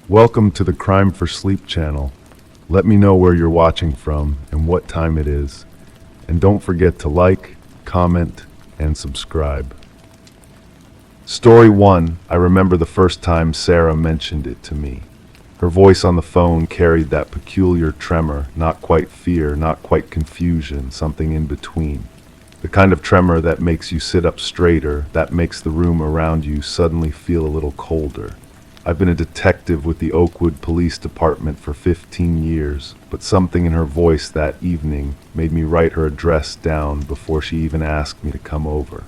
Welcome to the Crime for Sleep channel. Let me know where you're watching from and what time it is. And don't forget to like, comment, and subscribe. Story 1. I remember the first time Sarah mentioned it to me. Her voice on the phone carried that peculiar tremor, not quite fear, not quite confusion, something in between. The kind of tremor that makes you sit up straighter, that makes the room around you suddenly feel a little colder. I've been a detective with the Oakwood Police Department for 15 years, but something in her voice that evening made me write her address down before she even asked me to come over.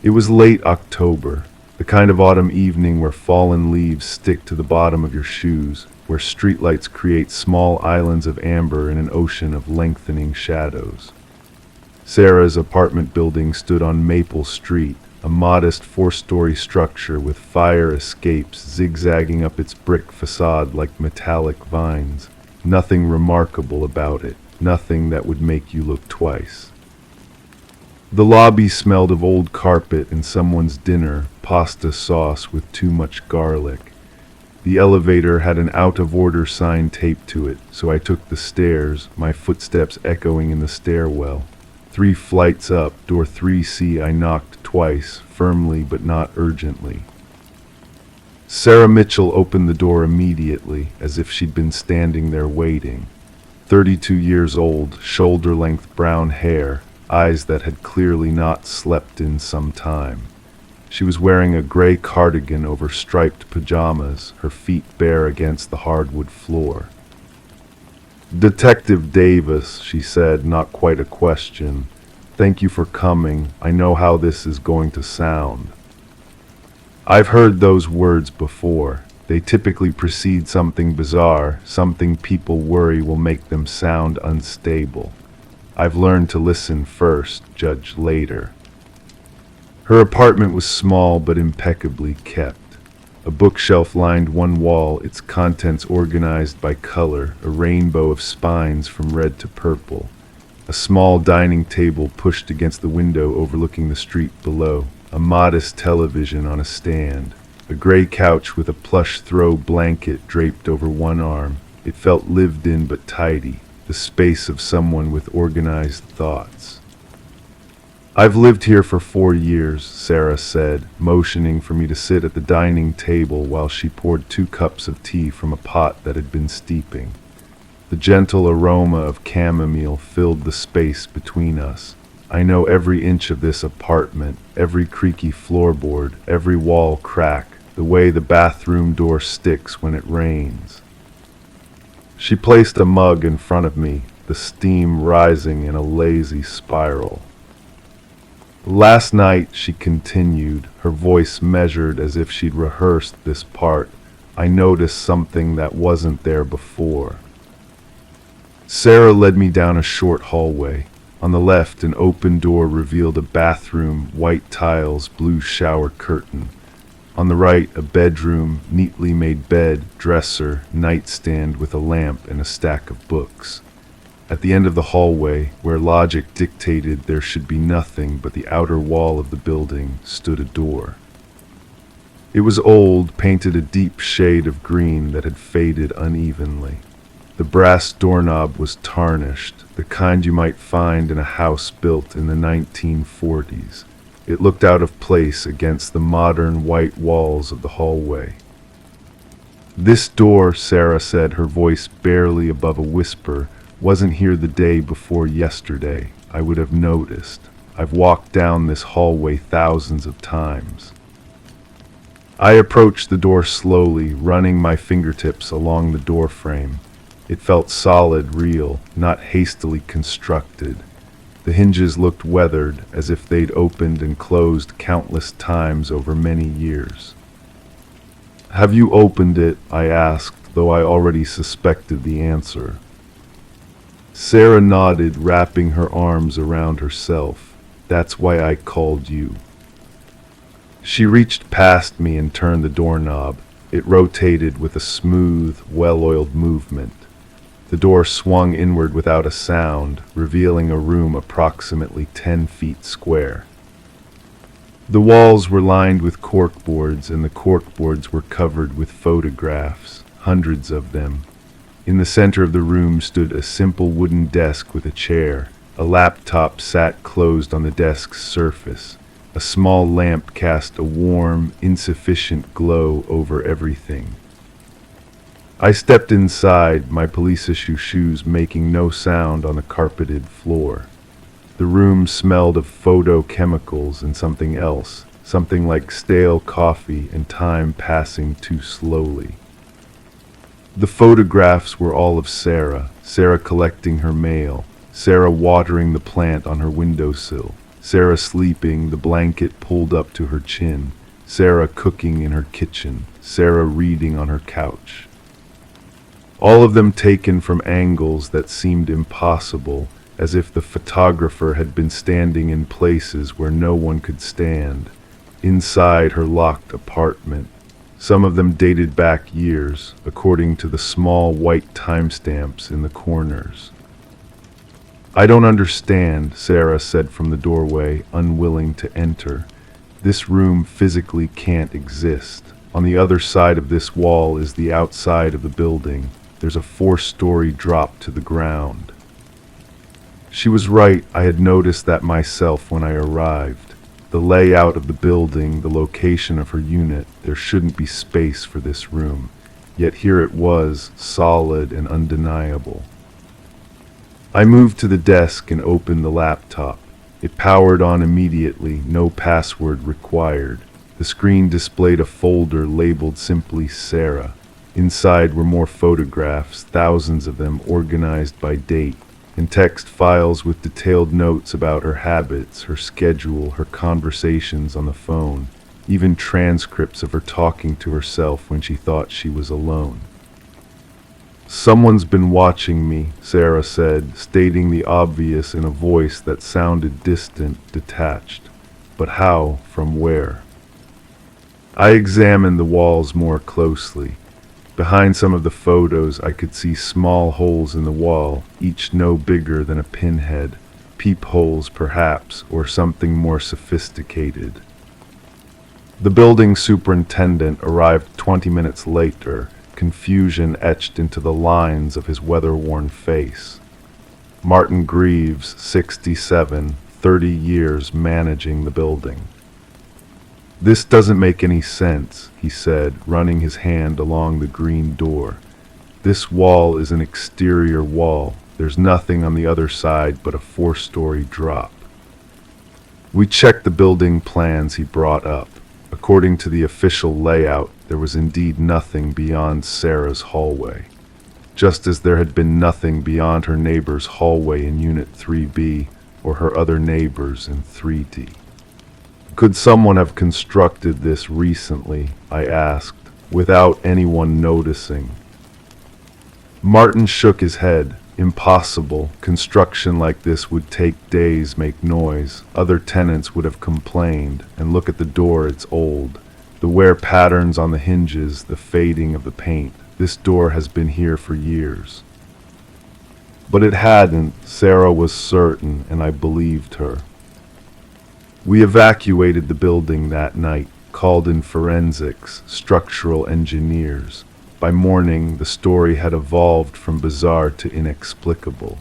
It was late October, the kind of autumn evening where fallen leaves stick to the bottom of your shoes, where streetlights create small islands of amber in an ocean of lengthening shadows. Sarah's apartment building stood on Maple Street, a modest four-story structure with fire escapes zigzagging up its brick facade like metallic vines. Nothing remarkable about it, nothing that would make you look twice. The lobby smelled of old carpet and someone's dinner, pasta sauce with too much garlic. The elevator had an out-of-order sign taped to it, so I took the stairs, my footsteps echoing in the stairwell. 3 flights up, door 3C, I knocked twice, firmly but not urgently. Sarah Mitchell opened the door immediately, as if she'd been standing there waiting. 32 years old, shoulder-length brown hair, eyes that had clearly not slept in some time. She was wearing a gray cardigan over striped pajamas, her feet bare against the hardwood floor. "Detective Davis," she said, not quite a question. "Thank you for coming. I know how this is going to sound." I've heard those words before. They typically precede something bizarre, something people worry will make them sound unstable. I've learned to listen first, judge later. Her apartment was small but impeccably kept. A bookshelf lined one wall, its contents organized by color, a rainbow of spines from red to purple. A small dining table pushed against the window overlooking the street below. A modest television on a stand. A gray couch with a plush throw blanket draped over one arm. It felt lived in but tidy, the space of someone with organized thoughts. "I've lived here for 4 years," Sarah said, motioning for me to sit at the dining table while she poured 2 cups of tea from a pot that had been steeping. The gentle aroma of chamomile filled the space between us. I know every inch of this apartment, every creaky floorboard, every wall crack, the way the bathroom door sticks when it rains. She placed a mug in front of me, the steam rising in a lazy spiral. "Last night," she continued, her voice measured as if she'd rehearsed this part, "I noticed something that wasn't there before." Sarah led me down a short hallway. On the left, an open door revealed a bathroom, white tiles, blue shower curtain. On the right, a bedroom, neatly made bed, dresser, nightstand with a lamp and a stack of books. At the end of the hallway, where logic dictated there should be nothing but the outer wall of the building, stood a door. It was old, painted a deep shade of green that had faded unevenly. The brass doorknob was tarnished, the kind you might find in a house built in the 1940s. It looked out of place against the modern white walls of the hallway. "This door," Sarah said, her voice barely above a whisper, "wasn't here the day before yesterday. I would have noticed. I've walked down this hallway thousands of times." I approached the door slowly, running my fingertips along the door frame. It felt solid, real, not hastily constructed. The hinges looked weathered, as if they'd opened and closed countless times over many years. "Have you opened it?" I asked, though I already suspected the answer. Sarah nodded, wrapping her arms around herself. "That's why I called you." She reached past me and turned the doorknob. It rotated with a smooth, well-oiled movement. The door swung inward without a sound, revealing a room approximately 10 feet square. The walls were lined with corkboards, and the corkboards were covered with photographs, hundreds of them. In the center of the room stood a simple wooden desk with a chair. A laptop sat closed on the desk's surface. A small lamp cast a warm, insufficient glow over everything. I stepped inside, my police-issue shoes making no sound on the carpeted floor. The room smelled of photochemicals and something else, something like stale coffee and time passing too slowly. The photographs were all of Sarah, Sarah collecting her mail, Sarah watering the plant on her windowsill, Sarah sleeping, the blanket pulled up to her chin, Sarah cooking in her kitchen, Sarah reading on her couch. All of them taken from angles that seemed impossible, as if the photographer had been standing in places where no one could stand, inside her locked apartment. Some of them dated back years, according to the small white timestamps in the corners. "I don't understand," Sarah said from the doorway, unwilling to enter. "This room physically can't exist. On the other side of this wall is the outside of the building. There's a 4-story drop to the ground." She was right. I had noticed that myself when I arrived. The layout of the building, the location of her unit, there shouldn't be space for this room. Yet here it was, solid and undeniable. I moved to the desk and opened the laptop. It powered on immediately, no password required. The screen displayed a folder labeled simply Sarah. Inside were more photographs, thousands of them organized by date, and text files with detailed notes about her habits, her schedule, her conversations on the phone, even transcripts of her talking to herself when she thought she was alone. "Someone's been watching me," Sarah said, stating the obvious in a voice that sounded distant, detached. But how? From where? I examined the walls more closely. Behind some of the photos, I could see small holes in the wall, each no bigger than a pinhead, peepholes perhaps, or something more sophisticated. The building superintendent arrived 20 minutes later, confusion etched into the lines of his weather-worn face. Martin Greaves, 67, 30 years managing the building. "This doesn't make any sense," he said, running his hand along the green door. "This wall is an exterior wall. There's nothing on the other side but a 4-story drop." We checked the building plans he brought up. According to the official layout, there was indeed nothing beyond Sarah's hallway, just as there had been nothing beyond her neighbor's hallway in Unit 3B or her other neighbors in 3D. "Could someone have constructed this recently?" I asked, "without anyone noticing?" Martin shook his head. "Impossible. Construction like this would take days, make noise. Other tenants would have complained. And look at the door, it's old. The wear patterns on the hinges, the fading of the paint. This door has been here for years." But it hadn't. Sarah was certain, and I believed her. We evacuated the building that night, called in forensics, structural engineers. By morning, the story had evolved from bizarre to inexplicable.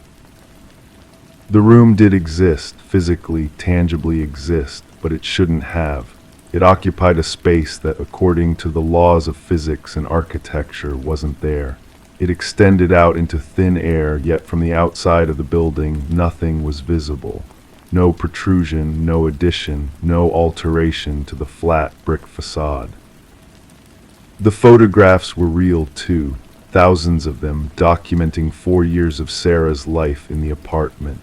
The room did exist, physically, tangibly exist, but it shouldn't have. It occupied a space that, according to the laws of physics and architecture, wasn't there. It extended out into thin air, yet from the outside of the building, nothing was visible. No protrusion, no addition, no alteration to the flat brick facade. The photographs were real too, thousands of them, documenting 4 years of Sarah's life in the apartment.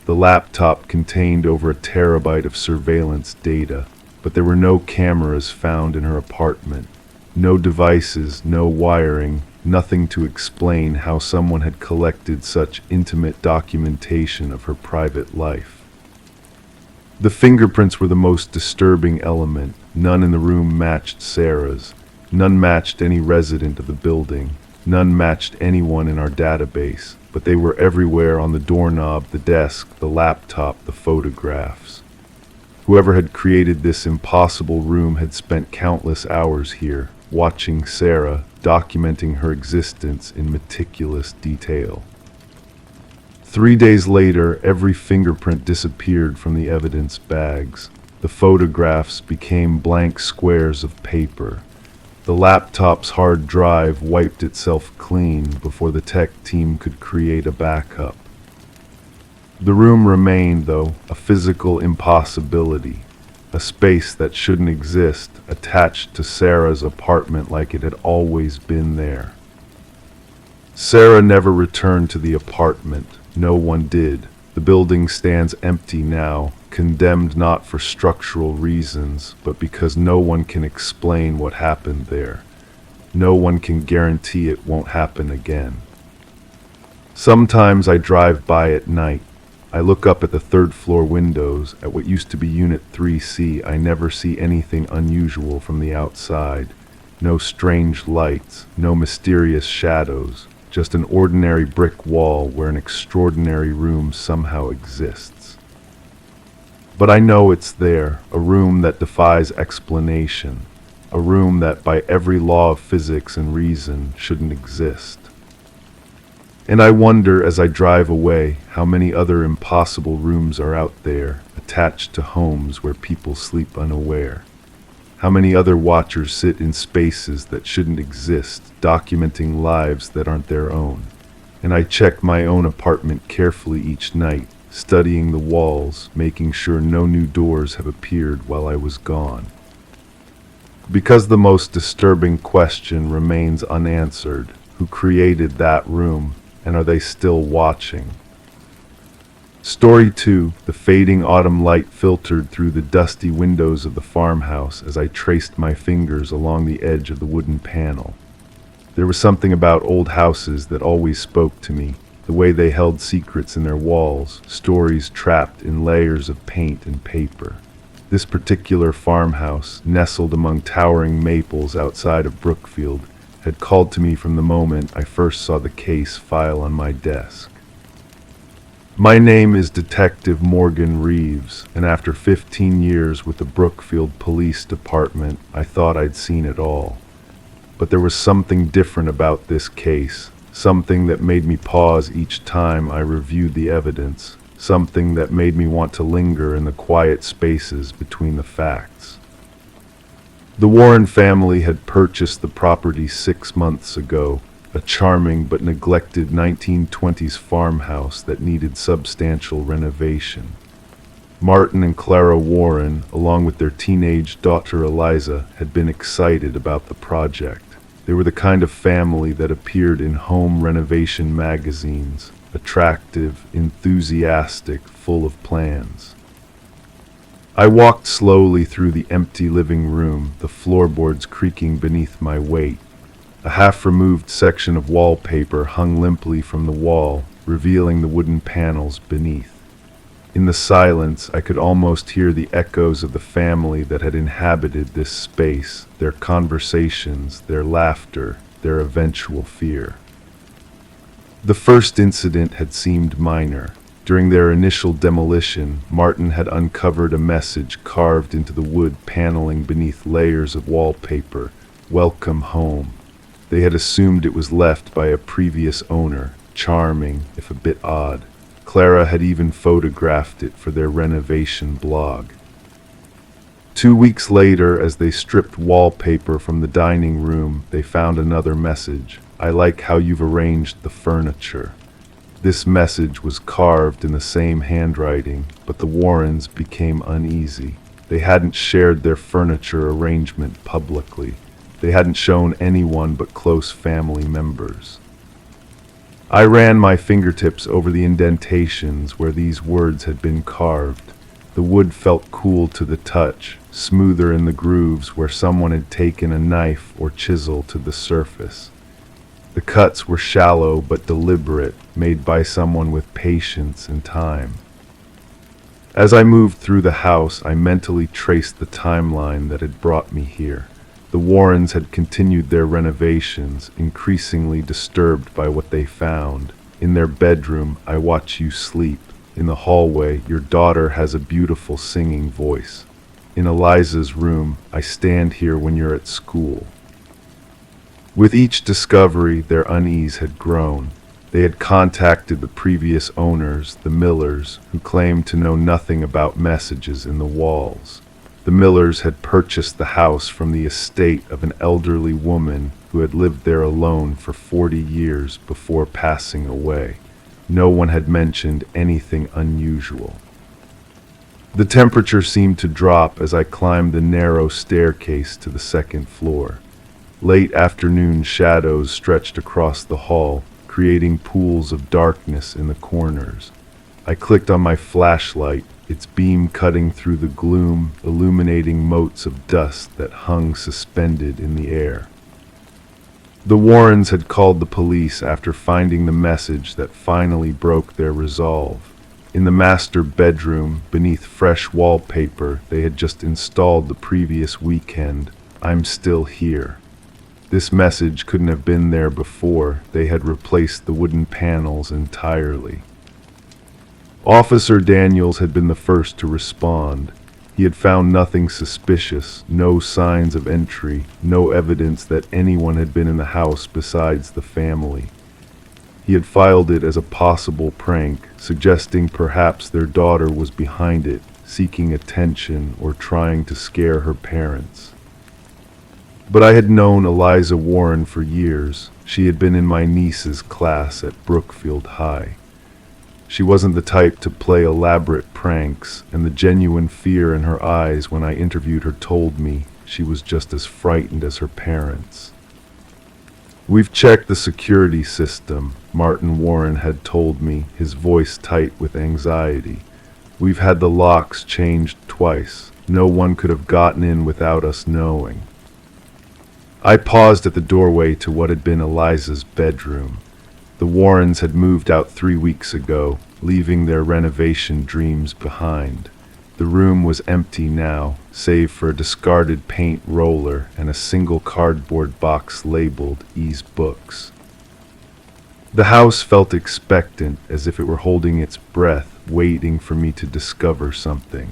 The laptop contained over a terabyte of surveillance data, but there were no cameras found in her apartment. No devices, no wiring, nothing to explain how someone had collected such intimate documentation of her private life. The fingerprints were the most disturbing element. None in the room matched Sarah's. None matched any resident of the building. None matched anyone in our database, but they were everywhere on the doorknob, the desk, the laptop, the photographs. Whoever had created this impossible room had spent countless hours here, watching Sarah, documenting her existence in meticulous detail. 3 days later, every fingerprint disappeared from the evidence bags. The photographs became blank squares of paper. The laptop's hard drive wiped itself clean before the tech team could create a backup. The room remained, though, a physical impossibility, a space that shouldn't exist, attached to Sarah's apartment like it had always been there. Sarah never returned to the apartment. No one did. The building stands empty now, condemned not for structural reasons, but because no one can explain what happened there. No one can guarantee it won't happen again. Sometimes I drive by at night. I look up at the third-floor windows, at what used to be Unit 3C. I never see anything unusual from the outside. No strange lights, no mysterious shadows. Just an ordinary brick wall where an extraordinary room somehow exists. But I know it's there, a room that defies explanation, a room that by every law of physics and reason shouldn't exist. And I wonder as I drive away how many other impossible rooms are out there, attached to homes where people sleep unaware. How many other watchers sit in spaces that shouldn't exist, documenting lives that aren't their own. And I check my own apartment carefully each night, studying the walls, making sure no new doors have appeared while I was gone. Because the most disturbing question remains unanswered: who created that room, and are they still watching? Story 2. The fading autumn light filtered through the dusty windows of the farmhouse as I traced my fingers along the edge of the wooden panel. There was something about old houses that always spoke to me, the way they held secrets in their walls, stories trapped in layers of paint and paper. This particular farmhouse, nestled among towering maples outside of Brookfield, had called to me from the moment I first saw the case file on my desk. My name is Detective Morgan Reeves, and after 15 years with the Brookfield Police Department, I thought I'd seen it all. But there was something different about this case, something that made me pause each time I reviewed the evidence, something that made me want to linger in the quiet spaces between the facts. The Warren family had purchased the property 6 months ago, a charming but neglected 1920s farmhouse that needed substantial renovation. Martin and Clara Warren, along with their teenage daughter Eliza, had been excited about the project. They were the kind of family that appeared in home renovation magazines, attractive, enthusiastic, full of plans. I walked slowly through the empty living room, the floorboards creaking beneath my weight. A half-removed section of wallpaper hung limply from the wall, revealing the wooden panels beneath. In the silence, I could almost hear the echoes of the family that had inhabited this space, their conversations, their laughter, their eventual fear. The first incident had seemed minor. During their initial demolition, Martin had uncovered a message carved into the wood paneling beneath layers of wallpaper: "Welcome home." They had assumed it was left by a previous owner, charming, if a bit odd. Clara had even photographed it for their renovation blog. 2 weeks later, as they stripped wallpaper from the dining room, they found another message: "I like how you've arranged the furniture." This message was carved in the same handwriting, but the Warrens became uneasy. They hadn't shared their furniture arrangement publicly. They hadn't shown anyone but close family members. I ran my fingertips over the indentations where these words had been carved. The wood felt cool to the touch, smoother in the grooves where someone had taken a knife or chisel to the surface. The cuts were shallow but deliberate, made by someone with patience and time. As I moved through the house, I mentally traced the timeline that had brought me here. The Warrens had continued their renovations, increasingly disturbed by what they found. "In their bedroom, I watch you sleep," In the hallway, your daughter has a beautiful singing voice. In Eliza's room, I stand here when you're at school. With each discovery, their unease had grown. They had contacted the previous owners, the Millers, who claimed to know nothing about messages in the walls. The Millers had purchased the house from the estate of an elderly woman who had lived there alone for 40 years before passing away. No one had mentioned anything unusual. The temperature seemed to drop as I climbed the narrow staircase to the second floor. Late afternoon shadows stretched across the hall, creating pools of darkness in the corners. I clicked on my flashlight, its beam cutting through the gloom, illuminating motes of dust that hung suspended in the air. The Warrens had called the police after finding the message that finally broke their resolve. In the master bedroom, beneath fresh wallpaper they had just installed the previous weekend, "I'm still here." This message couldn't have been there before. They had replaced the wooden panels entirely. Officer Daniels had been the first to respond. He had found nothing suspicious, no signs of entry, no evidence that anyone had been in the house besides the family. He had filed it as a possible prank, suggesting perhaps their daughter was behind it, seeking attention or trying to scare her parents. But I had known Eliza Warren for years. She had been in my niece's class at Brookfield High. She wasn't the type to play elaborate pranks, and the genuine fear in her eyes when I interviewed her told me she was just as frightened as her parents. "We've checked the security system," Martin Warren had told me, his voice tight with anxiety. "We've had the locks changed twice. No one could have gotten in without us knowing." I paused at the doorway to what had been Eliza's bedroom. The Warrens had moved out 3 weeks ago, leaving their renovation dreams behind. The room was empty now, save for a discarded paint roller and a single cardboard box labeled "Ease Books." The house felt expectant, as if it were holding its breath, waiting for me to discover something.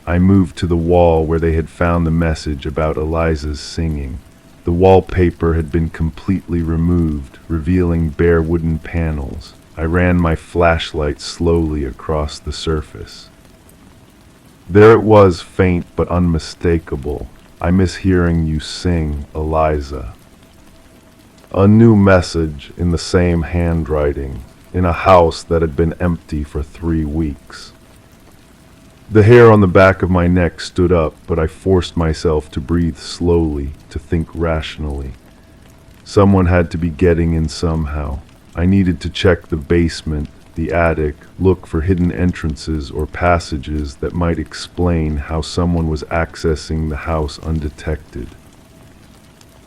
I moved to the wall where they had found the message about Eliza's singing. The wallpaper had been completely removed, revealing bare wooden panels. I ran my flashlight slowly across the surface. There it was, faint but unmistakable. "I miss hearing you sing, Eliza." A new message in the same handwriting, in a house that had been empty for 3 weeks. The hair on the back of my neck stood up, but I forced myself to breathe slowly, to think rationally. Someone had to be getting in somehow. I needed to check the basement, the attic, look for hidden entrances or passages that might explain how someone was accessing the house undetected.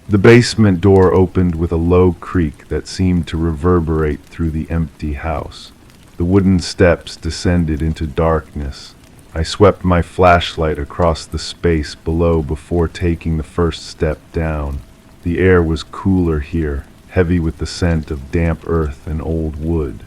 The basement door opened with a low creak that seemed to reverberate through the empty house. The wooden steps descended into darkness. I swept my flashlight across the space below before taking the first step down. The air was cooler here, heavy with the scent of damp earth and old wood.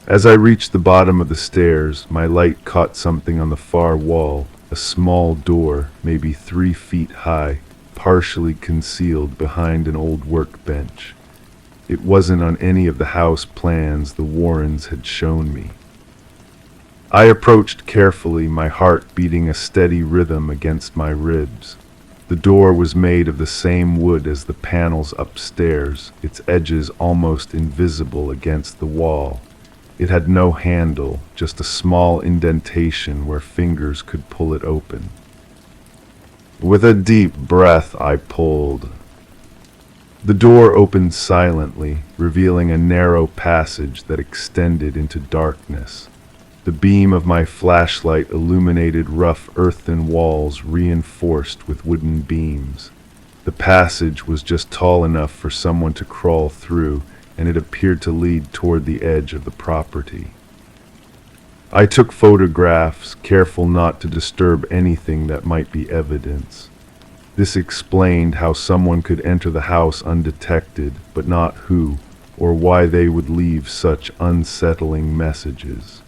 As I reached the bottom of the stairs, my light caught something on the far wall, a small door, maybe 3 feet high, partially concealed behind an old workbench. It wasn't on any of the house plans the Warrens had shown me. I approached carefully, my heart beating a steady rhythm against my ribs. The door was made of the same wood as the panels upstairs, its edges almost invisible against the wall. It had no handle, just a small indentation where fingers could pull it open. With a deep breath, I pulled. The door opened silently, revealing a narrow passage that extended into darkness. The beam of my flashlight illuminated rough earthen walls reinforced with wooden beams. The passage was just tall enough for someone to crawl through, and it appeared to lead toward the edge of the property. I took photographs, careful not to disturb anything that might be evidence. This explained how someone could enter the house undetected, but not who, or why they would leave such unsettling messages.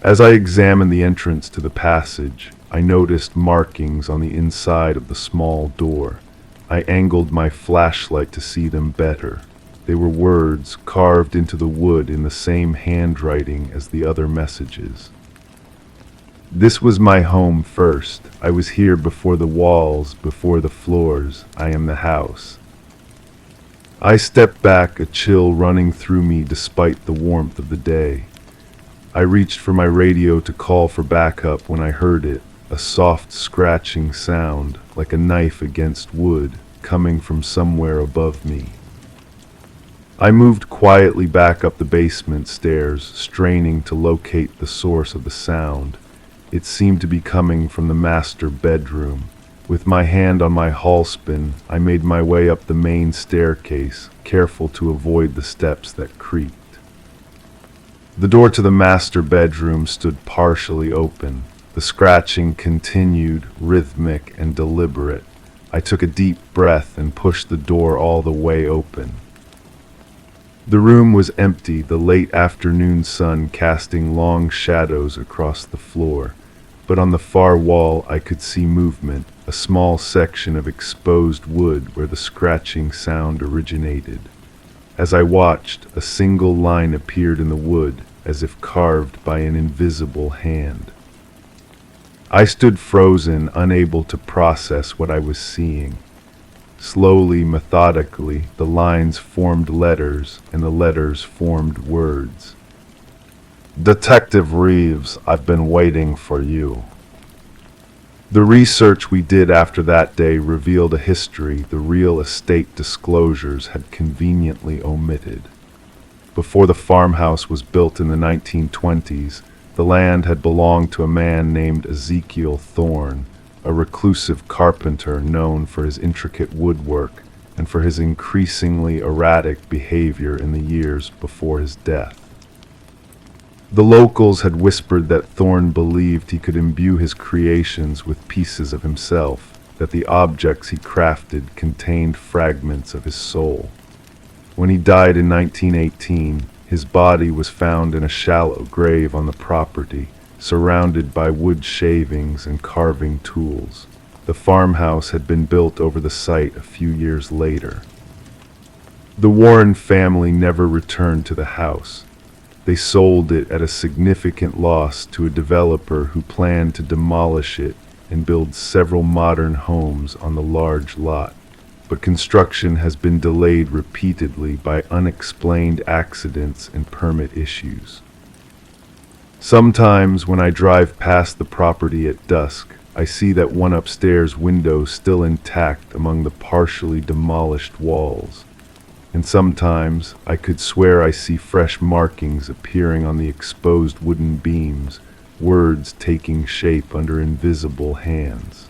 As I examined the entrance to the passage, I noticed markings on the inside of the small door. I angled my flashlight to see them better. They were words carved into the wood in the same handwriting as the other messages. This was my home first. I was here before the walls, before the floors. I am the house. I stepped back, a chill running through me despite the warmth of the day. I reached for my radio to call for backup when I heard it, a soft scratching sound, like a knife against wood, coming from somewhere above me. I moved quietly back up the basement stairs, straining to locate the source of the sound. It seemed to be coming from the master bedroom. With my hand on my hallspin, I made my way up the main staircase, careful to avoid the steps that creaked. The door to the master bedroom stood partially open. The scratching continued, rhythmic and deliberate. I took a deep breath and pushed the door all the way open. The room was empty, the late afternoon sun casting long shadows across the floor. But on the far wall I could see movement, a small section of exposed wood where the scratching sound originated. As I watched, a single line appeared in the wood, as if carved by an invisible hand. I stood frozen, unable to process what I was seeing. Slowly, methodically, the lines formed letters, and the letters formed words. Detective Reeves, I've been waiting for you. The research we did after that day revealed a history the real estate disclosures had conveniently omitted. Before the farmhouse was built in the 1920s, the land had belonged to a man named Ezekiel Thorne, a reclusive carpenter known for his intricate woodwork and for his increasingly erratic behavior in the years before his death. The locals had whispered that Thorne believed he could imbue his creations with pieces of himself, that the objects he crafted contained fragments of his soul. When he died in 1918, his body was found in a shallow grave on the property, surrounded by wood shavings and carving tools. The farmhouse had been built over the site a few years later. The Warren family never returned to the house. They sold it at a significant loss to a developer who planned to demolish it and build several modern homes on the large lot. But construction has been delayed repeatedly by unexplained accidents and permit issues. Sometimes when I drive past the property at dusk, I see that one upstairs window still intact among the partially demolished walls. And sometimes I could swear I see fresh markings appearing on the exposed wooden beams, words taking shape under invisible hands.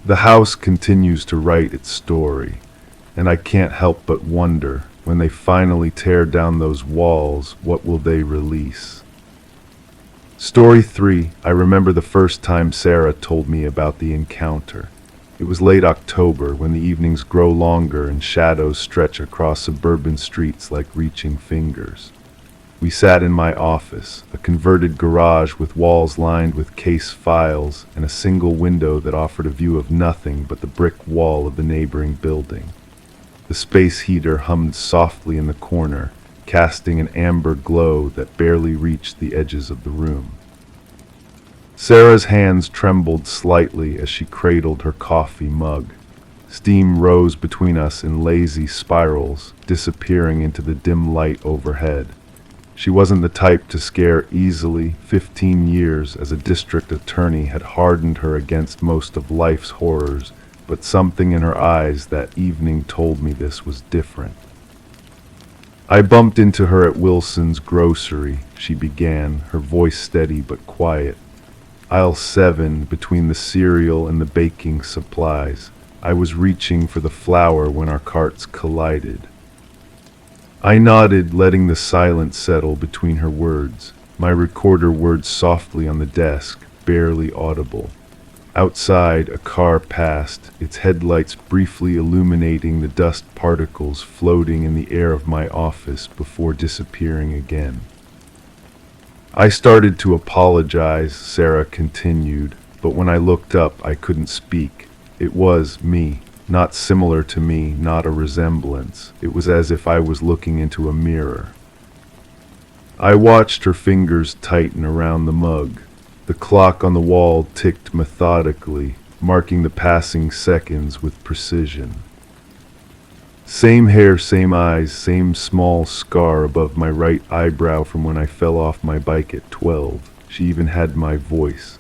The house continues to write its story, and I can't help but wonder, when they finally tear down those walls, what will they release? Story 3. I remember the first time Sarah told me about the encounter. It was late October, when the evenings grow longer and shadows stretch across suburban streets like reaching fingers. We sat in my office, a converted garage with walls lined with case files and a single window that offered a view of nothing but the brick wall of the neighboring building. The space heater hummed softly in the corner, casting an amber glow that barely reached the edges of the room. Sarah's hands trembled slightly as she cradled her coffee mug. Steam rose between us in lazy spirals, disappearing into the dim light overhead. She wasn't the type to scare easily. 15 years as a district attorney had hardened her against most of life's horrors, but something in her eyes that evening told me this was different. I bumped into her at Wilson's grocery, she began, her voice steady but quiet. Aisle 7, between the cereal and the baking supplies. I was reaching for the flour when our carts collided. I nodded, letting the silence settle between her words. My recorder whirred softly on the desk, barely audible. Outside, a car passed, its headlights briefly illuminating the dust particles floating in the air of my office before disappearing again. I started to apologize, Sarah continued, but when I looked up, I couldn't speak. It was me, not similar to me, not a resemblance. It was as if I was looking into a mirror. I watched her fingers tighten around the mug. The clock on the wall ticked methodically, marking the passing seconds with precision. Same hair, same eyes, same small scar above my right eyebrow from when I fell off my bike at 12. She even had my voice.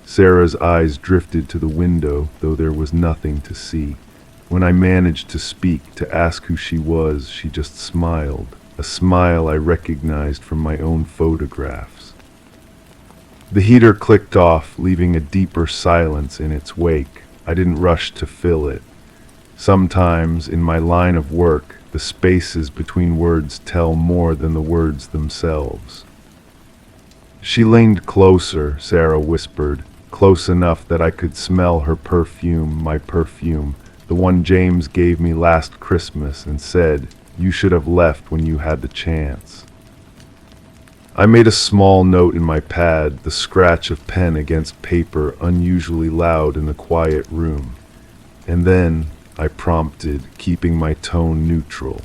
Sarah's eyes drifted to the window, though there was nothing to see. When I managed to speak, to ask who she was, she just smiled, a smile I recognized from my own photographs. The heater clicked off, leaving a deeper silence in its wake. I didn't rush to fill it. Sometimes, in my line of work, the spaces between words tell more than the words themselves. She leaned closer, Sarah whispered, close enough that I could smell her perfume, my perfume, the one James gave me last Christmas, and said, "You should have left when you had the chance." I made a small note in my pad, the scratch of pen against paper unusually loud in the quiet room. And then I prompted, keeping my tone neutral.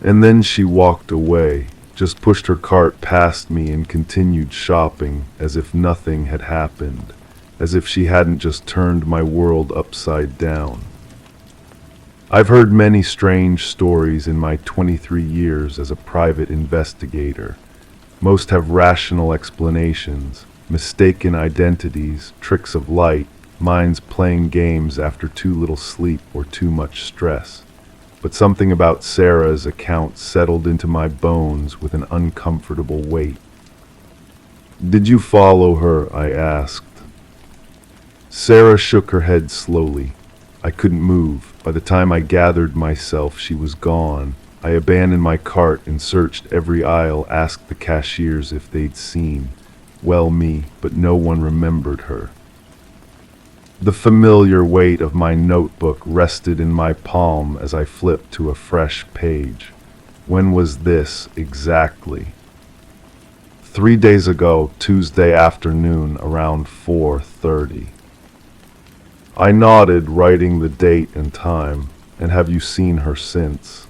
And then she walked away, just pushed her cart past me and continued shopping as if nothing had happened, as if she hadn't just turned my world upside down. I've heard many strange stories in my 23 years as a private investigator. Most have rational explanations, mistaken identities, tricks of light, minds playing games after too little sleep or too much stress. But something about Sarah's account settled into my bones with an uncomfortable weight. "Did you follow her?" I asked. Sarah shook her head slowly. I couldn't move. By the time I gathered myself, she was gone. I abandoned my cart and searched every aisle, asked the cashiers if they'd seen. Well, me, but no one remembered her. The familiar weight of my notebook rested in my palm as I flipped to a fresh page. When was this exactly? 3 days ago, Tuesday afternoon, around 4:30. I nodded, writing the date and time. "And have you seen her since?"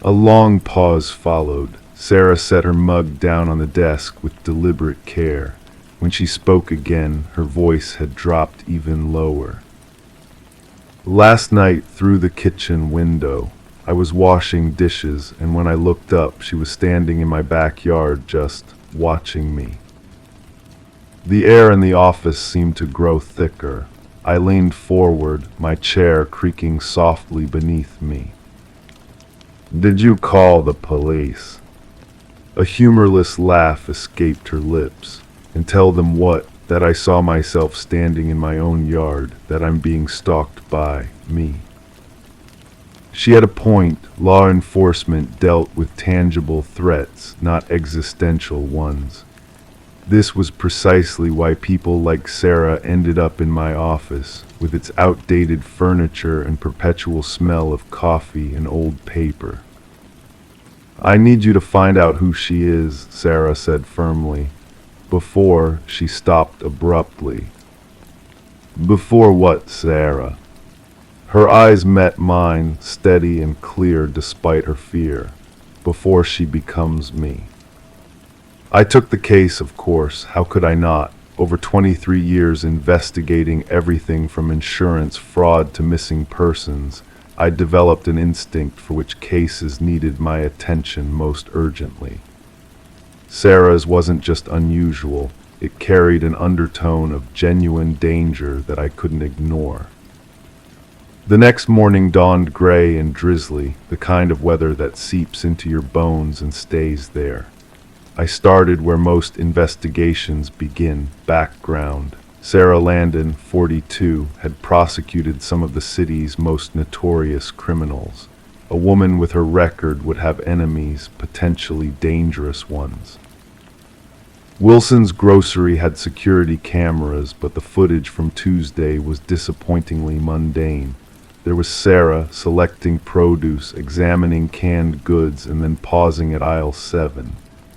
A long pause followed. Sarah set her mug down on the desk with deliberate care. When she spoke again, her voice had dropped even lower. "Last night, through the kitchen window, I was washing dishes, and when I looked up, she was standing in my backyard, just watching me." The air in the office seemed to grow thicker. I leaned forward, my chair creaking softly beneath me. "Did you call the police?" A humorless laugh escaped her lips. "And tell them what? That I saw myself standing in my own yard, that I'm being stalked by me." She had a point. Law enforcement dealt with tangible threats, not existential ones. This was precisely why people like Sarah ended up in my office, with its outdated furniture and perpetual smell of coffee and old paper. "I need you to find out who she is," Sarah said firmly. Before, she stopped abruptly. "Before what, Sarah?" Her eyes met mine, steady and clear despite her fear. "Before she becomes me." I took the case, of course. How could I not? Over 23 years investigating everything from insurance fraud to missing persons, I developed an instinct for which cases needed my attention most urgently. Sarah's wasn't just unusual, it carried an undertone of genuine danger that I couldn't ignore. The next morning dawned gray and drizzly, the kind of weather that seeps into your bones and stays there. I started where most investigations begin, background. Sarah Landon, 42, had prosecuted some of the city's most notorious criminals. A woman with her record would have enemies, potentially dangerous ones. Wilson's Grocery had security cameras, but the footage from Tuesday was disappointingly mundane. There was Sarah selecting produce, examining canned goods, and then pausing at aisle 7.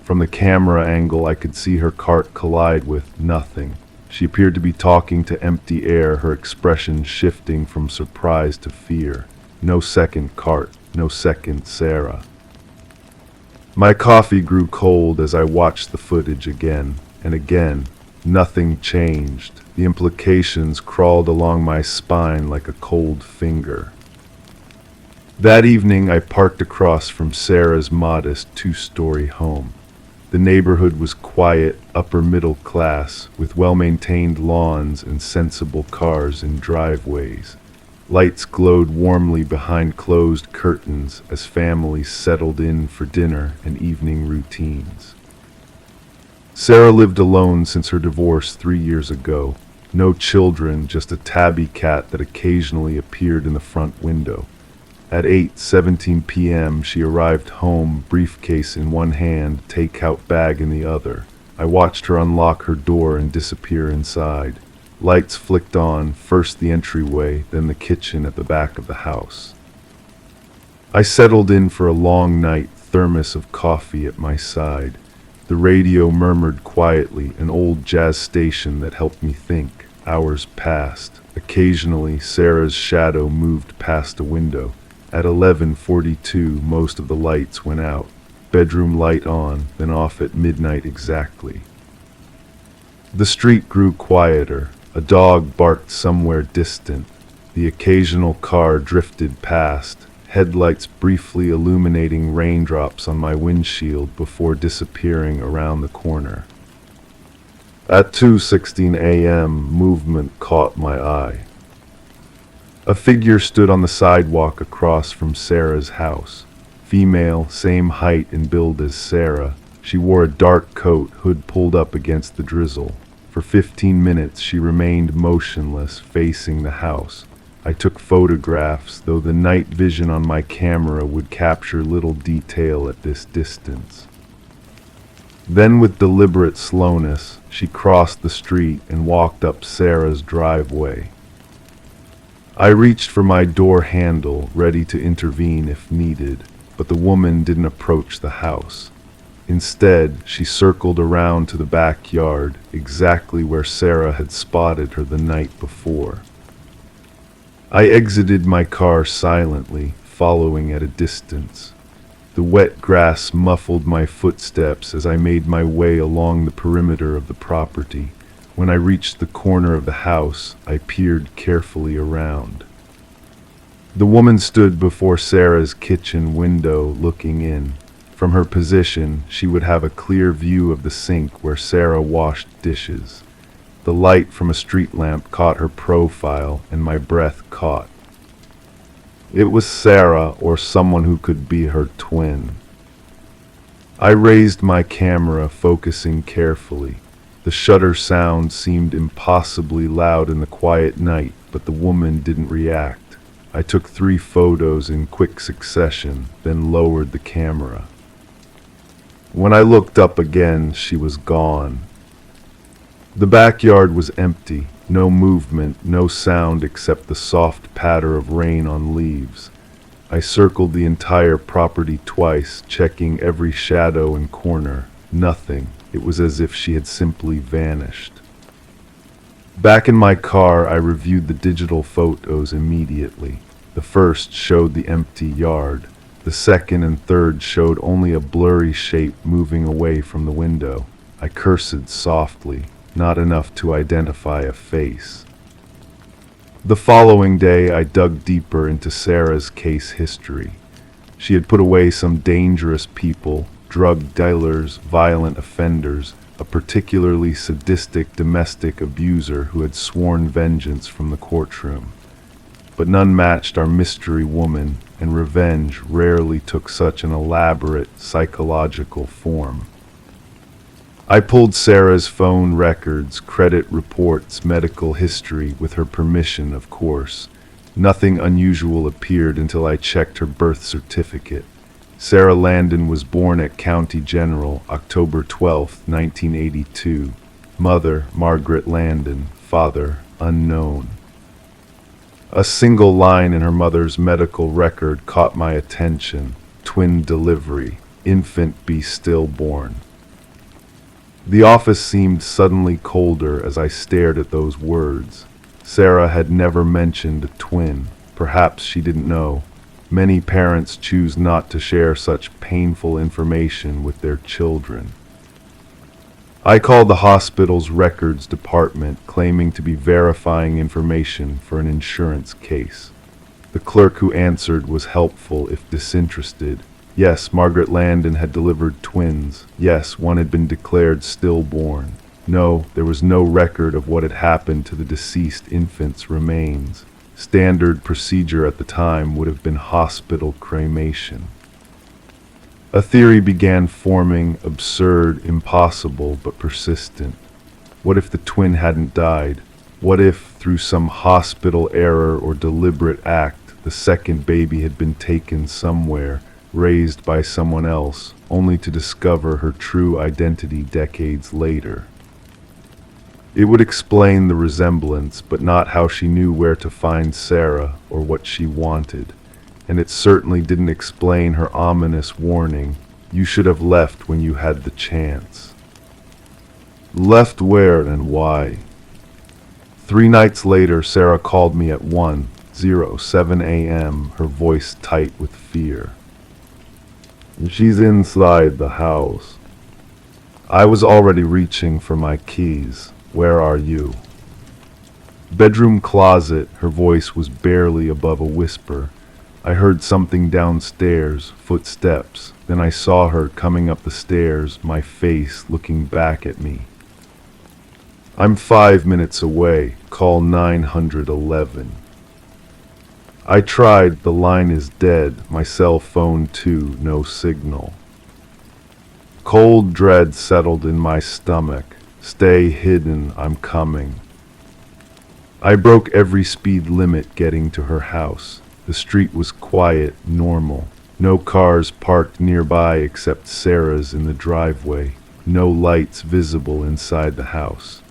From the camera angle, I could see her cart collide with nothing. She appeared to be talking to empty air, her expression shifting from surprise to fear. No second cart, no second Sarah. My coffee grew cold as I watched the footage again and again. Nothing changed. The implications crawled along my spine like a cold finger. That evening, I parked across from Sarah's modest two-story home. The neighborhood was quiet, upper middle class, with well-maintained lawns and sensible cars in driveways. Lights glowed warmly behind closed curtains as families settled in for dinner and evening routines. Sarah lived alone since her divorce 3 years ago. No children, just a tabby cat that occasionally appeared in the front window. At 8:17 p.m., she arrived home, briefcase in one hand, takeout bag in the other. I watched her unlock her door and disappear inside. Lights flicked on, first the entryway, then the kitchen at the back of the house. I settled in for a long night, thermos of coffee at my side. The radio murmured quietly, an old jazz station that helped me think. Hours passed. Occasionally, Sarah's shadow moved past a window. At 11:42, most of the lights went out. Bedroom light on, then off at midnight exactly. The street grew quieter. A dog barked somewhere distant. The occasional car drifted past, headlights briefly illuminating raindrops on my windshield before disappearing around the corner. At 2:16 a.m., movement caught my eye. A figure stood on the sidewalk across from Sarah's house. Female, same height and build as Sarah. She wore a dark coat, hood pulled up against the drizzle. For 15 minutes she remained motionless, facing the house. I took photographs, though the night vision on my camera would capture little detail at this distance. Then with deliberate slowness, she crossed the street and walked up Sarah's driveway. I reached for my door handle, ready to intervene if needed, but the woman didn't approach the house. Instead, she circled around to the backyard, exactly where Sarah had spotted her the night before. I exited my car silently, following at a distance. The wet grass muffled my footsteps as I made my way along the perimeter of the property. When I reached the corner of the house, I peered carefully around. The woman stood before Sarah's kitchen window, looking in. From her position, she would have a clear view of the sink where Sarah washed dishes. The light from a street lamp caught her profile, and my breath caught. It was Sarah, or someone who could be her twin. I raised my camera, focusing carefully. The shutter sound seemed impossibly loud in the quiet night, but the woman didn't react. I took 3 photos in quick succession, then lowered the camera. When I looked up again, she was gone. The backyard was empty, no movement, no sound except the soft patter of rain on leaves. I circled the entire property twice, checking every shadow and corner. Nothing. It was as if she had simply vanished. Back in my car, I reviewed the digital photos immediately. The first showed the empty yard. The second and third showed only a blurry shape moving away from the window. I cursed softly, not enough to identify a face. The following day, I dug deeper into Sarah's case history. She had put away some dangerous people, drug dealers, violent offenders, a particularly sadistic domestic abuser who had sworn vengeance from the courtroom. But none matched our mystery woman, and revenge rarely took such an elaborate psychological form. I pulled Sarah's phone records, credit reports, medical history, with her permission, of course. Nothing unusual appeared until I checked her birth certificate. Sarah Landon was born at County General, October 12, 1982. Mother, Margaret Landon. Father, unknown. A single line in her mother's medical record caught my attention. Twin delivery. Infant be stillborn. The office seemed suddenly colder as I stared at those words. Sarah had never mentioned a twin. Perhaps she didn't know. Many parents choose not to share such painful information with their children. I called the hospital's records department, claiming to be verifying information for an insurance case. The clerk who answered was helpful if disinterested. Yes, Margaret Landon had delivered twins. Yes, one had been declared stillborn. No, there was no record of what had happened to the deceased infant's remains. Standard procedure at the time would have been hospital cremation. A theory began forming, absurd, impossible, but persistent. What if the twin hadn't died? What if, through some hospital error or deliberate act, the second baby had been taken somewhere, raised by someone else, only to discover her true identity decades later? It would explain the resemblance, but not how she knew where to find Sarah or what she wanted. And it certainly didn't explain her ominous warning, "You should have left when you had the chance." Left where and why? 3 nights later, Sarah called me at 1:07 a.m., her voice tight with fear. "She's inside the house." I was already reaching for my keys. "Where are you?" "Bedroom closet." Her voice was barely above a whisper. I heard something downstairs, footsteps. Then I saw her coming up the stairs, my face looking back at me. "I'm 5 minutes away. Call 911. I tried. The line is dead. My cell phone too. No signal. Cold dread settled in my stomach. "Stay hidden. I'm coming." I broke every speed limit getting to her house. The street was quiet, normal. No cars parked nearby except Sarah's in the driveway. No lights visible inside the house.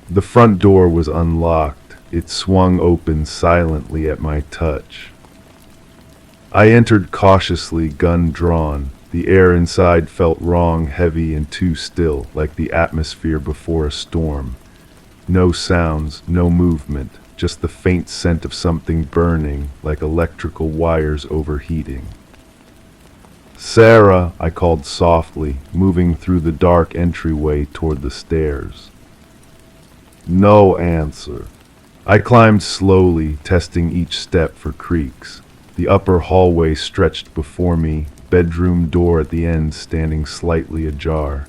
The front door was unlocked. It swung open silently at my touch. I entered cautiously, gun drawn. The air inside felt wrong, heavy, and too still, like the atmosphere before a storm. No sounds, no movement, just the faint scent of something burning, like electrical wires overheating. "Sarah," I called softly, moving through the dark entryway toward the stairs. No answer. I climbed slowly, testing each step for creaks. The upper hallway stretched before me, bedroom door at the end standing slightly ajar.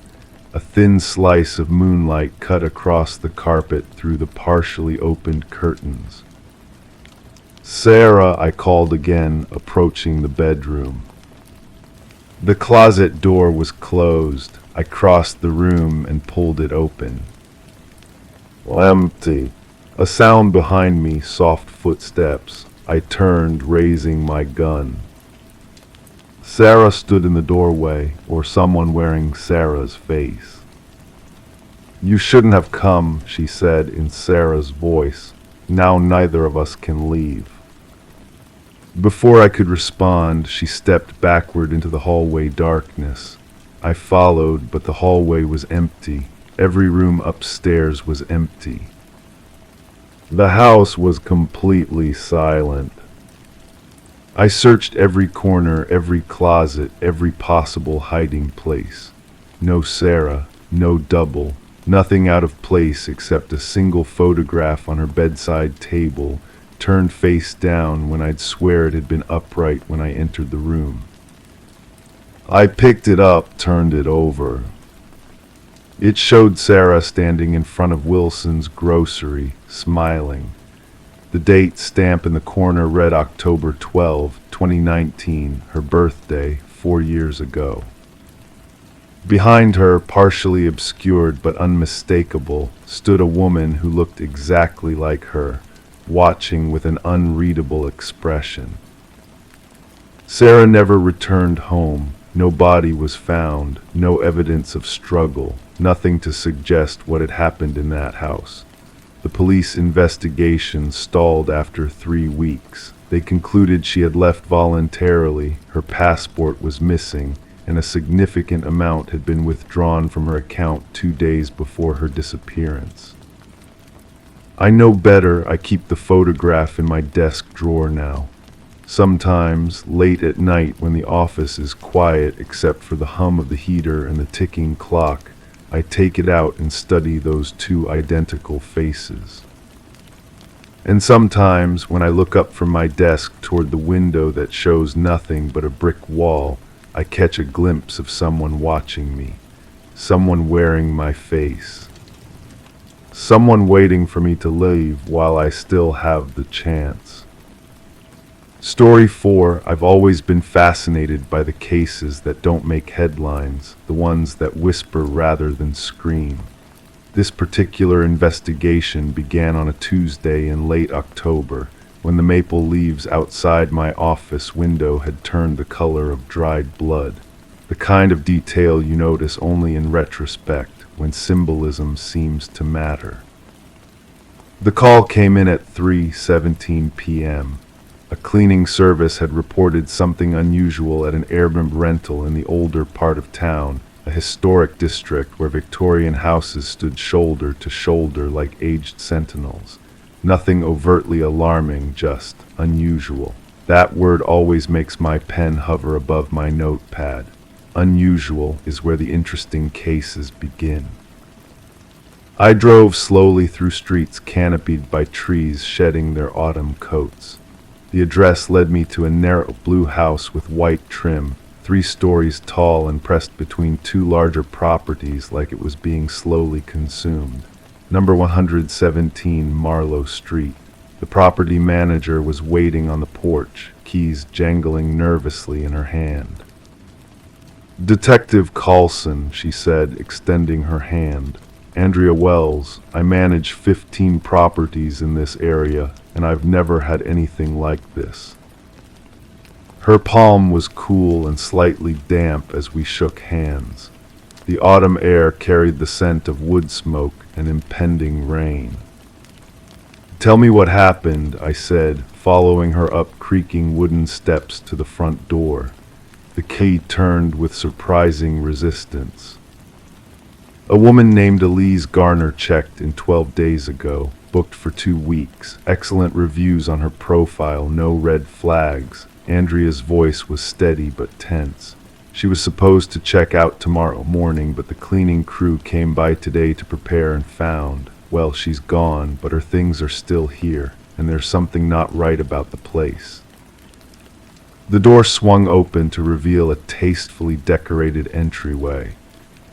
A thin slice of moonlight cut across the carpet through the partially opened curtains. "Sarah," I called again, approaching the bedroom. The closet door was closed. I crossed the room and pulled it open. Empty. A sound behind me, soft footsteps. I turned, raising my gun. Sarah stood in the doorway, or someone wearing Sarah's face. "You shouldn't have come," she said in Sarah's voice. "Now neither of us can leave." Before I could respond, she stepped backward into the hallway darkness. I followed, but the hallway was empty. Every room upstairs was empty. The house was completely silent. I searched every corner, every closet, every possible hiding place. No Sarah, no double, nothing out of place except a single photograph on her bedside table, turned face down when I'd swear it had been upright when I entered the room. I picked it up, turned it over. It showed Sarah standing in front of Wilson's grocery, smiling. The date stamp in the corner read October 12, 2019, her birthday, 4 years ago. Behind her, partially obscured but unmistakable, stood a woman who looked exactly like her, watching with an unreadable expression. Sarah never returned home. No body was found, no evidence of struggle, nothing to suggest what had happened in that house. The police investigation stalled after 3 weeks. They concluded she had left voluntarily, her passport was missing, and a significant amount had been withdrawn from her account 2 days before her disappearance. I know better. I keep the photograph in my desk drawer now. Sometimes, late at night when the office is quiet except for the hum of the heater and the ticking clock, I take it out and study those two identical faces. And sometimes, when I look up from my desk toward the window that shows nothing but a brick wall, I catch a glimpse of someone watching me, someone wearing my face, someone waiting for me to leave while I still have the chance. Story 4. I've always been fascinated by the cases that don't make headlines, the ones that whisper rather than scream. This particular investigation began on a Tuesday in late October, when the maple leaves outside my office window had turned the color of dried blood, the kind of detail you notice only in retrospect, when symbolism seems to matter. The call came in at 3:17 p.m. A cleaning service had reported something unusual at an Airbnb rental in the older part of town, a historic district where Victorian houses stood shoulder to shoulder like aged sentinels. Nothing overtly alarming, just unusual. That word always makes my pen hover above my notepad. Unusual is where the interesting cases begin. I drove slowly through streets canopied by trees shedding their autumn coats. The address led me to a narrow blue house with white trim, 3 stories tall and pressed between 2 larger properties like it was being slowly consumed. Number 117 Marlowe Street. The property manager was waiting on the porch, keys jangling nervously in her hand. "Detective Carlson," she said, extending her hand. "Andrea Wells. I manage 15 properties in this area, and I've never had anything like this." Her palm was cool and slightly damp as we shook hands. The autumn air carried the scent of wood smoke and impending rain. "Tell me what happened," I said, following her up creaking wooden steps to the front door. The key turned with surprising resistance. "A woman named Elise Garner checked in 12 days ago, booked for 2 weeks. Excellent reviews on her profile, no red flags." Andrea's voice was steady but tense. "She was supposed to check out tomorrow morning, but the cleaning crew came by today to prepare and found, well, she's gone, but her things are still here, and there's something not right about the place." The door swung open to reveal a tastefully decorated entryway.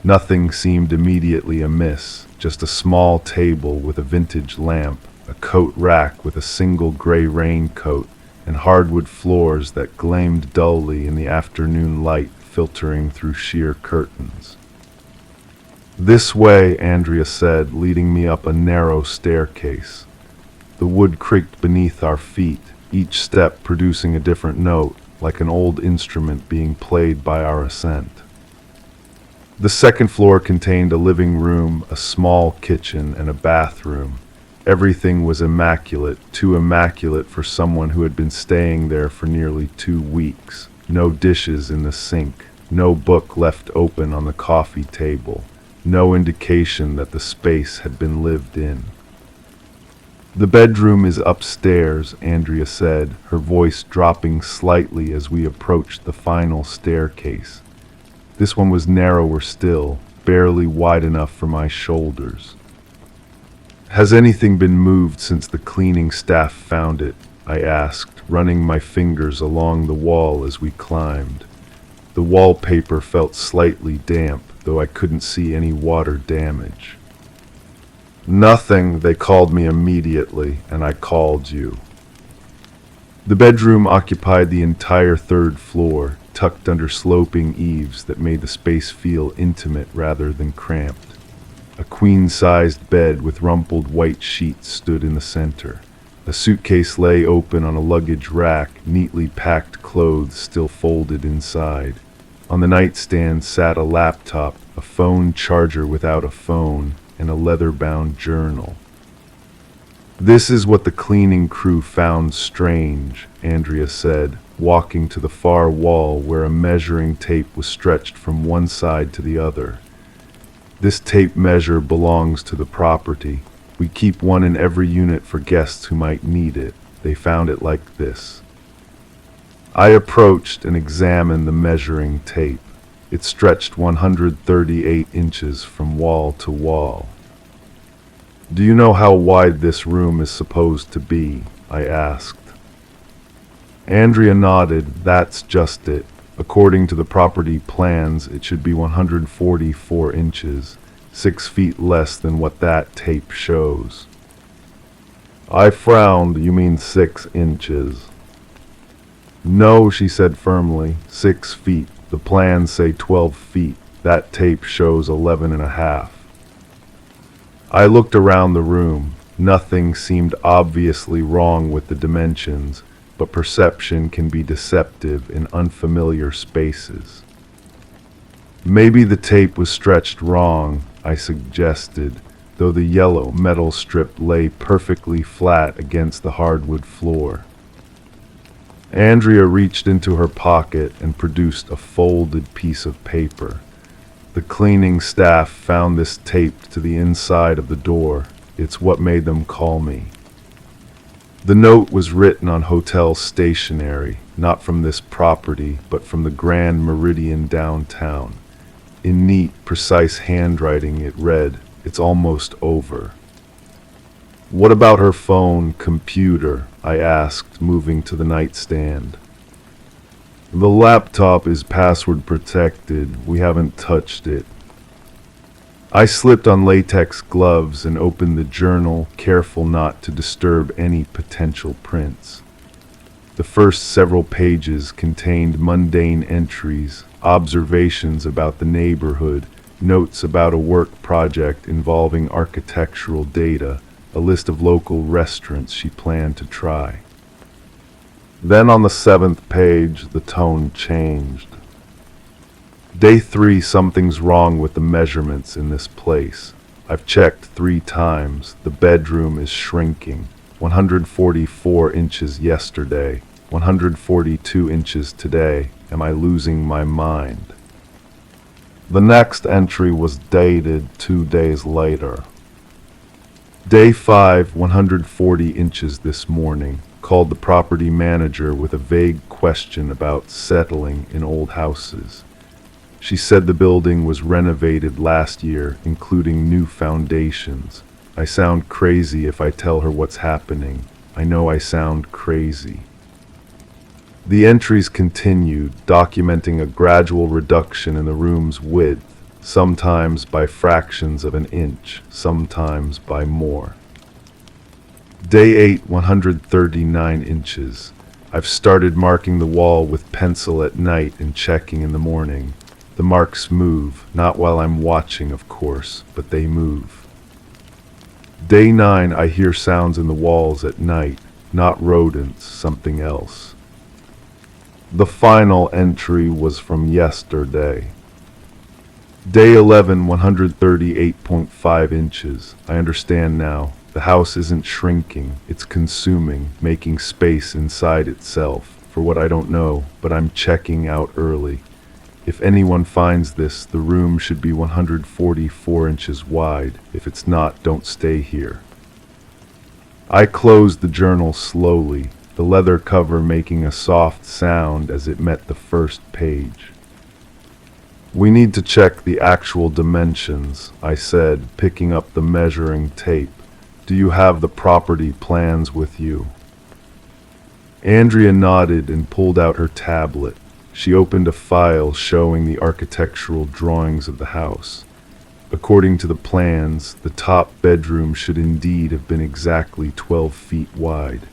Nothing seemed immediately amiss, just a small table with a vintage lamp, a coat rack with a single gray raincoat, and hardwood floors that gleamed dully in the afternoon light filtering through sheer curtains. "This way," Andrea said, leading me up a narrow staircase. The wood creaked beneath our feet, each step producing a different note, like an old instrument being played by our ascent. The second floor contained a living room, a small kitchen, and a bathroom. Everything was immaculate, too immaculate for someone who had been staying there for nearly 2 weeks. No dishes in the sink, no book left open on the coffee table, no indication that the space had been lived in. "The bedroom is upstairs," Andrea said, her voice dropping slightly as we approached the final staircase. This one was narrower still, barely wide enough for my shoulders. "Has anything been moved since the cleaning staff found it?" I asked, running my fingers along the wall as we climbed. The wallpaper felt slightly damp, though I couldn't see any water damage. "Nothing. They called me immediately, and I called you." The bedroom occupied the entire 3rd floor, tucked under sloping eaves that made the space feel intimate rather than cramped. A queen-sized bed with rumpled white sheets stood in the center. A suitcase lay open on a luggage rack, neatly packed clothes still folded inside. On the nightstand sat a laptop, a phone charger without a phone, and a leather-bound journal. This is what the cleaning crew found strange, Andrea said, walking to the far wall where a measuring tape was stretched from one side to the other. This tape measure belongs to the property. We keep one in every unit for guests who might need it. They found it like this. I approached and examined the measuring tape. It stretched 138 inches from wall to wall. Do you know how wide this room is supposed to be? I asked. Andrea nodded. That's just it. According to the property plans, it should be 144 inches, 6 feet less than what that tape shows. I frowned. You mean 6 inches? No, she said firmly, 6 feet. The plans say 12 feet. That tape shows 11 and a half. I looked around the room. Nothing seemed obviously wrong with the dimensions, but perception can be deceptive in unfamiliar spaces. Maybe the tape was stretched wrong, I suggested, though the yellow metal strip lay perfectly flat against the hardwood floor. Andrea reached into her pocket and produced a folded piece of paper. The cleaning staff found this taped to the inside of the door. It's what made them call me. The note was written on hotel stationery, not from this property, but from the Grand Meridian downtown. In neat, precise handwriting it read, "It's almost over." What about her phone, computer? I asked, moving to the nightstand. The laptop is password protected. We haven't touched it. I slipped on latex gloves and opened the journal, careful not to disturb any potential prints. The first several pages contained mundane entries, observations about the neighborhood, notes about a work project involving architectural data, a list of local restaurants she planned to try. Then on the 7th page, the tone changed. Day 3, something's wrong with the measurements in this place. I've checked 3 times. The bedroom is shrinking. 144 inches yesterday, 142 inches today. Am I losing my mind? The next entry was dated 2 days later. Day 5, 140 inches this morning. Called the property manager with a vague question about settling in old houses. She said the building was renovated last year, including new foundations. I sound crazy if I tell her what's happening. I know I sound crazy. The entries continued, documenting a gradual reduction in the room's width, sometimes by fractions of an inch, sometimes by more. Day 8, 139 inches. I've started marking the wall with pencil at night and checking in the morning. The marks move, not while I'm watching, of course, but they move. Day 9, I hear sounds in the walls at night, not rodents, something else. The final entry was from yesterday. Day 11, 138.5 inches. I understand now. The house isn't shrinking, it's consuming, making space inside itself. For what I don't know, but I'm checking out early. If anyone finds this, the room should be 144 inches wide. If it's not, don't stay here. I closed the journal slowly, the leather cover making a soft sound as it met the first page. We need to check the actual dimensions, I said, picking up the measuring tape. Do you have the property plans with you? Andrea nodded and pulled out her tablet. She opened a file showing the architectural drawings of the house. According to the plans, the top bedroom should indeed have been exactly 12 feet wide.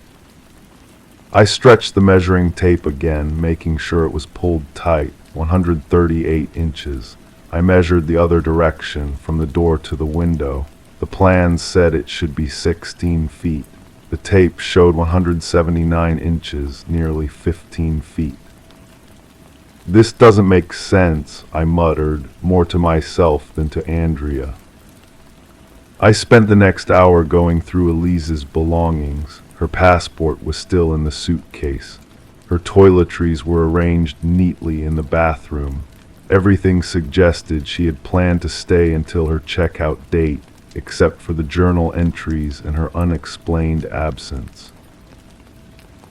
I stretched the measuring tape again, making sure it was pulled tight, 138 inches. I measured the other direction, from the door to the window. The plans said it should be 16 feet. The tape showed 179 inches, nearly 15 feet. This doesn't make sense, I muttered, more to myself than to Andrea. I spent the next hour going through Elise's belongings. Her passport was still in the suitcase. Her toiletries were arranged neatly in the bathroom. Everything suggested she had planned to stay until her checkout date, except for the journal entries and her unexplained absence.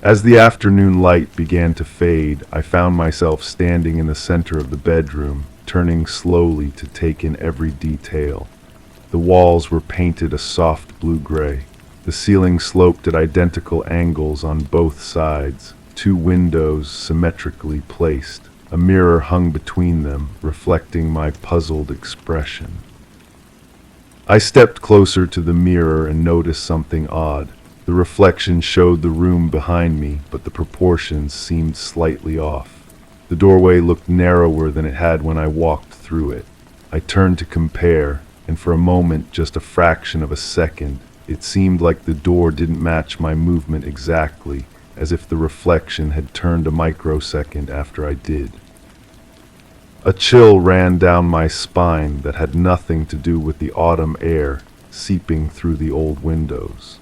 As the afternoon light began to fade, I found myself standing in the center of the bedroom, turning slowly to take in every detail. The walls were painted a soft blue-gray. The ceiling sloped at identical angles on both sides, 2 windows symmetrically placed. A mirror hung between them, reflecting my puzzled expression. I stepped closer to the mirror and noticed something odd. The reflection showed the room behind me, but the proportions seemed slightly off. The doorway looked narrower than it had when I walked through it. I turned to compare, and for a moment, just a fraction of a second, it seemed like the door didn't match my movement exactly, as if the reflection had turned a microsecond after I did. A chill ran down my spine that had nothing to do with the autumn air seeping through the old windows.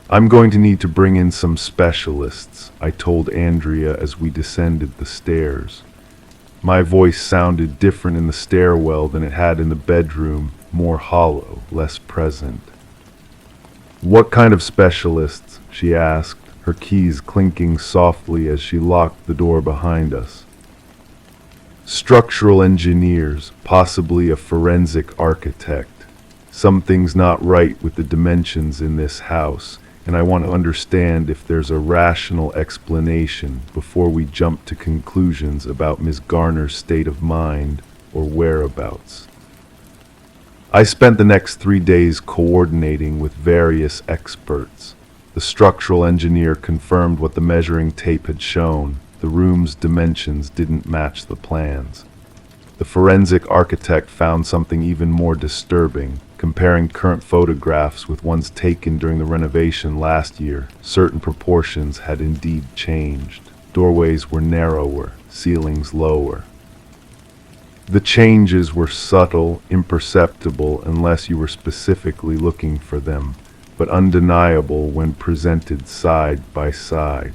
"I'm going to need to bring in some specialists," I told Andrea as we descended the stairs. My voice sounded different in the stairwell than it had in the bedroom, more hollow, less present. "What kind of specialists?" she asked, her keys clinking softly as she locked the door behind us. "Structural engineers, possibly a forensic architect. Something's not right with the dimensions in this house, and I want to understand if there's a rational explanation before we jump to conclusions about Ms. Garner's state of mind or whereabouts." I spent the next 3 days coordinating with various experts. The structural engineer confirmed what the measuring tape had shown. The room's dimensions didn't match the plans. The forensic architect found something even more disturbing. Comparing current photographs with ones taken during the renovation last year, certain proportions had indeed changed. Doorways were narrower, ceilings lower. The changes were subtle, imperceptible unless you were specifically looking for them, but undeniable when presented side by side.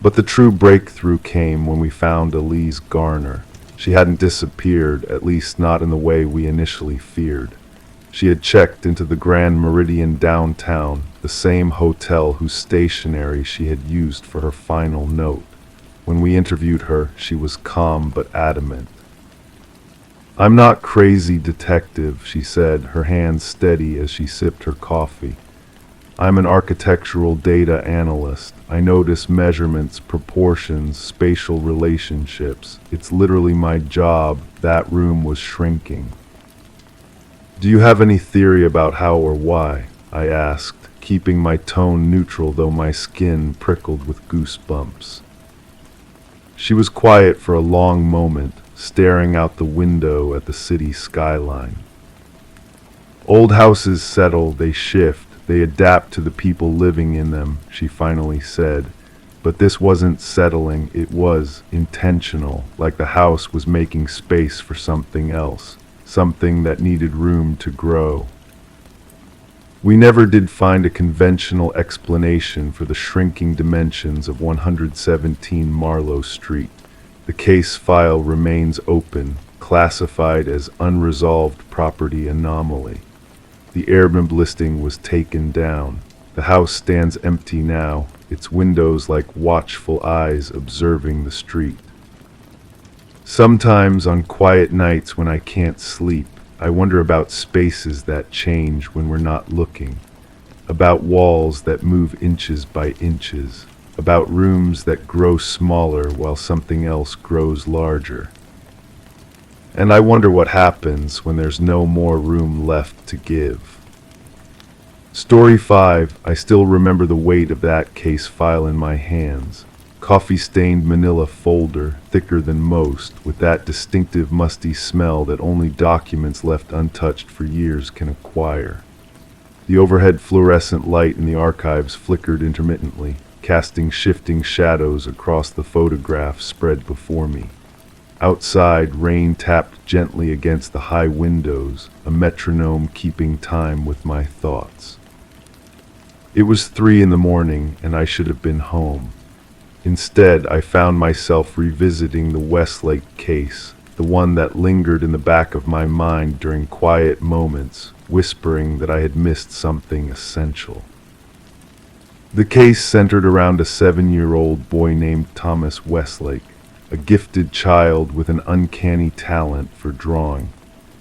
But the true breakthrough came when we found Elise Garner. She hadn't disappeared, at least not in the way we initially feared. She had checked into the Grand Meridian downtown, the same hotel whose stationery she had used for her final note. When we interviewed her, she was calm but adamant. "I'm not crazy, detective," she said, her hands steady as she sipped her coffee. "I'm an architectural data analyst. I notice measurements, proportions, spatial relationships. It's literally my job. That room was shrinking." "Do you have any theory about how or why?" I asked, keeping my tone neutral though my skin prickled with goosebumps. She was quiet for a long moment, staring out the window at the city skyline. "Old houses settle, they shift. They adapt to the people living in them," she finally said. But this wasn't settling, it was intentional, like the house was making space for something else, something that needed room to grow. We never did find a conventional explanation for the shrinking dimensions of 117 Marlowe Street. The case file remains open, classified as unresolved property anomaly. The Airbnb listing was taken down. The house stands empty now, its windows like watchful eyes observing the street. Sometimes on quiet nights when I can't sleep, I wonder about spaces that change when we're not looking, about walls that move inches by inches, about rooms that grow smaller while something else grows larger. And I wonder what happens when there's no more room left to give. Story 5, I still remember the weight of that case file in my hands. Coffee-stained manila folder, thicker than most, with that distinctive musty smell that only documents left untouched for years can acquire. The overhead fluorescent light in the archives flickered intermittently, casting shifting shadows across the photographs spread before me. Outside, rain tapped gently against the high windows, a metronome keeping time with my thoughts. It was 3 in the morning, and I should have been home. Instead, I found myself revisiting the Westlake case, the one that lingered in the back of my mind during quiet moments, whispering that I had missed something essential. The case centered around a 7-year-old boy named Thomas Westlake, a gifted child with an uncanny talent for drawing.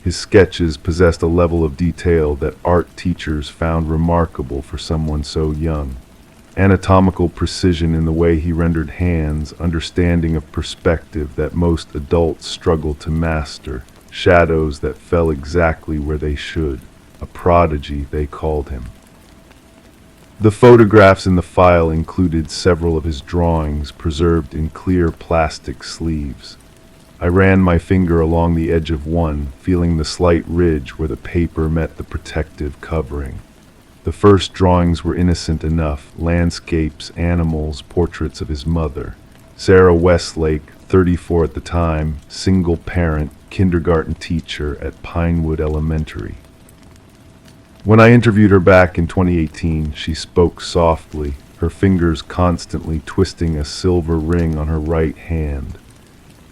His sketches possessed a level of detail that art teachers found remarkable for someone so young. Anatomical precision in the way he rendered hands, understanding of perspective that most adults struggle to master, shadows that fell exactly where they should. A prodigy, they called him. The photographs in the file included several of his drawings preserved in clear plastic sleeves. I ran my finger along the edge of one, feeling the slight ridge where the paper met the protective covering. The first drawings were innocent enough: landscapes, animals, portraits of his mother. Sarah Westlake, 34 at the time, single parent, kindergarten teacher at Pinewood Elementary. When I interviewed her back in 2018, she spoke softly, her fingers constantly twisting a silver ring on her right hand.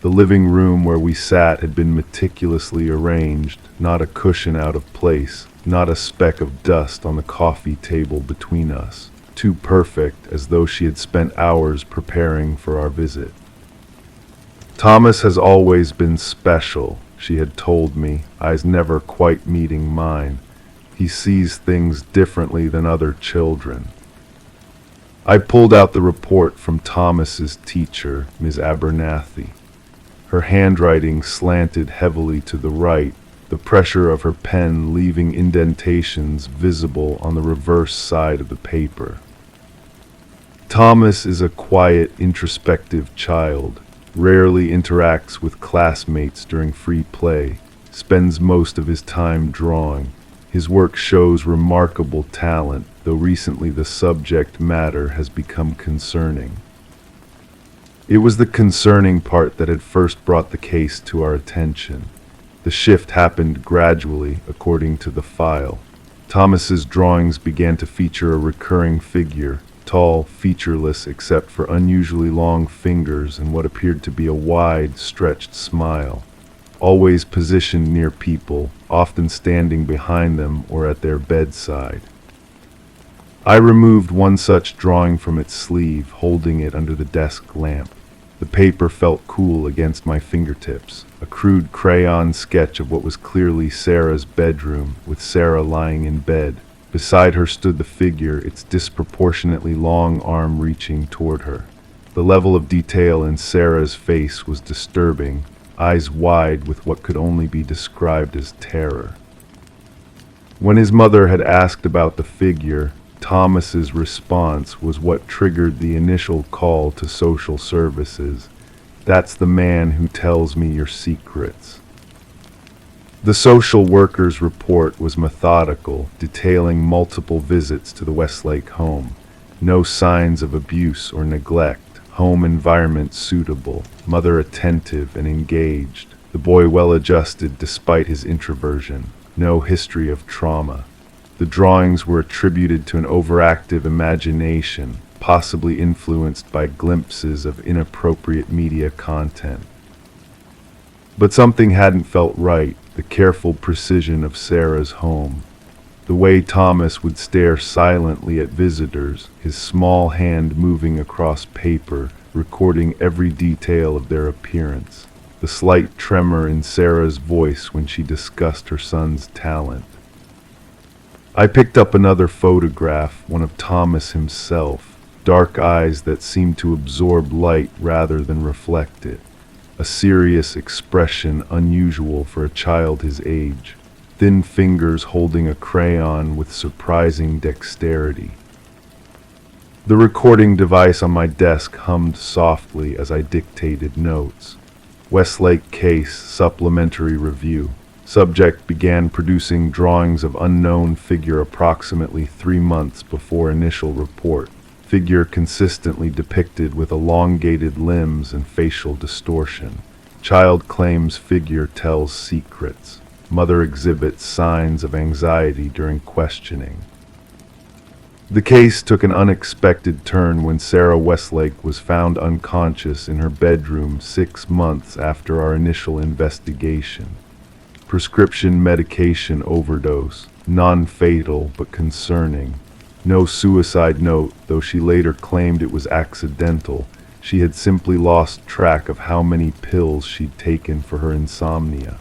The living room where we sat had been meticulously arranged, not a cushion out of place, not a speck of dust on the coffee table between us, too perfect, as though she had spent hours preparing for our visit. Thomas has always been special, she had told me, eyes never quite meeting mine. He sees things differently than other children. I pulled out the report from Thomas's teacher, Ms. Abernathy. Her handwriting slanted heavily to the right, the pressure of her pen leaving indentations visible on the reverse side of the paper. Thomas is a quiet, introspective child, rarely interacts with classmates during free play, spends most of his time drawing. His work shows remarkable talent, though recently the subject matter has become concerning. It was the concerning part that had first brought the case to our attention. The shift happened gradually, according to the file. Thomas's drawings began to feature a recurring figure, tall, featureless except for unusually long fingers and what appeared to be a wide, stretched smile. Always positioned near people, often standing behind them or at their bedside. I removed one such drawing from its sleeve, holding it under the desk lamp. The paper felt cool against my fingertips, a crude crayon sketch of what was clearly Sarah's bedroom, with Sarah lying in bed. Beside her stood the figure, its disproportionately long arm reaching toward her. The level of detail in Sarah's face was disturbing, eyes wide with what could only be described as terror. When his mother had asked about the figure, Thomas's response was what triggered the initial call to social services. "That's the man who tells me your secrets." The social worker's report was methodical, detailing multiple visits to the Westlake home. No signs of abuse or neglect. Home environment suitable. Mother attentive and engaged. The boy well adjusted despite his introversion. No history of trauma. The drawings were attributed to an overactive imagination, possibly influenced by glimpses of inappropriate media content. But something hadn't felt right, the careful precision of Sarah's home. The way Thomas would stare silently at visitors, his small hand moving across paper, recording every detail of their appearance. The slight tremor in Sarah's voice when she discussed her son's talent. I picked up another photograph, one of Thomas himself, dark eyes that seemed to absorb light rather than reflect it, a serious expression unusual for a child his age, thin fingers holding a crayon with surprising dexterity. The recording device on my desk hummed softly as I dictated notes. Westlake case supplementary review. Subject began producing drawings of unknown figure approximately 3 months before initial report. Figure consistently depicted with elongated limbs and facial distortion. Child claims figure tells secrets. Mother exhibits signs of anxiety during questioning. The case took an unexpected turn when Sarah Westlake was found unconscious in her bedroom 6 months after our initial investigation. Prescription medication overdose, non-fatal but concerning. No suicide note, though she later claimed it was accidental. She had simply lost track of how many pills she'd taken for her insomnia.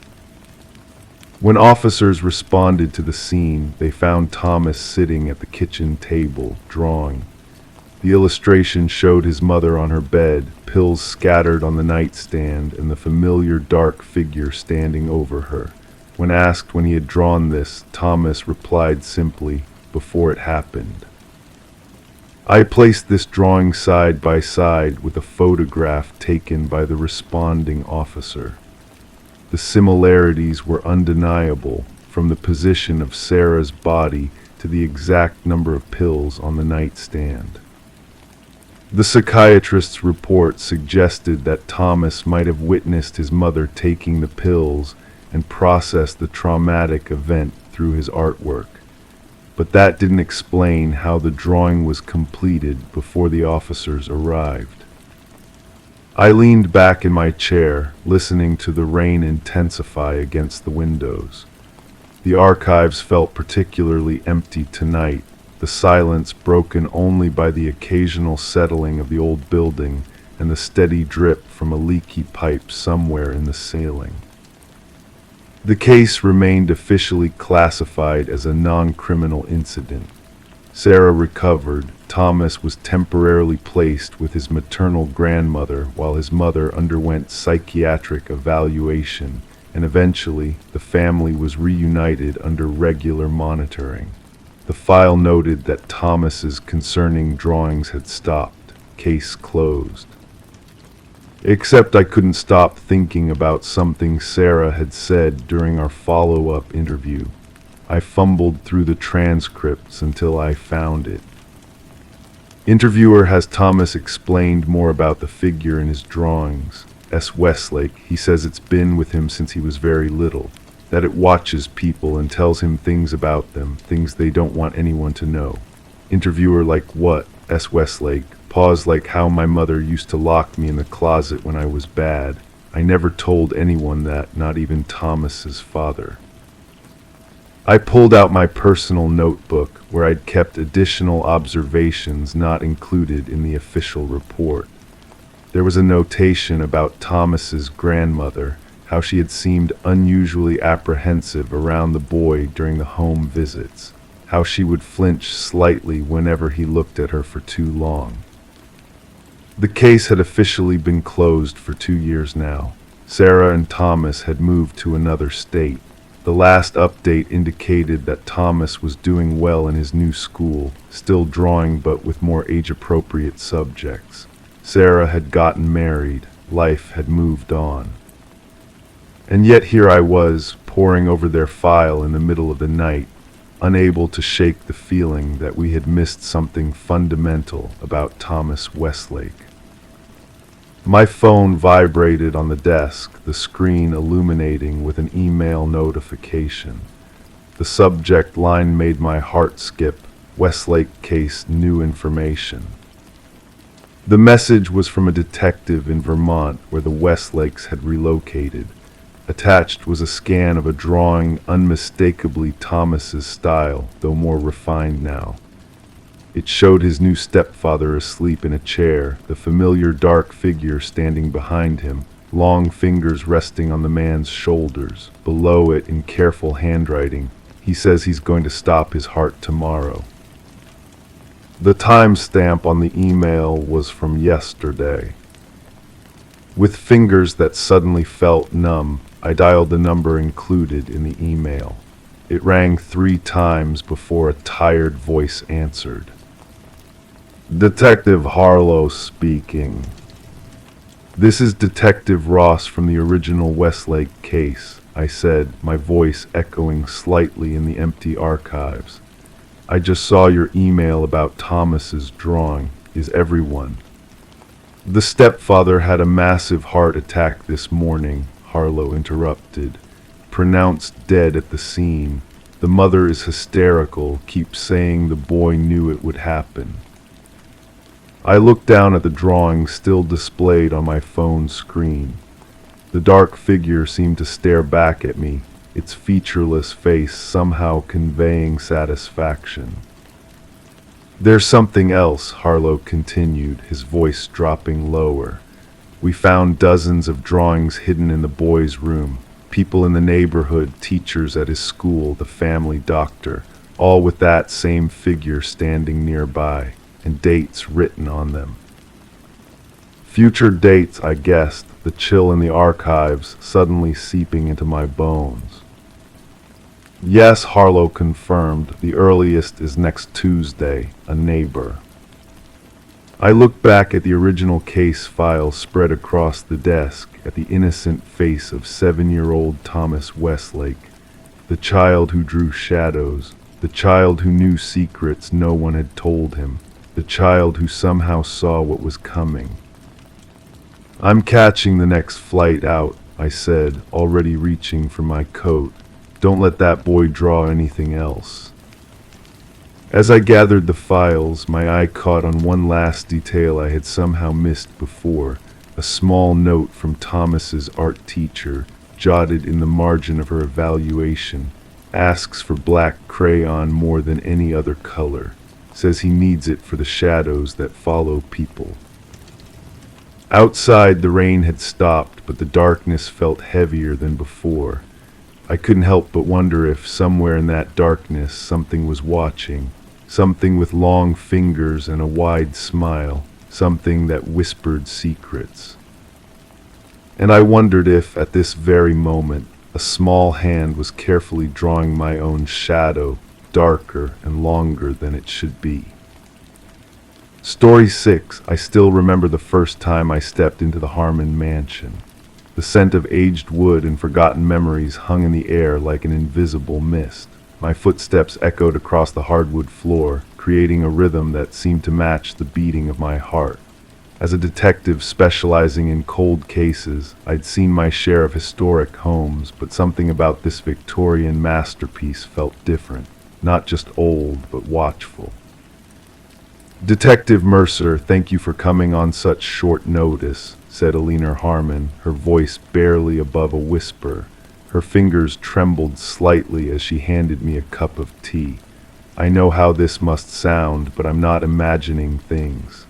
When officers responded to the scene, they found Thomas sitting at the kitchen table, drawing. The illustration showed his mother on her bed, pills scattered on the nightstand, and the familiar dark figure standing over her. When asked when he had drawn this, Thomas replied simply, "Before it happened." I placed this drawing side by side with a photograph taken by the responding officer. The similarities were undeniable, from the position of Sarah's body to the exact number of pills on the nightstand. The psychiatrist's report suggested that Thomas might have witnessed his mother taking the pills and processed the traumatic event through his artwork. But that didn't explain how the drawing was completed before the officers arrived. I leaned back in my chair, listening to the rain intensify against the windows. The archives felt particularly empty tonight, the silence broken only by the occasional settling of the old building and the steady drip from a leaky pipe somewhere in the ceiling. The case remained officially classified as a non-criminal incident. Sarah recovered. Thomas was temporarily placed with his maternal grandmother while his mother underwent psychiatric evaluation, and eventually the family was reunited under regular monitoring. The file noted that Thomas's concerning drawings had stopped. Case closed. Except I couldn't stop thinking about something Sarah had said during our follow-up interview. I fumbled through the transcripts until I found it. Interviewer: has Thomas explained more about the figure in his drawings? S. Westlake: he says it's been with him since he was very little, that it watches people and tells him things about them, things they don't want anyone to know. Interviewer: like what? S. Westlake: pause, like how my mother used to lock me in the closet when I was bad. I never told anyone that, not even Thomas's father. I pulled out my personal notebook where I'd kept additional observations not included in the official report. There was a notation about Thomas's grandmother, how she had seemed unusually apprehensive around the boy during the home visits, how she would flinch slightly whenever he looked at her for too long. The case had officially been closed for 2 years now. Sarah and Thomas had moved to another state. The last update indicated that Thomas was doing well in his new school, still drawing but with more age-appropriate subjects. Sarah had gotten married. Life had moved on. And yet here I was, poring over their file in the middle of the night, unable to shake the feeling that we had missed something fundamental about Thomas Westlake. My phone vibrated on the desk, the screen illuminating with an email notification. The subject line made my heart skip. Westlake case, new information. The message was from a detective in Vermont where the Westlakes had relocated. Attached was a scan of a drawing unmistakably Thomas's style, though more refined now. It showed his new stepfather asleep in a chair, the familiar dark figure standing behind him, long fingers resting on the man's shoulders. Below it, in careful handwriting, he says he's going to stop his heart tomorrow. The timestamp on the email was from yesterday. With fingers that suddenly felt numb, I dialed the number included in the email. It rang 3 times before a tired voice answered. Detective Harlow speaking. This is Detective Ross from the original Westlake case, I said, my voice echoing slightly in the empty archives. I just saw your email about Thomas's drawing. Is everyone? The stepfather had a massive heart attack this morning, Harlow interrupted. Pronounced dead at the scene. The mother is hysterical, keeps saying the boy knew it would happen. I looked down at the drawing still displayed on my phone screen. The dark figure seemed to stare back at me, its featureless face somehow conveying satisfaction. There's something else, Harlow continued, his voice dropping lower. We found dozens of drawings hidden in the boy's room. People in the neighborhood, teachers at his school, the family doctor, all with that same figure standing nearby, and dates written on them. Future dates, I guessed, the chill in the archives suddenly seeping into my bones. Yes, Harlow confirmed, the earliest is next Tuesday, a neighbor. I looked back at the original case file spread across the desk, at the innocent face of 7-year-old Thomas Westlake, the child who drew shadows, the child who knew secrets no one had told him, the child who somehow saw what was coming. I'm catching the next flight out, I said, already reaching for my coat. Don't let that boy draw anything else. As I gathered the files, my eye caught on one last detail I had somehow missed before, a small note from Thomas's art teacher, jotted in the margin of her evaluation. Asks for black crayon more than any other color. Says he needs it for the shadows that follow people. Outside, the rain had stopped, but the darkness felt heavier than before. I couldn't help but wonder if somewhere in that darkness something was watching, something with long fingers and a wide smile, something that whispered secrets. And I wondered if, at this very moment, a small hand was carefully drawing my own shadow, darker and longer than it should be. Story 6. I still remember the first time I stepped into the Harmon mansion. The scent of aged wood and forgotten memories hung in the air like an invisible mist. My footsteps echoed across the hardwood floor, creating a rhythm that seemed to match the beating of my heart. As a detective specializing in cold cases, I'd seen my share of historic homes, but something about this Victorian masterpiece felt different. Not just old, but watchful. Detective Mercer, thank you for coming on such short notice, said Alina Harmon, her voice barely above a whisper. Her fingers trembled slightly as she handed me a cup of tea. I know how this must sound, but I'm not imagining things.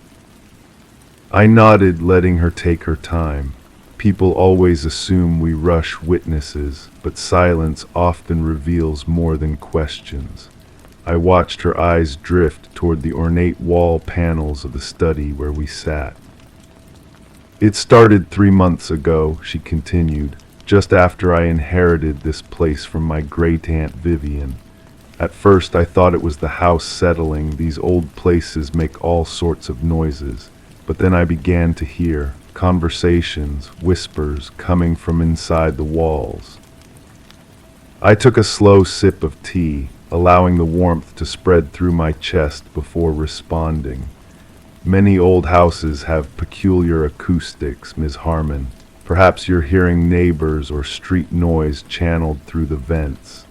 I nodded, letting her take her time. People always assume we rush witnesses, but silence often reveals more than questions. I watched her eyes drift toward the ornate wall panels of the study where we sat. It started 3 months ago, she continued, just after I inherited this place from my great-aunt Vivian. At first I thought it was the house settling. These old places make all sorts of noises. But then I began to hear conversations, whispers coming from inside the walls. I took a slow sip of tea, allowing the warmth to spread through my chest before responding. Many old houses have peculiar acoustics, Ms. Harmon. Perhaps you're hearing neighbors or street noise channeled through the vents.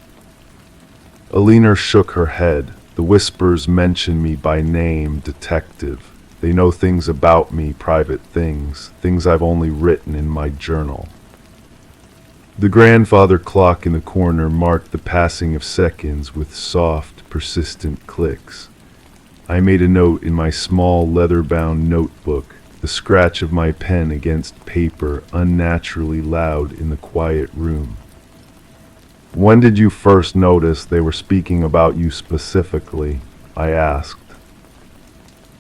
Alina shook her head. The whispers mention me by name, detective. They know things about me, private things I've only written in my journal. The grandfather clock in the corner marked the passing of seconds with soft, persistent clicks. I made a note in my small leather-bound notebook, the scratch of my pen against paper unnaturally loud in the quiet room. When did you first notice they were speaking about you specifically? I asked.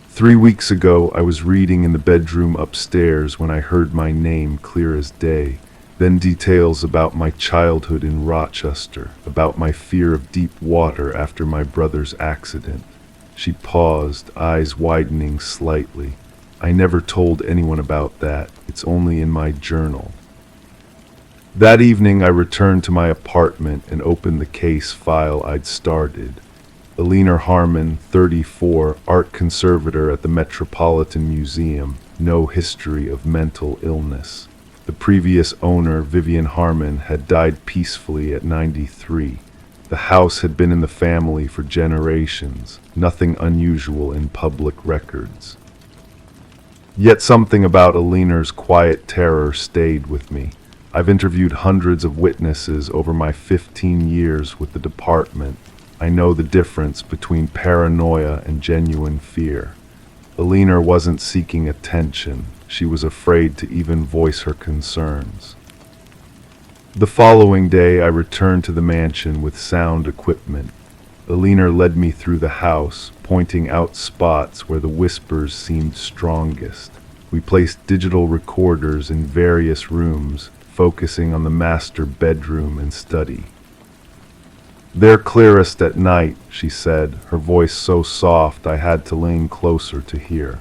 3 weeks ago, I was reading in the bedroom upstairs when I heard my name clear as day. Then details about my childhood in Rochester, about my fear of deep water after my brother's accident. She paused, eyes widening slightly. I never told anyone about that. It's only in my journal. That evening, I returned to my apartment and opened the case file I'd started. Alina Harmon, 34, art conservator at the Metropolitan Museum, no history of mental illness. The previous owner, Vivian Harmon, had died peacefully at 93. The house had been in the family for generations, nothing unusual in public records. Yet something about Alina's quiet terror stayed with me. I've interviewed hundreds of witnesses over my 15 years with the department. I know the difference between paranoia and genuine fear. Alina wasn't seeking attention. She was afraid to even voice her concerns. The following day, I returned to the mansion with sound equipment. Alina led me through the house, pointing out spots where the whispers seemed strongest. We placed digital recorders in various rooms, focusing on the master bedroom and study. "They're clearest at night," she said, her voice so soft I had to lean closer to hear.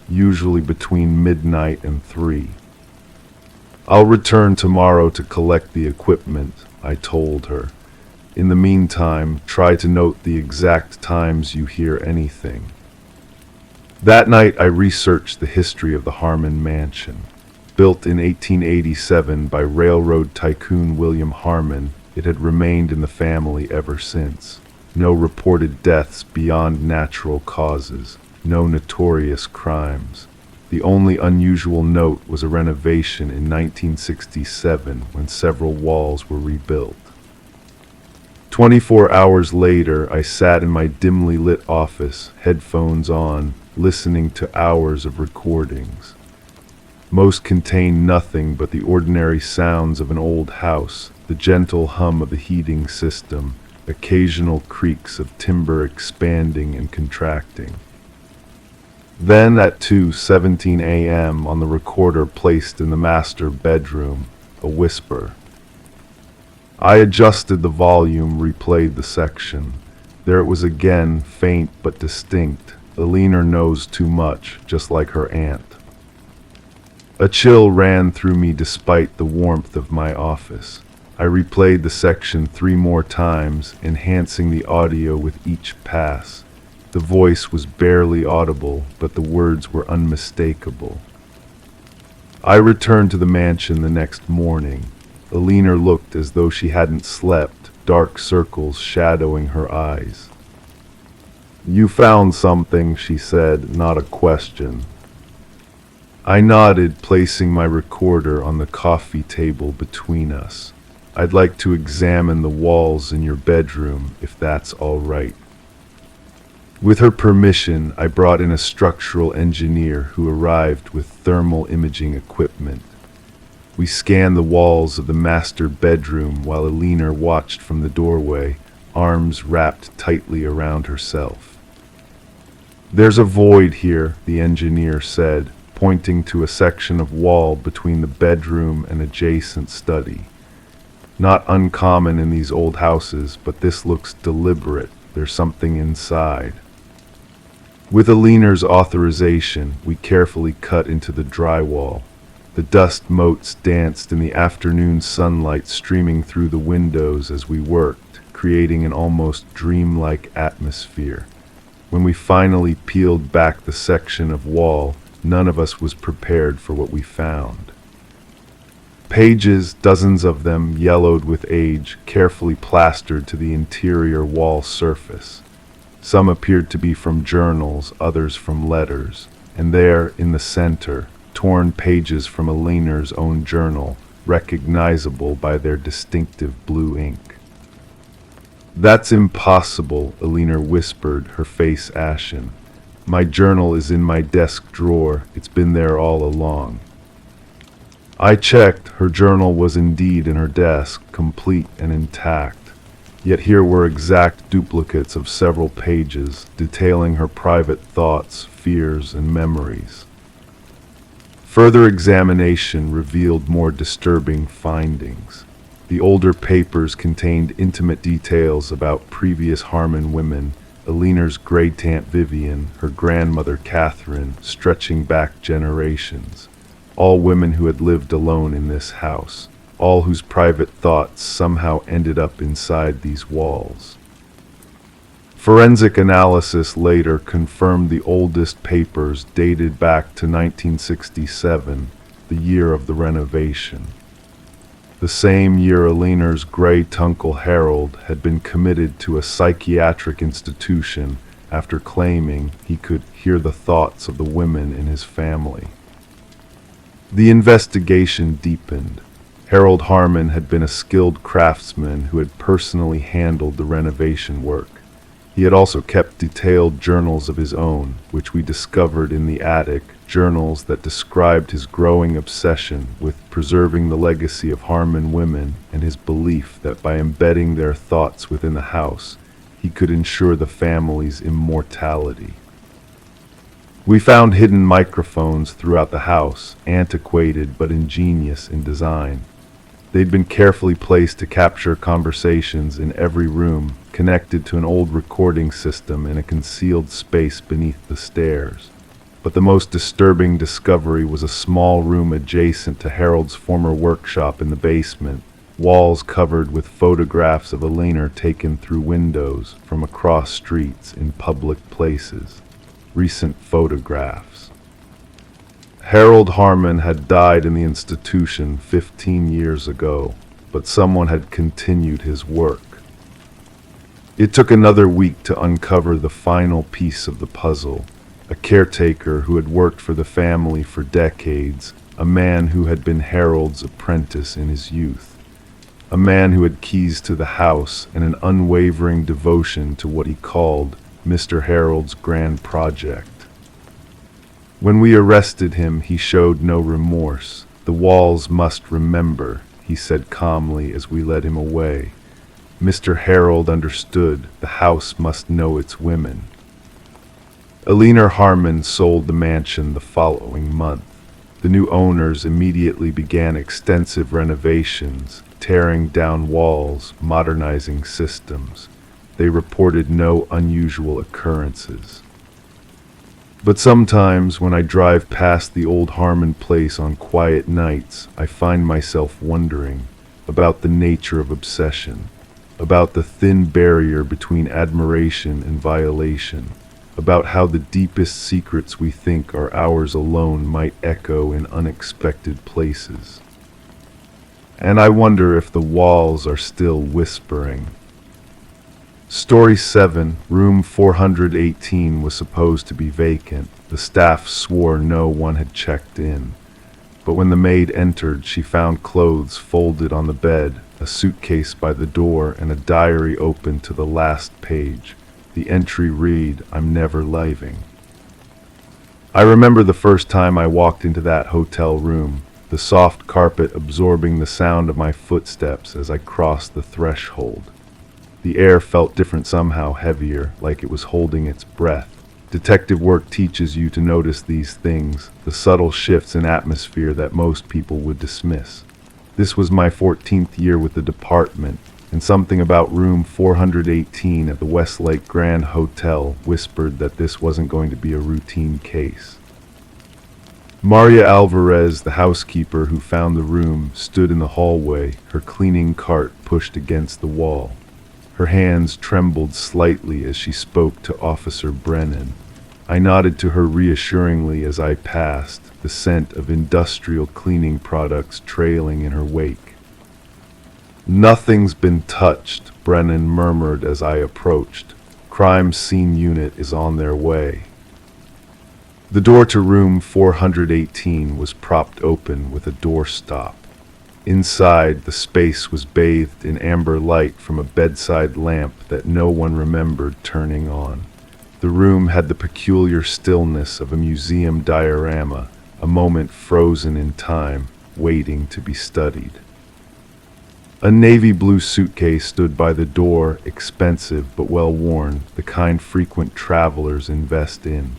"Usually between midnight and 3. "I'll return tomorrow to collect the equipment," I told her. "In the meantime, try to note the exact times you hear anything." That night I researched the history of the Harmon Mansion. Built in 1887 by railroad tycoon William Harmon, it had remained in the family ever since. No reported deaths beyond natural causes, no notorious crimes. The only unusual note was a renovation in 1967 when several walls were rebuilt. 24 hours later, I sat in my dimly lit office, headphones on, listening to hours of recordings. Most contained nothing but the ordinary sounds of an old house, the gentle hum of the heating system, occasional creaks of timber expanding and contracting. Then at 2:17 a.m. on the recorder placed in the master bedroom, a whisper. I adjusted the volume, replayed the section. There it was again, faint but distinct. Alina knows too much, just like her aunt. A chill ran through me despite the warmth of my office. I replayed the section 3 more times, enhancing the audio with each pass. The voice was barely audible, but the words were unmistakable. I returned to the mansion the next morning. Alina looked as though she hadn't slept, dark circles shadowing her eyes. "You found something," she said, not a question. I nodded, placing my recorder on the coffee table between us. "I'd like to examine the walls in your bedroom, if that's all right." With her permission, I brought in a structural engineer who arrived with thermal imaging equipment. We scanned the walls of the master bedroom while Alina watched from the doorway, arms wrapped tightly around herself. "There's a void here," the engineer said, pointing to a section of wall between the bedroom and adjacent study. "Not uncommon in these old houses, but this looks deliberate. There's something inside." With Alina's authorization, we carefully cut into the drywall. The dust motes danced in the afternoon sunlight streaming through the windows as we worked, creating an almost dreamlike atmosphere. When we finally peeled back the section of wall, none of us was prepared for what we found. Pages, dozens of them, yellowed with age, carefully plastered to the interior wall surface. Some appeared to be from journals, others from letters, and there, in the center, torn pages from Alina's own journal, recognizable by their distinctive blue ink. "That's impossible," Alina whispered, her face ashen. "My journal is in my desk drawer. It's been there all along." I checked. Her journal was indeed in her desk, complete and intact. Yet here were exact duplicates of several pages, detailing her private thoughts, fears, and memories. Further examination revealed more disturbing findings. The older papers contained intimate details about previous Harmon women, Alina's great aunt Vivian, her grandmother Catherine, stretching back generations. All women who had lived alone in this house, all whose private thoughts somehow ended up inside these walls. Forensic analysis later confirmed the oldest papers dated back to 1967, the year of the renovation. The same year Aliner's great uncle Harold had been committed to a psychiatric institution after claiming he could hear the thoughts of the women in his family. The investigation deepened. Harold Harmon had been a skilled craftsman who had personally handled the renovation work. He had also kept detailed journals of his own, which we discovered in the attic, journals that described his growing obsession with preserving the legacy of Harmon women and his belief that by embedding their thoughts within the house, he could ensure the family's immortality. We found hidden microphones throughout the house, antiquated but ingenious in design. They'd been carefully placed to capture conversations in every room, connected to an old recording system in a concealed space beneath the stairs. But the most disturbing discovery was a small room adjacent to Harold's former workshop in the basement, walls covered with photographs of Aliner taken through windows from across streets in public places. Recent photographs. Harold Harmon had died in the institution 15 years ago, but someone had continued his work. It took another week to uncover the final piece of the puzzle. A caretaker who had worked for the family for decades, a man who had been Harold's apprentice in his youth, a man who had keys to the house and an unwavering devotion to what he called Mr. Harold's grand project. When we arrested him, he showed no remorse. "The walls must remember," he said calmly as we led him away. Mr. Harold understood. The house must know its women. Aliner Harmon sold the mansion the following month. The new owners immediately began extensive renovations, tearing down walls, modernizing systems. They reported no unusual occurrences. But sometimes when I drive past the old Harmon place on quiet nights, I find myself wondering about the nature of obsession, about the thin barrier between admiration and violation, about how the deepest secrets we think are ours alone might echo in unexpected places. And I wonder if the walls are still whispering. Story 7, room 418 was supposed to be vacant. The staff swore no one had checked in. But when the maid entered, she found clothes folded on the bed, a suitcase by the door, and a diary open to the last page. The entry read, "I'm never leaving." I remember the first time I walked into that hotel room, the soft carpet absorbing the sound of my footsteps as I crossed the threshold. The air felt different, somehow heavier, like it was holding its breath. Detective work teaches you to notice these things, the subtle shifts in atmosphere that most people would dismiss. This was my 14th year with the department, and something about room 418 at the Westlake Grand Hotel whispered that this wasn't going to be a routine case. Maria Alvarez, the housekeeper who found the room, stood in the hallway, her cleaning cart pushed against the wall. Her hands trembled slightly as she spoke to Officer Brennan. I nodded to her reassuringly as I passed, the scent of industrial cleaning products trailing in her wake. "Nothing's been touched," Brennan murmured as I approached. "Crime scene unit is on their way." The door to room 418 was propped open with a doorstop. Inside, the space was bathed in amber light from a bedside lamp that no one remembered turning on. The room had the peculiar stillness of a museum diorama, a moment frozen in time, waiting to be studied. A navy blue suitcase stood by the door, expensive but well-worn, the kind frequent travelers invest in.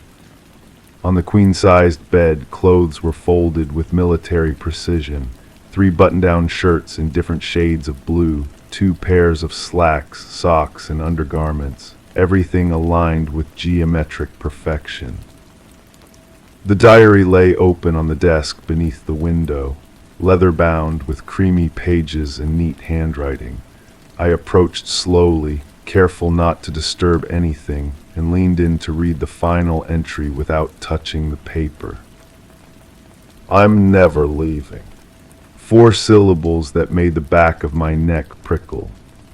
On the queen-sized bed, clothes were folded with military precision. 3 button-down shirts in different shades of blue, 2 pairs of slacks, socks, and undergarments, everything aligned with geometric perfection. The diary lay open on the desk beneath the window, leather-bound with creamy pages and neat handwriting. I approached slowly, careful not to disturb anything, and leaned in to read the final entry without touching the paper. I'm never leaving. 4 syllables that made the back of my neck prickle.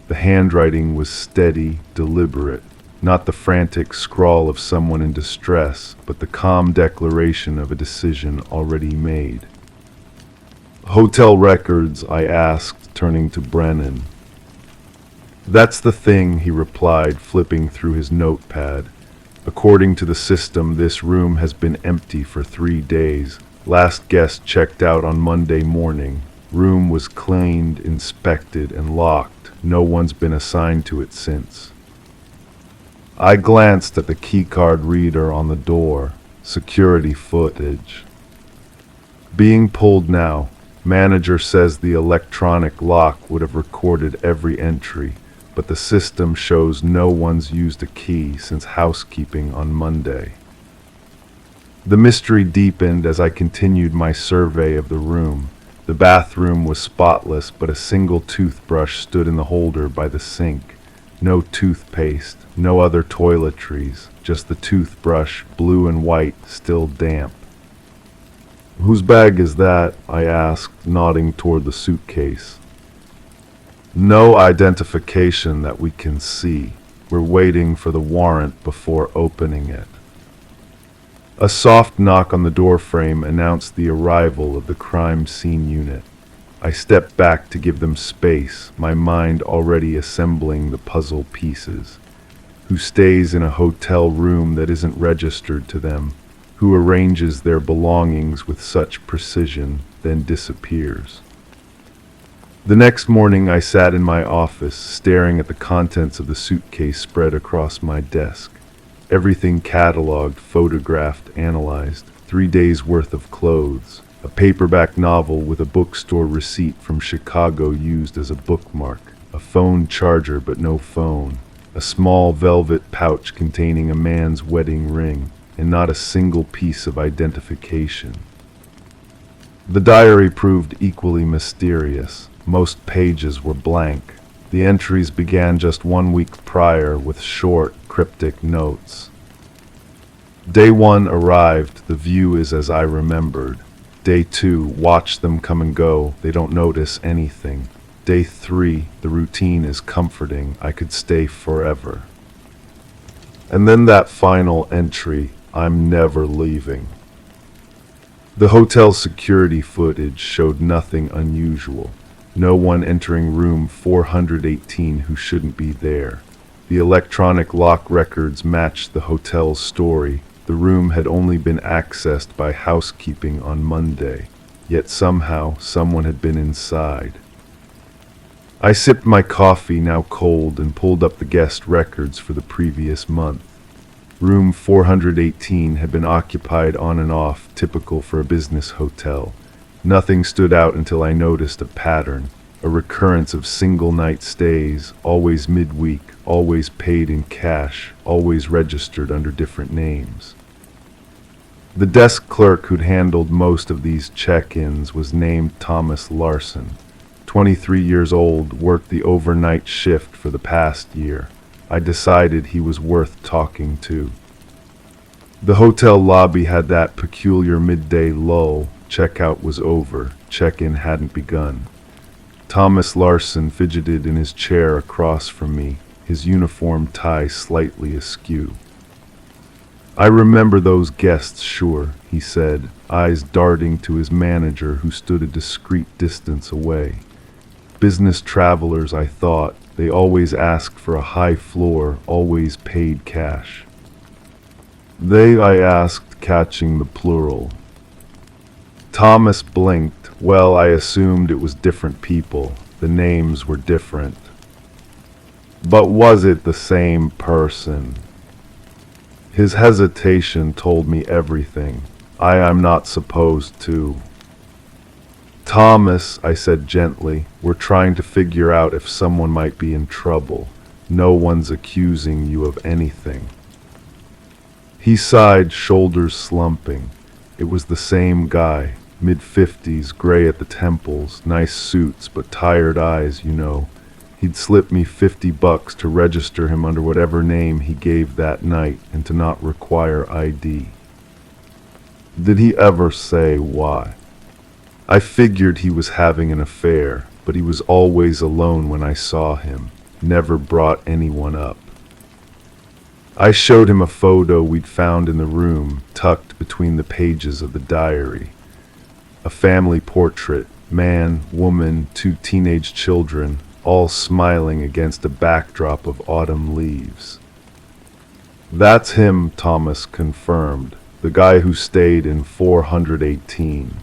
The handwriting was steady, deliberate, not the frantic scrawl of someone in distress, but the calm declaration of a decision already made. Hotel records, I asked, turning to Brennan. That's the thing, he replied, flipping through his notepad. According to the system, this room has been empty for 3 days. Last guest checked out on Monday morning. Room was cleaned, inspected, and locked. No one's been assigned to it since. I glanced at the keycard reader on the door. Security footage. Being pulled now. Manager says the electronic lock would have recorded every entry, but the system shows no one's used a key since housekeeping on Monday. The mystery deepened as I continued my survey of the room. The bathroom was spotless, but a single toothbrush stood in the holder by the sink. No toothpaste, no other toiletries, just the toothbrush, blue and white, still damp. Whose bag is that? I asked, nodding toward the suitcase. No identification that we can see. We're waiting for the warrant before opening it. A soft knock on the doorframe announced the arrival of the crime scene unit. I stepped back to give them space, my mind already assembling the puzzle pieces. Who stays in a hotel room that isn't registered to them? Who arranges their belongings with such precision, then disappears? The next morning I sat in my office, staring at the contents of the suitcase spread across my desk. Everything cataloged, photographed, analyzed. 3 days' worth of clothes. A paperback novel with a bookstore receipt from Chicago used as a bookmark. A phone charger but no phone. A small velvet pouch containing a man's wedding ring, and not a single piece of identification. The diary proved equally mysterious. Most pages were blank. The entries began just 1 week prior with short, cryptic notes. Day 1 arrived, the view is as I remembered. Day 2, watch them come and go, they don't notice anything. Day 3, the routine is comforting, I could stay forever. And then that final entry, I'm never leaving. The hotel security footage showed nothing unusual. No one entering room 418 who shouldn't be there. The electronic lock records matched the hotel's story. The room had only been accessed by housekeeping on Monday, yet somehow someone had been inside. I sipped my coffee, now cold, and pulled up the guest records for the previous month. Room 418 had been occupied on and off, typical for a business hotel. Nothing stood out until I noticed a pattern, a recurrence of single-night stays, always midweek, always paid in cash, always registered under different names. The desk clerk who'd handled most of these check-ins was named Thomas Larson. 23 years old, worked the overnight shift for the past year. I decided he was worth talking to. The hotel lobby had that peculiar midday lull. Checkout was over. Check-in hadn't begun. Thomas Larson fidgeted in his chair across from me, his uniform tie slightly askew. I remember those guests, sure, he said, eyes darting to his manager who stood a discreet distance away. Business travelers, I thought. They always asked for a high floor, always paid cash. They, I asked, catching the plural. Thomas blinked. Well, I assumed it was different people. The names were different. But was it the same person? His hesitation told me everything. I am not supposed to. Thomas, I said gently, we're trying to figure out if someone might be in trouble. No one's accusing you of anything. He sighed, shoulders slumping. It was the same guy, mid-50s, gray at the temples, nice suits, but tired eyes, you know. He'd slip me $50 to register him under whatever name he gave that night and to not require ID. Did he ever say why? I figured he was having an affair, but he was always alone when I saw him, never brought anyone up. I showed him a photo we'd found in the room, tucked between the pages of the diary. A family portrait, man, woman, 2 teenage children, all smiling against a backdrop of autumn leaves. That's him, Thomas confirmed, the guy who stayed in 418.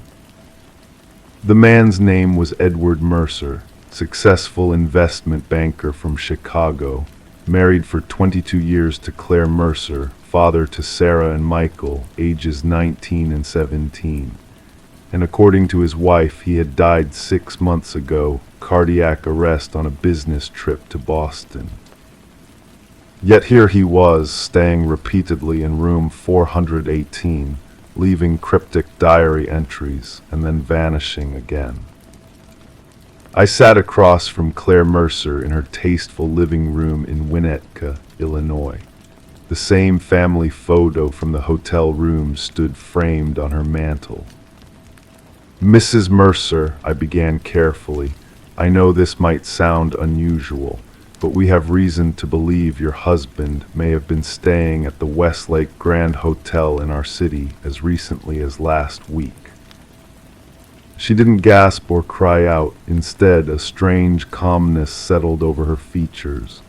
The man's name was Edward Mercer, successful investment banker from Chicago, married for 22 years to Claire Mercer, father to Sarah and Michael, ages 19 and 17. And according to his wife, he had died 6 months ago, cardiac arrest on a business trip to Boston. Yet here he was, staying repeatedly in room 418, leaving cryptic diary entries and then vanishing again. I sat across from Claire Mercer in her tasteful living room in Winnetka, Illinois. The same family photo from the hotel room stood framed on her mantel. Mrs. Mercer, I began carefully, I know this might sound unusual, but we have reason to believe your husband may have been staying at the Westlake Grand Hotel in our city as recently as last week. She didn't gasp or cry out. Instead, a strange calmness settled over her features.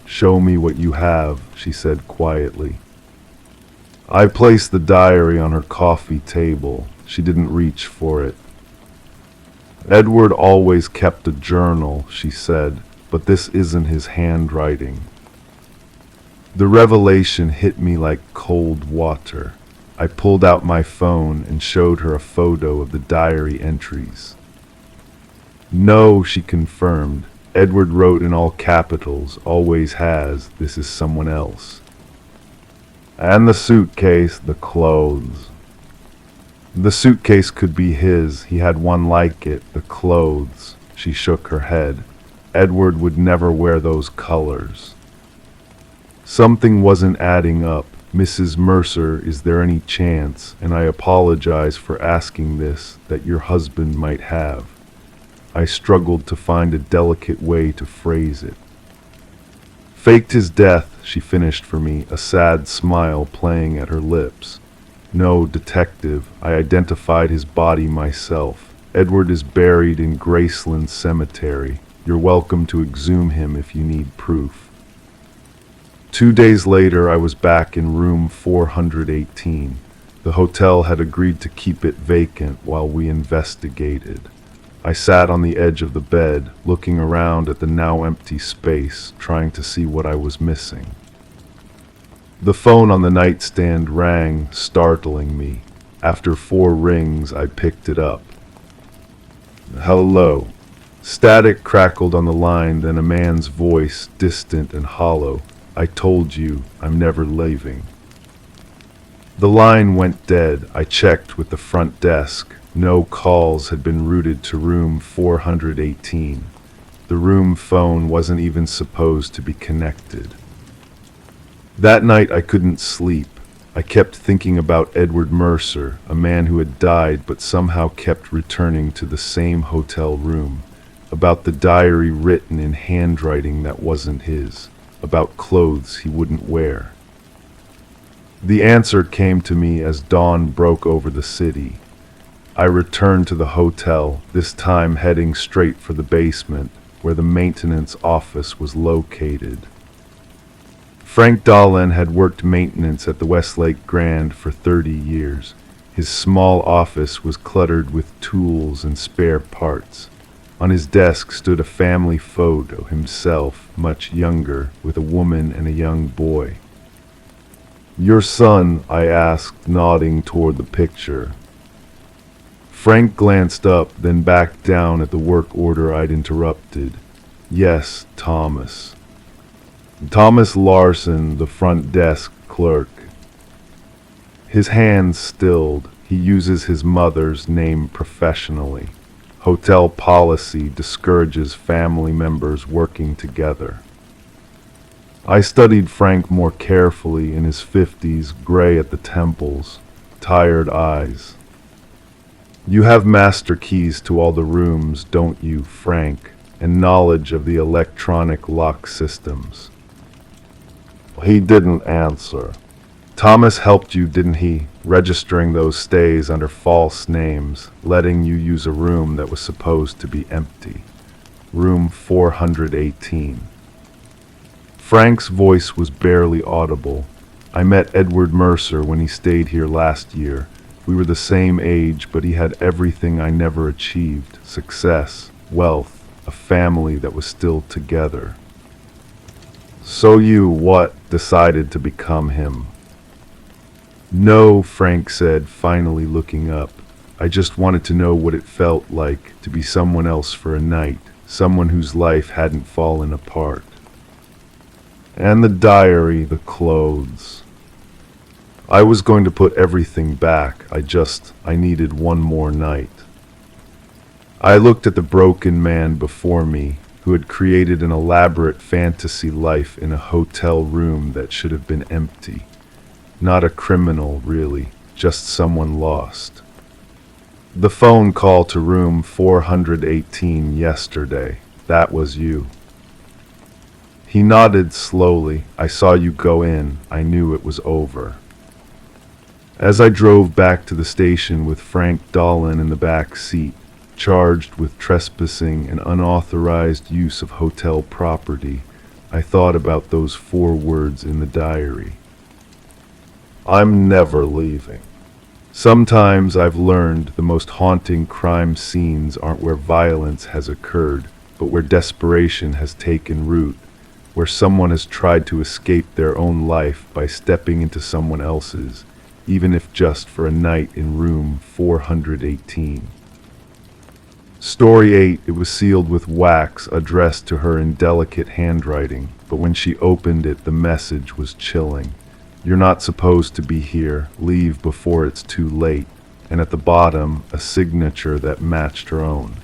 "Show me what you have," she said quietly. I placed the diary on her coffee table. She didn't reach for it. "Edward always kept a journal," she said, "but this isn't his handwriting." The revelation hit me like cold water. I pulled out my phone and showed her a photo of the diary entries. "No," she confirmed. "Edward wrote in all capitals, always has, this is someone else." "And the suitcase, the clothes." "The suitcase could be his. He had one like it. The clothes." She shook her head. "Edward would never wear those colors." Something wasn't adding up. "Mrs. Mercer, is there any chance, and I apologize for asking this, that your husband might have?" I struggled to find a delicate way to phrase it. "Faked his death," she finished for me, a sad smile playing at her lips. "No, detective, I identified his body myself. Edward is buried in Graceland Cemetery. You're welcome to exhume him if you need proof." 2 days later, I was back in room 418. The hotel had agreed to keep it vacant while we investigated. I sat on the edge of the bed, looking around at the now empty space, trying to see what I was missing. The phone on the nightstand rang, startling me. After 4 rings, I picked it up. "Hello." Static crackled on the line, then a man's voice, distant and hollow. "I told you, I'm never leaving." The line went dead. I checked with the front desk. No calls had been routed to room 418. The room phone wasn't even supposed to be connected. That night I couldn't sleep. I kept thinking about Edward Mercer, a man who had died but somehow kept returning to the same hotel room, about the diary written in handwriting that wasn't his, about clothes he wouldn't wear. The answer came to me as dawn broke over the city. I returned to the hotel, this time heading straight for the basement, where the maintenance office was located. Frank Dahlin had worked maintenance at the Westlake Grand for 30 years. His small office was cluttered with tools and spare parts. On his desk stood a family photo, himself, much younger, with a woman and a young boy. "Your son?" I asked, nodding toward the picture. Frank glanced up, then back down at the work order I'd interrupted. "Yes, Thomas." "Thomas Larson, the front desk clerk." His hands stilled. He uses his mother's name professionally. Hotel policy discourages family members working together. I studied Frank more carefully in his 50s, gray at the temples, tired eyes. You have master keys to all the rooms, don't you, Frank, and knowledge of the electronic lock systems. He didn't answer. Thomas helped you, didn't he, registering those stays under false names, letting you use a room that was supposed to be empty. Room 418. Frank's voice was barely audible. I met Edward Mercer when he stayed here last year. We were the same age, but he had everything I never achieved: success, wealth, a family that was still together. So you, decided to become him? No, Frank said, finally looking up. I just wanted to know what it felt like to be someone else for a night, someone whose life hadn't fallen apart. And the diary, the clothes. I was going to put everything back. I needed one more night. I looked at the broken man before me, who had created an elaborate fantasy life in a hotel room that should have been empty. Not a criminal, really, just someone lost. The phone call to room 418 yesterday, that was you. He nodded slowly. I saw you go in. I knew it was over. As I drove back to the station with Frank Dolan in the back seat, charged with trespassing and unauthorized use of hotel property, I thought about those 4 words in the diary. I'm never leaving. Sometimes I've learned the most haunting crime scenes aren't where violence has occurred, but where desperation has taken root, where someone has tried to escape their own life by stepping into someone else's, even if just for a night in room 418. Story 8, it was sealed with wax, addressed to her in delicate handwriting, but when she opened it, the message was chilling. You're not supposed to be here. Leave before it's too late. And at the bottom, a signature that matched her own.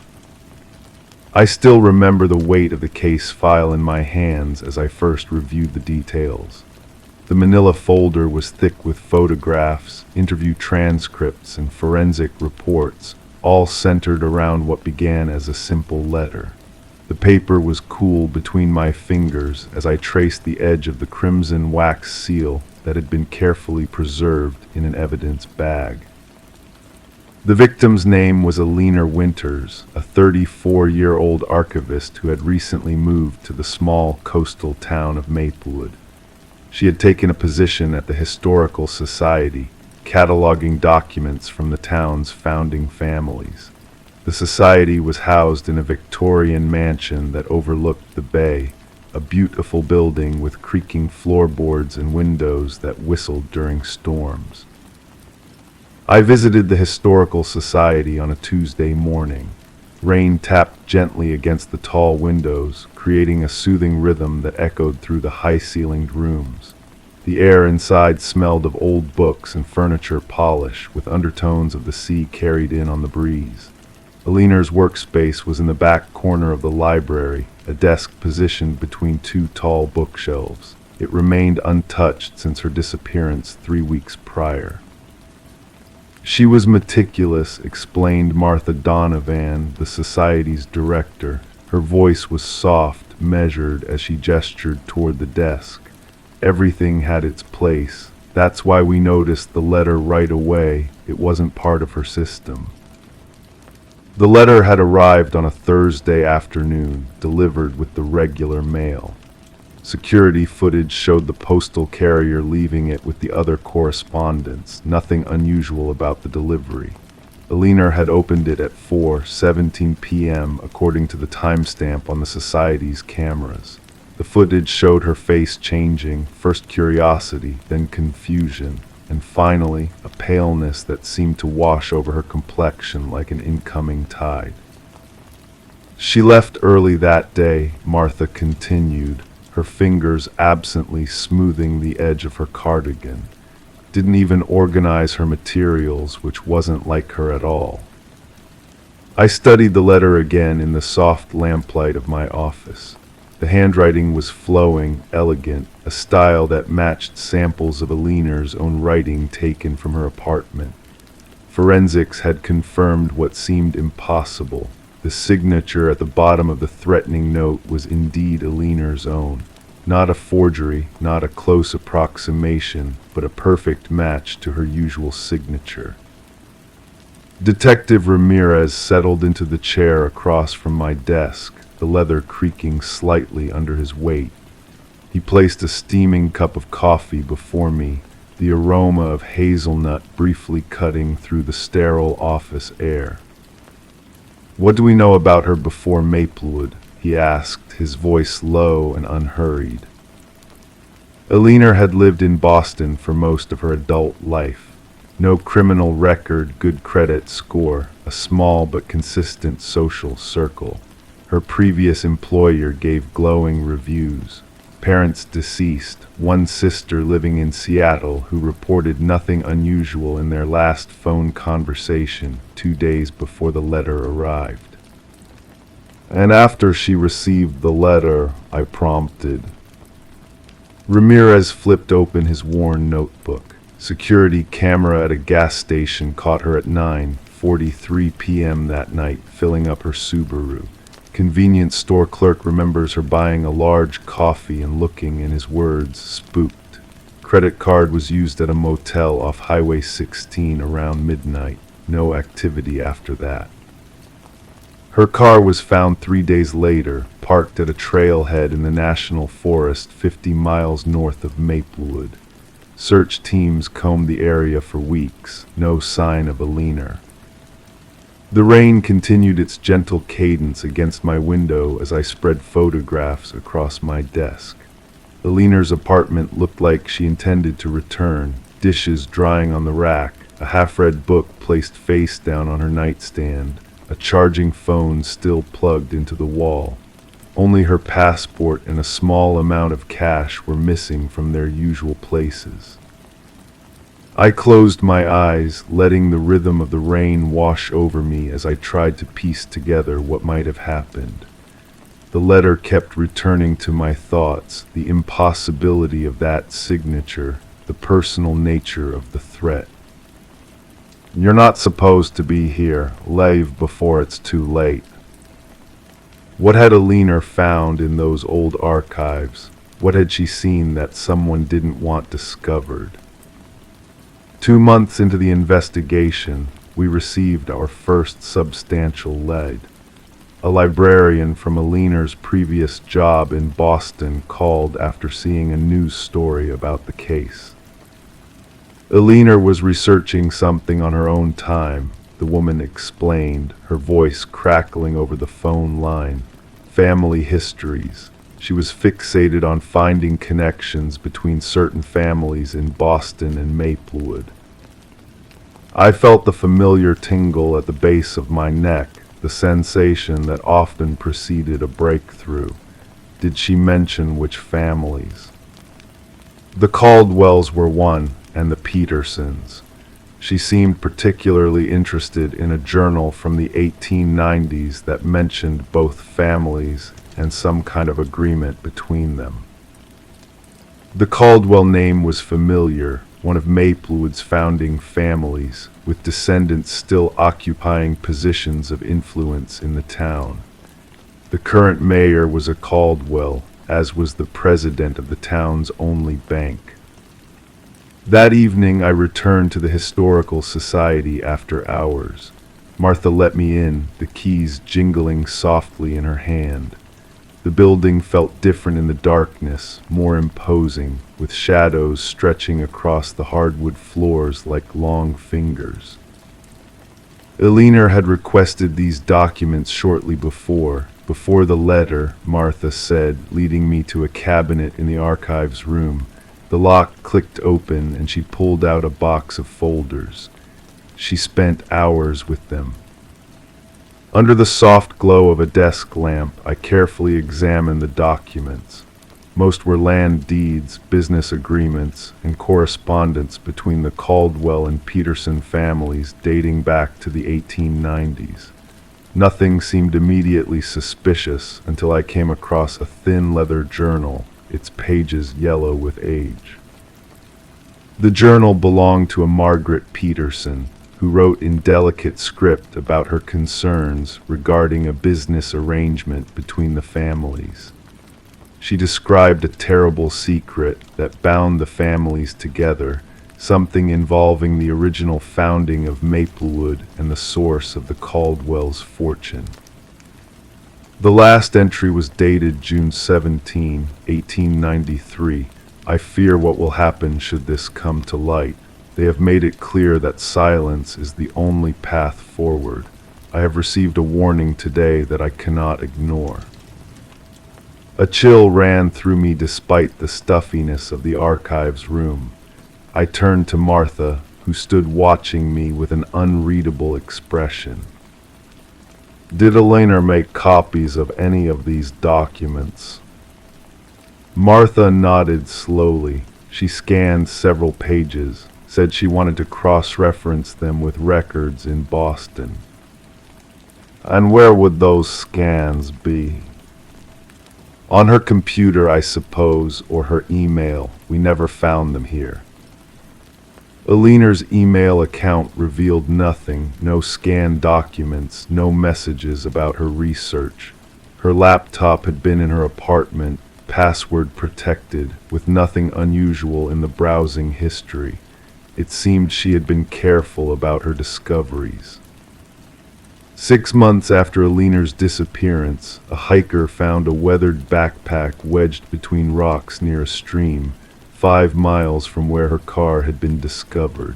I still remember the weight of the case file in my hands as I first reviewed the details. The manila folder was thick with photographs, interview transcripts, and forensic reports, all centered around what began as a simple letter. The paper was cool between my fingers as I traced the edge of the crimson wax seal that had been carefully preserved in an evidence bag. The victim's name was Alina Winters, a 34-year-old archivist who had recently moved to the small coastal town of Maplewood. She had taken a position at the Historical Society, cataloging documents from the town's founding families. The society was housed in a Victorian mansion that overlooked the bay, a beautiful building with creaking floorboards and windows that whistled during storms. I visited the Historical Society on a Tuesday morning. Rain tapped gently against the tall windows, creating a soothing rhythm that echoed through the high-ceilinged rooms. The air inside smelled of old books and furniture polish, with undertones of the sea carried in on the breeze. Alina's workspace was in the back corner of the library, a desk positioned between 2 tall bookshelves. It remained untouched since her disappearance 3 weeks prior. She was meticulous, explained Martha Donovan, the society's director. Her voice was soft, measured as she gestured toward the desk. Everything had its place. That's why we noticed the letter right away. It wasn't part of her system. The letter had arrived on a Thursday afternoon, delivered with the regular mail. Security footage showed the postal carrier leaving it with the other correspondence, nothing unusual about the delivery. Alina had opened it at 4:17 p.m. according to the timestamp on the society's cameras. The footage showed her face changing, first curiosity, then confusion, and finally a paleness that seemed to wash over her complexion like an incoming tide. She left early that day, Martha continued, her fingers absently smoothing the edge of her cardigan. Didn't even organize her materials, which wasn't like her at all. I studied the letter again in the soft lamplight of my office. The handwriting was flowing, elegant, a style that matched samples of Aliner's own writing taken from her apartment. Forensics had confirmed what seemed impossible. The signature at the bottom of the threatening note was indeed Aliner's own. Not a forgery, not a close approximation, but a perfect match to her usual signature. Detective Ramirez settled into the chair across from my desk, the leather creaking slightly under his weight. He placed a steaming cup of coffee before me, the aroma of hazelnut briefly cutting through the sterile office air. "What do we know about her before Maplewood?" he asked, his voice low and unhurried. Aliner had lived in Boston for most of her adult life. No criminal record, good credit score, a small but consistent social circle. Her previous employer gave glowing reviews. Parents deceased, one sister living in Seattle who reported nothing unusual in their last phone conversation 2 days before the letter arrived. "And after she received the letter," I prompted. Ramirez flipped open his worn notebook. Security camera at a gas station caught her at 9:43 p.m. that night, filling up her Subaru. Convenience store clerk remembers her buying a large coffee and looking, in his words, spooked. Credit card was used at a motel off Highway 16 around midnight. No activity after that. Her car was found 3 days later, parked at a trailhead in the National Forest 50 miles north of Maplewood. Search teams combed the area for weeks, no sign of Aliner. The rain continued its gentle cadence against my window as I spread photographs across my desk. Aliner's apartment looked like she intended to return, dishes drying on the rack, a half-read book placed face down on her nightstand, a charging phone still plugged into the wall. Only her passport and a small amount of cash were missing from their usual places. I closed my eyes, letting the rhythm of the rain wash over me as I tried to piece together what might have happened. The letter kept returning to my thoughts, the impossibility of that signature, the personal nature of the threat. "You're not supposed to be here. Leave before it's too late." What had Aliner found in those old archives? What had she seen that someone didn't want discovered? 2 months into the investigation, we received our first substantial lead. A librarian from Aliner's previous job in Boston called after seeing a news story about the case. Aliner was researching something on her own time, the woman explained, her voice crackling over the phone line. Family histories. She was fixated on finding connections between certain families in Boston and Maplewood. I felt the familiar tingle at the base of my neck, the sensation that often preceded a breakthrough. Did she mention which families? The Caldwells were one, and the Petersons. She seemed particularly interested in a journal from the 1890s that mentioned both families and some kind of agreement between them. The Caldwell name was familiar, one of Maplewood's founding families, with descendants still occupying positions of influence in the town. The current mayor was a Caldwell, as was the president of the town's only bank. That evening I returned to the Historical Society after hours. Martha let me in, the keys jingling softly in her hand. The building felt different in the darkness, more imposing, with shadows stretching across the hardwood floors like long fingers. Aliner had requested these documents shortly before the letter, Martha said, leading me to a cabinet in the archives room. The lock clicked open and she pulled out a box of folders. She spent hours with them. Under the soft glow of a desk lamp, I carefully examined the documents. Most were land deeds, business agreements, and correspondence between the Caldwell and Peterson families dating back to the 1890s. Nothing seemed immediately suspicious until I came across a thin leather journal, its pages yellow with age. The journal belonged to a Margaret Peterson, who wrote in delicate script about her concerns regarding a business arrangement between the families. She described a terrible secret that bound the families together, something involving the original founding of Maplewood and the source of the Caldwell's fortune. The last entry was dated June 17, 1893. I fear what will happen should this come to light. They have made it clear that silence is the only path forward. I have received a warning today that I cannot ignore. A chill ran through me despite the stuffiness of the archives room. I turned to Martha, who stood watching me with an unreadable expression. Did Elena make copies of any of these documents? Martha nodded slowly. She scanned several pages, said she wanted to cross-reference them with records in Boston. And where would those scans be? On her computer, I suppose, or her email. We never found them here. Eleanor's email account revealed nothing, no scanned documents, no messages about her research. Her laptop had been in her apartment, password protected, with nothing unusual in the browsing history. It seemed she had been careful about her discoveries. 6 months after Eleanor's disappearance, a hiker found a weathered backpack wedged between rocks near a stream, 5 miles from where her car had been discovered.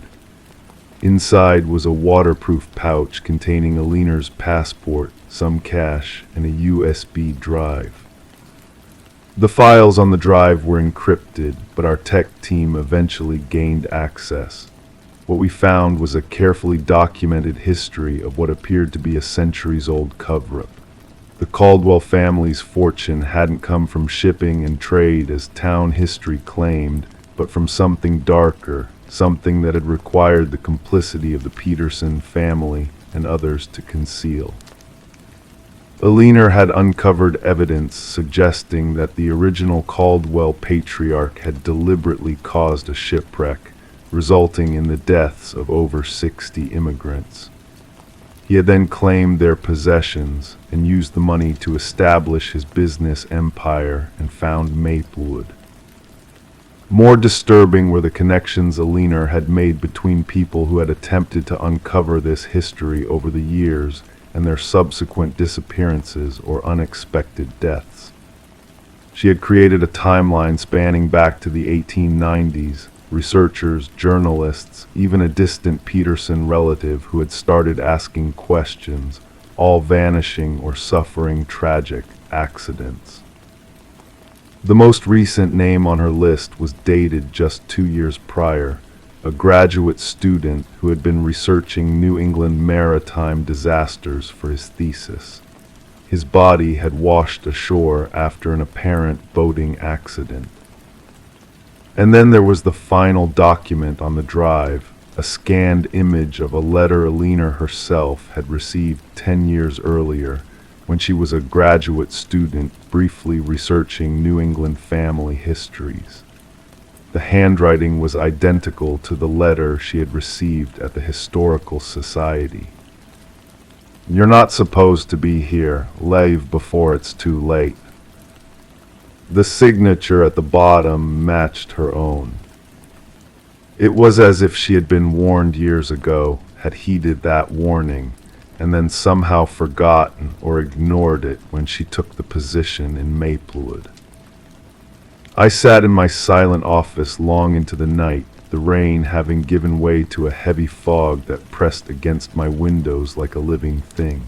Inside was a waterproof pouch containing Eleanor's passport, some cash, and a USB drive. The files on the drive were encrypted, but our tech team eventually gained access. What we found was a carefully documented history of what appeared to be a centuries-old cover-up. The Caldwell family's fortune hadn't come from shipping and trade as town history claimed, but from something darker, something that had required the complicity of the Peterson family and others to conceal. Eleanor had uncovered evidence suggesting that the original Caldwell patriarch had deliberately caused a shipwreck, resulting in the deaths of over 60 immigrants. He had then claimed their possessions and used the money to establish his business empire and found Maplewood. More disturbing were the connections Eleanor had made between people who had attempted to uncover this history over the years and their subsequent disappearances or unexpected deaths. She had created a timeline spanning back to the 1890s. Researchers, journalists, even a distant Peterson relative who had started asking questions, all vanishing or suffering tragic accidents. The most recent name on her list was dated just 2 years prior, a graduate student who had been researching New England maritime disasters for his thesis. His body had washed ashore after an apparent boating accident. And then there was the final document on the drive, a scanned image of a letter Eleanor herself had received 10 years earlier when she was a graduate student briefly researching New England family histories. The handwriting was identical to the letter she had received at the Historical Society. "You're not supposed to be here. Leave before it's too late." The signature at the bottom matched her own. It was as if she had been warned years ago, had heeded that warning, and then somehow forgotten or ignored it when she took the position in Maplewood. I sat in my silent office long into the night, the rain having given way to a heavy fog that pressed against my windows like a living thing.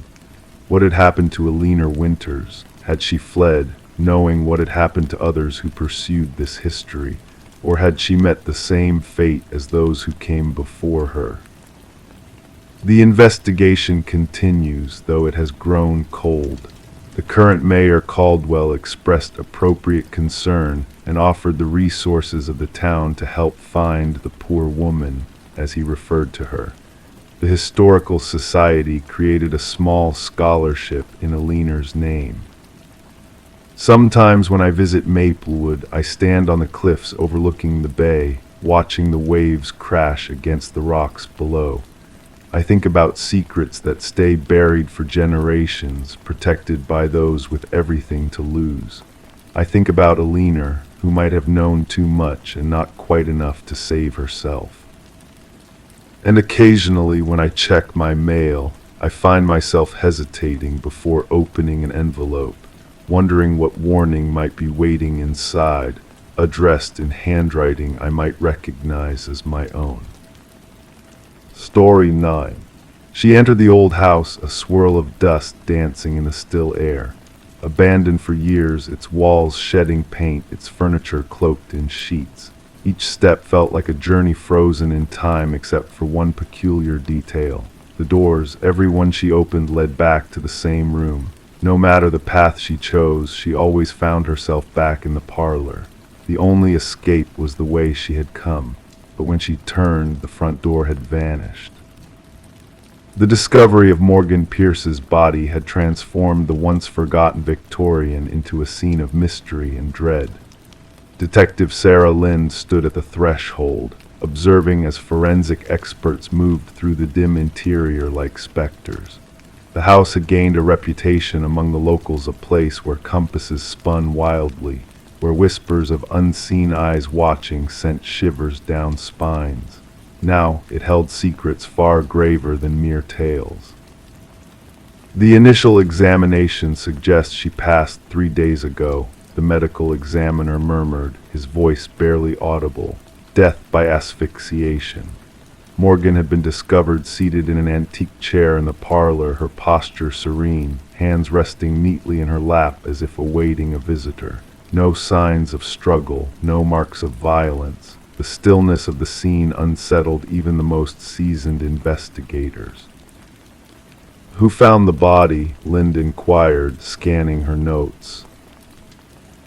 What had happened to Eleanor Winters? Had she fled, knowing what had happened to others who pursued this history, or had she met the same fate as those who came before her? The investigation continues, though it has grown cold. The current mayor, Caldwell, expressed appropriate concern and offered the resources of the town to help find the poor woman, as he referred to her. The Historical Society created a small scholarship in Aliner's name. Sometimes when I visit Maplewood, I stand on the cliffs overlooking the bay, watching the waves crash against the rocks below. I think about secrets that stay buried for generations, protected by those with everything to lose. I think about Aliner, who might have known too much and not quite enough to save herself. And occasionally, when I check my mail, I find myself hesitating before opening an envelope, wondering what warning might be waiting inside, addressed in handwriting I might recognize as my own. Story 9. She entered the old house, a swirl of dust dancing in the still air. Abandoned for years, its walls shedding paint, its furniture cloaked in sheets. Each step felt like a journey frozen in time except for one peculiar detail. The doors, every one she opened, led back to the same room. No matter the path she chose, she always found herself back in the parlor. The only escape was the way she had come, but when she turned, the front door had vanished. The discovery of Morgan Pierce's body had transformed the once forgotten Victorian into a scene of mystery and dread. Detective Sarah Lynn stood at the threshold, observing as forensic experts moved through the dim interior like specters. The house had gained a reputation among the locals, a place where compasses spun wildly, where whispers of unseen eyes watching sent shivers down spines. Now it held secrets far graver than mere tales. The initial examination suggests she passed 3 days ago, the medical examiner murmured, his voice barely audible. Death by asphyxiation. Morgan had been discovered seated in an antique chair in the parlor, her posture serene, hands resting neatly in her lap as if awaiting a visitor. No signs of struggle, no marks of violence. The stillness of the scene unsettled even the most seasoned investigators. "Who found the body?" Lind inquired, scanning her notes.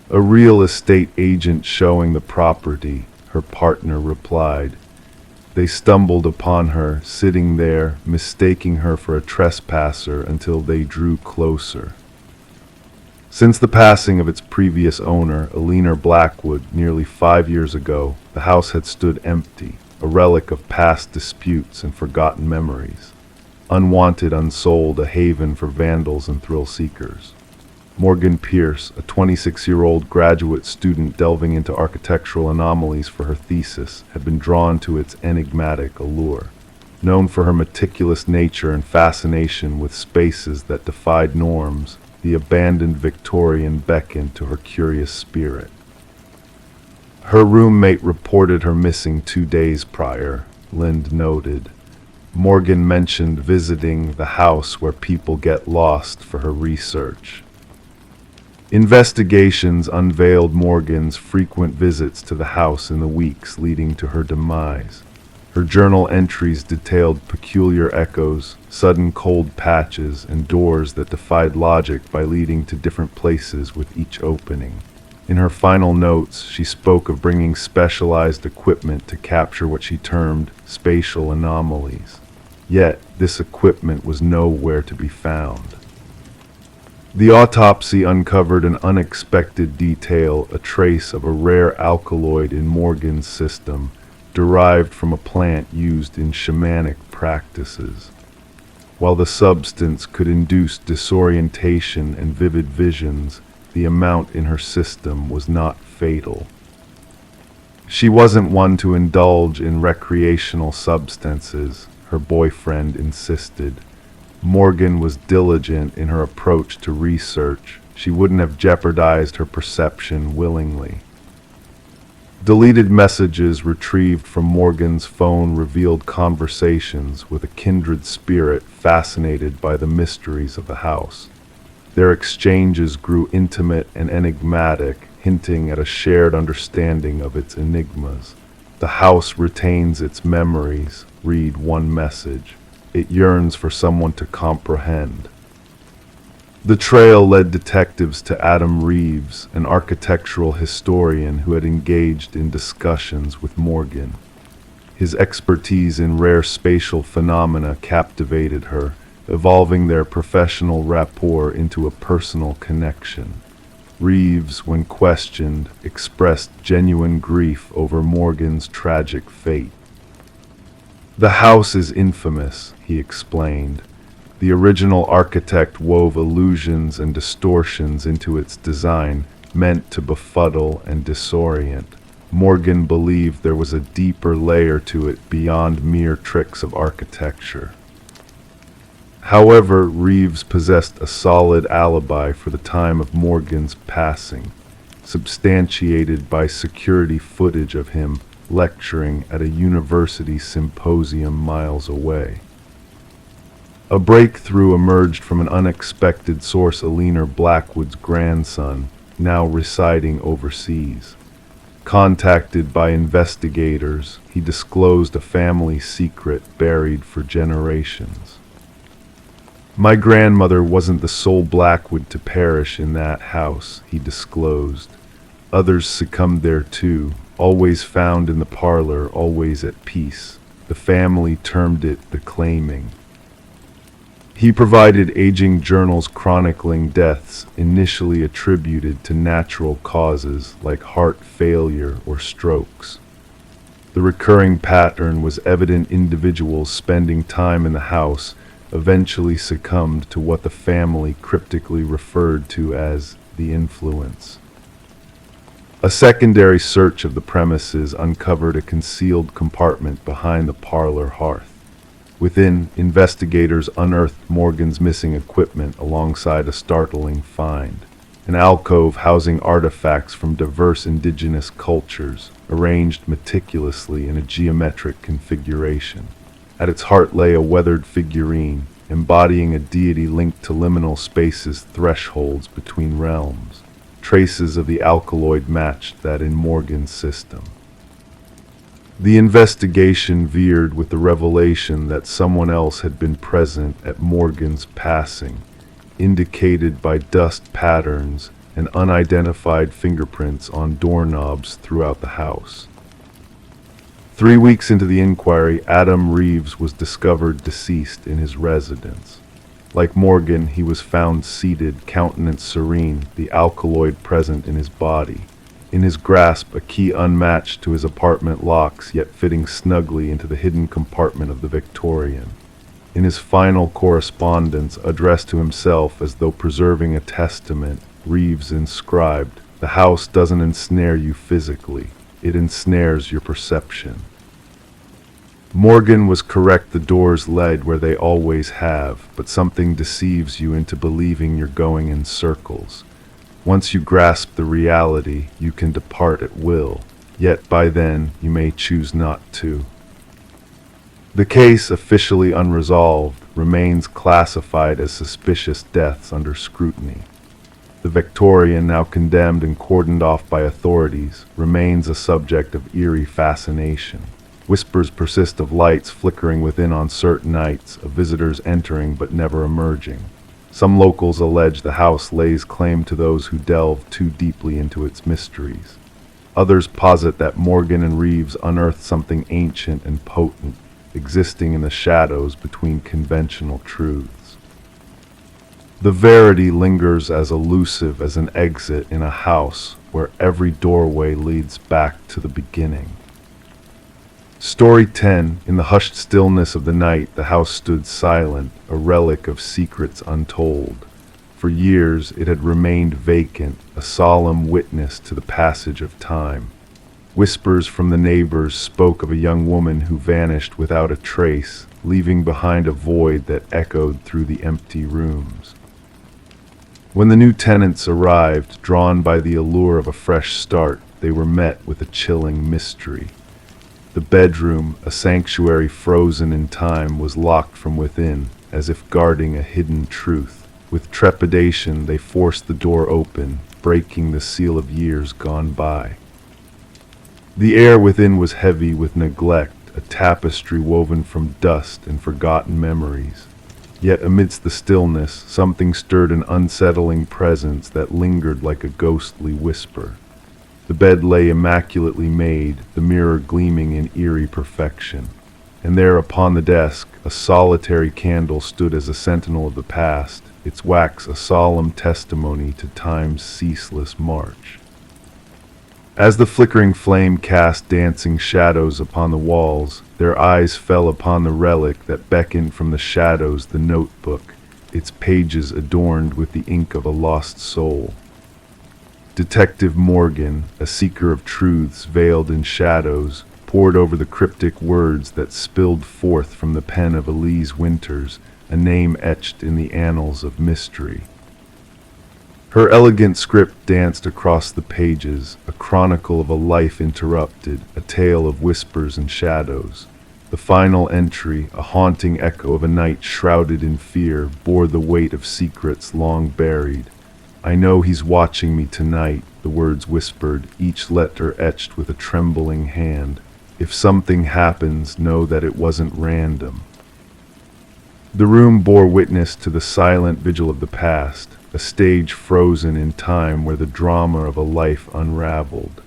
"A real estate agent showing the property," her partner replied. They stumbled upon her, sitting there, mistaking her for a trespasser until they drew closer. Since the passing of its previous owner, Aliner Blackwood, nearly 5 years ago, the house had stood empty, a relic of past disputes and forgotten memories. Unwanted, unsold, a haven for vandals and thrill-seekers. Morgan Pierce, a 26-year-old graduate student delving into architectural anomalies for her thesis, had been drawn to its enigmatic allure. Known for her meticulous nature and fascination with spaces that defied norms, the abandoned Victorian beckoned to her curious spirit. Her roommate reported her missing 2 days prior, Lind noted. Morgan mentioned visiting the house where people get lost for her research. Investigations unveiled Morgan's frequent visits to the house in the weeks leading to her demise. Her journal entries detailed peculiar echoes, sudden cold patches, and doors that defied logic by leading to different places with each opening. In her final notes, she spoke of bringing specialized equipment to capture what she termed spatial anomalies. Yet, this equipment was nowhere to be found. The autopsy uncovered an unexpected detail, a trace of a rare alkaloid in Morgan's system, derived from a plant used in shamanic practices. While the substance could induce disorientation and vivid visions, the amount in her system was not fatal. She wasn't one to indulge in recreational substances, her boyfriend insisted. Morgan was diligent in her approach to research. She wouldn't have jeopardized her perception willingly. Deleted messages retrieved from Morgan's phone revealed conversations with a kindred spirit fascinated by the mysteries of the house. Their exchanges grew intimate and enigmatic, hinting at a shared understanding of its enigmas. "The house retains its memories," read one message. "It yearns for someone to comprehend." The trail led detectives to Adam Reeves, an architectural historian who had engaged in discussions with Morgan. His expertise in rare spatial phenomena captivated her, evolving their professional rapport into a personal connection. Reeves, when questioned, expressed genuine grief over Morgan's tragic fate. "The house is infamous," he explained. "The original architect wove illusions and distortions into its design, meant to befuddle and disorient. Morgan believed there was a deeper layer to it beyond mere tricks of architecture." However, Reeves possessed a solid alibi for the time of Morgan's passing, substantiated by security footage of him lecturing at a university symposium miles away. A breakthrough emerged from an unexpected source: Alina Blackwood's grandson, now residing overseas. Contacted by investigators, he disclosed a family secret buried for generations. "My grandmother wasn't the sole Blackwood to perish in that house," he disclosed. "Others succumbed there too, always found in the parlor, always at peace. The family termed it the claiming." He provided aging journals chronicling deaths initially attributed to natural causes like heart failure or strokes. The recurring pattern was evident: individuals spending time in the house eventually succumbed to what the family cryptically referred to as the influence. A secondary search of the premises uncovered a concealed compartment behind the parlor hearth. Within, investigators unearthed Morgan's missing equipment alongside a startling find: an alcove housing artifacts from diverse indigenous cultures, arranged meticulously in a geometric configuration. At its heart lay a weathered figurine, embodying a deity linked to liminal spaces, thresholds between realms. Traces of the alkaloid matched that in Morgan's system. The investigation veered with the revelation that someone else had been present at Morgan's passing, indicated by dust patterns and unidentified fingerprints on doorknobs throughout the house. 3 weeks into the inquiry, Adam Reeves was discovered deceased in his residence. Like Morgan, he was found seated, countenance serene, the alkaloid present in his body. In his grasp, a key unmatched to his apartment locks, yet fitting snugly into the hidden compartment of the Victorian. In his final correspondence, addressed to himself as though preserving a testament, Reeves inscribed, "The house doesn't ensnare you physically. It ensnares your perception." Morgan was correct: the doors led where they always have, but something deceives you into believing you're going in circles. Once you grasp the reality, you can depart at will, yet by then you may choose not to. The case, officially unresolved, remains classified as suspicious deaths under scrutiny. The Victorian, now condemned and cordoned off by authorities, remains a subject of eerie fascination. Whispers persist of lights flickering within on certain nights, of visitors entering but never emerging. Some locals allege the house lays claim to those who delve too deeply into its mysteries. Others posit that Morgan and Reeves unearthed something ancient and potent, existing in the shadows between conventional truths. The verity lingers as elusive as an exit in a house where every doorway leads back to the beginning. Story 10. In the hushed stillness of the night, the house stood silent, a relic of secrets untold. For years it had remained vacant, a solemn witness to the passage of time. Whispers from the neighbors spoke of a young woman who vanished without a trace, leaving behind a void that echoed through the empty rooms. When the new tenants arrived, drawn by the allure of a fresh start, they were met with a chilling mystery. The bedroom, a sanctuary frozen in time, was locked from within, as if guarding a hidden truth. With trepidation, they forced the door open, breaking the seal of years gone by. The air within was heavy with neglect, a tapestry woven from dust and forgotten memories. Yet amidst the stillness, something stirred, an unsettling presence that lingered like a ghostly whisper. The bed lay immaculately made, the mirror gleaming in eerie perfection. And there upon the desk, a solitary candle stood as a sentinel of the past, its wax a solemn testimony to time's ceaseless march. As the flickering flame cast dancing shadows upon the walls, their eyes fell upon the relic that beckoned from the shadows, the notebook, its pages adorned with the ink of a lost soul. Detective Morgan, a seeker of truths veiled in shadows, pored over the cryptic words that spilled forth from the pen of Elise Winters, a name etched in the annals of mystery. Her elegant script danced across the pages, a chronicle of a life interrupted, a tale of whispers and shadows. The final entry, a haunting echo of a night shrouded in fear, bore the weight of secrets long buried. "I know he's watching me tonight," the words whispered, each letter etched with a trembling hand. "If something happens, know that it wasn't random." The room bore witness to the silent vigil of the past, a stage frozen in time where the drama of a life unraveled.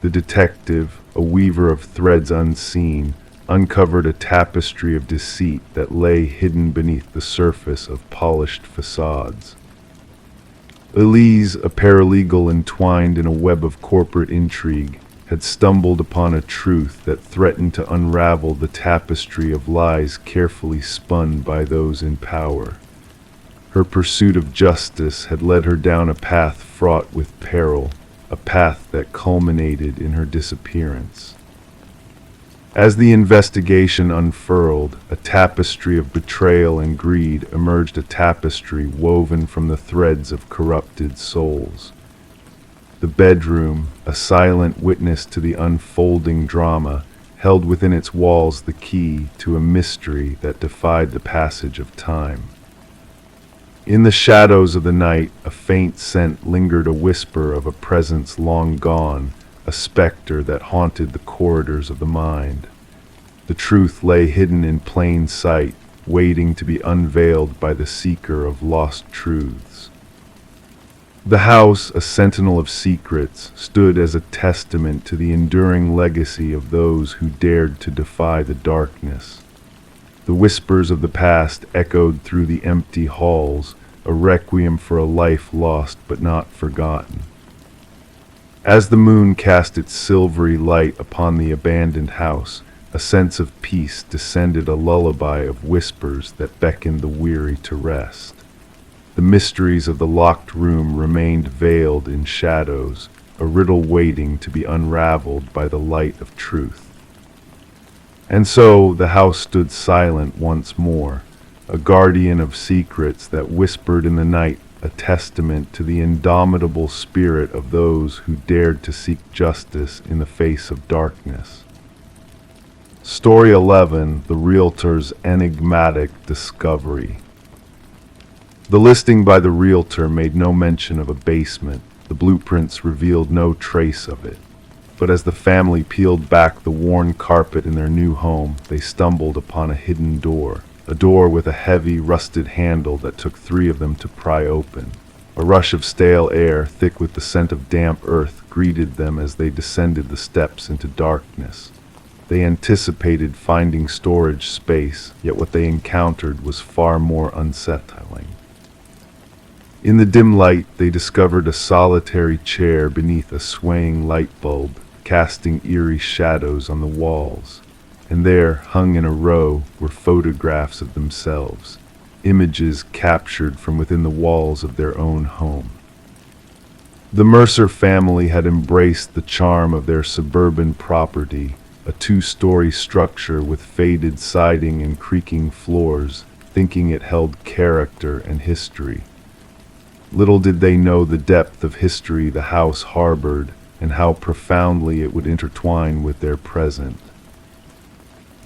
The detective, a weaver of threads unseen, uncovered a tapestry of deceit that lay hidden beneath the surface of polished facades. Elise, a paralegal entwined in a web of corporate intrigue, had stumbled upon a truth that threatened to unravel the tapestry of lies carefully spun by those in power. Her pursuit of justice had led her down a path fraught with peril, a path that culminated in her disappearance. As the investigation unfurled, a tapestry of betrayal and greed emerged, a tapestry woven from the threads of corrupted souls. The bedroom, a silent witness to the unfolding drama, held within its walls the key to a mystery that defied the passage of time. In the shadows of the night, a faint scent lingered, a whisper of a presence long gone, a specter that haunted the corridors of the mind. The truth lay hidden in plain sight, waiting to be unveiled by the seeker of lost truths. The house, a sentinel of secrets, stood as a testament to the enduring legacy of those who dared to defy the darkness. The whispers of the past echoed through the empty halls, a requiem for a life lost but not forgotten. As the moon cast its silvery light upon the abandoned house, a sense of peace descended, a lullaby of whispers that beckoned the weary to rest. The mysteries of the locked room remained veiled in shadows, a riddle waiting to be unraveled by the light of truth. And so the house stood silent once more, a guardian of secrets that whispered in the night, a testament to the indomitable spirit of those who dared to seek justice in the face of darkness. Story 11: The Realtor's Enigmatic Discovery. The listing by the realtor made no mention of a basement. The blueprints revealed no trace of it. But as the family peeled back the worn carpet in their new home, they stumbled upon a hidden door, a door with a heavy, rusted handle that took 3 of them to pry open. A rush of stale air, thick with the scent of damp earth, greeted them as they descended the steps into darkness. They anticipated finding storage space, yet what they encountered was far more unsettling. In the dim light, they discovered a solitary chair beneath a swaying light bulb, casting eerie shadows on the walls. And there, hung in a row, were photographs of themselves, images captured from within the walls of their own home. The Mercer family had embraced the charm of their suburban property, a 2-story structure with faded siding and creaking floors, thinking it held character and history. Little did they know the depth of history the house harbored and how profoundly it would intertwine with their present.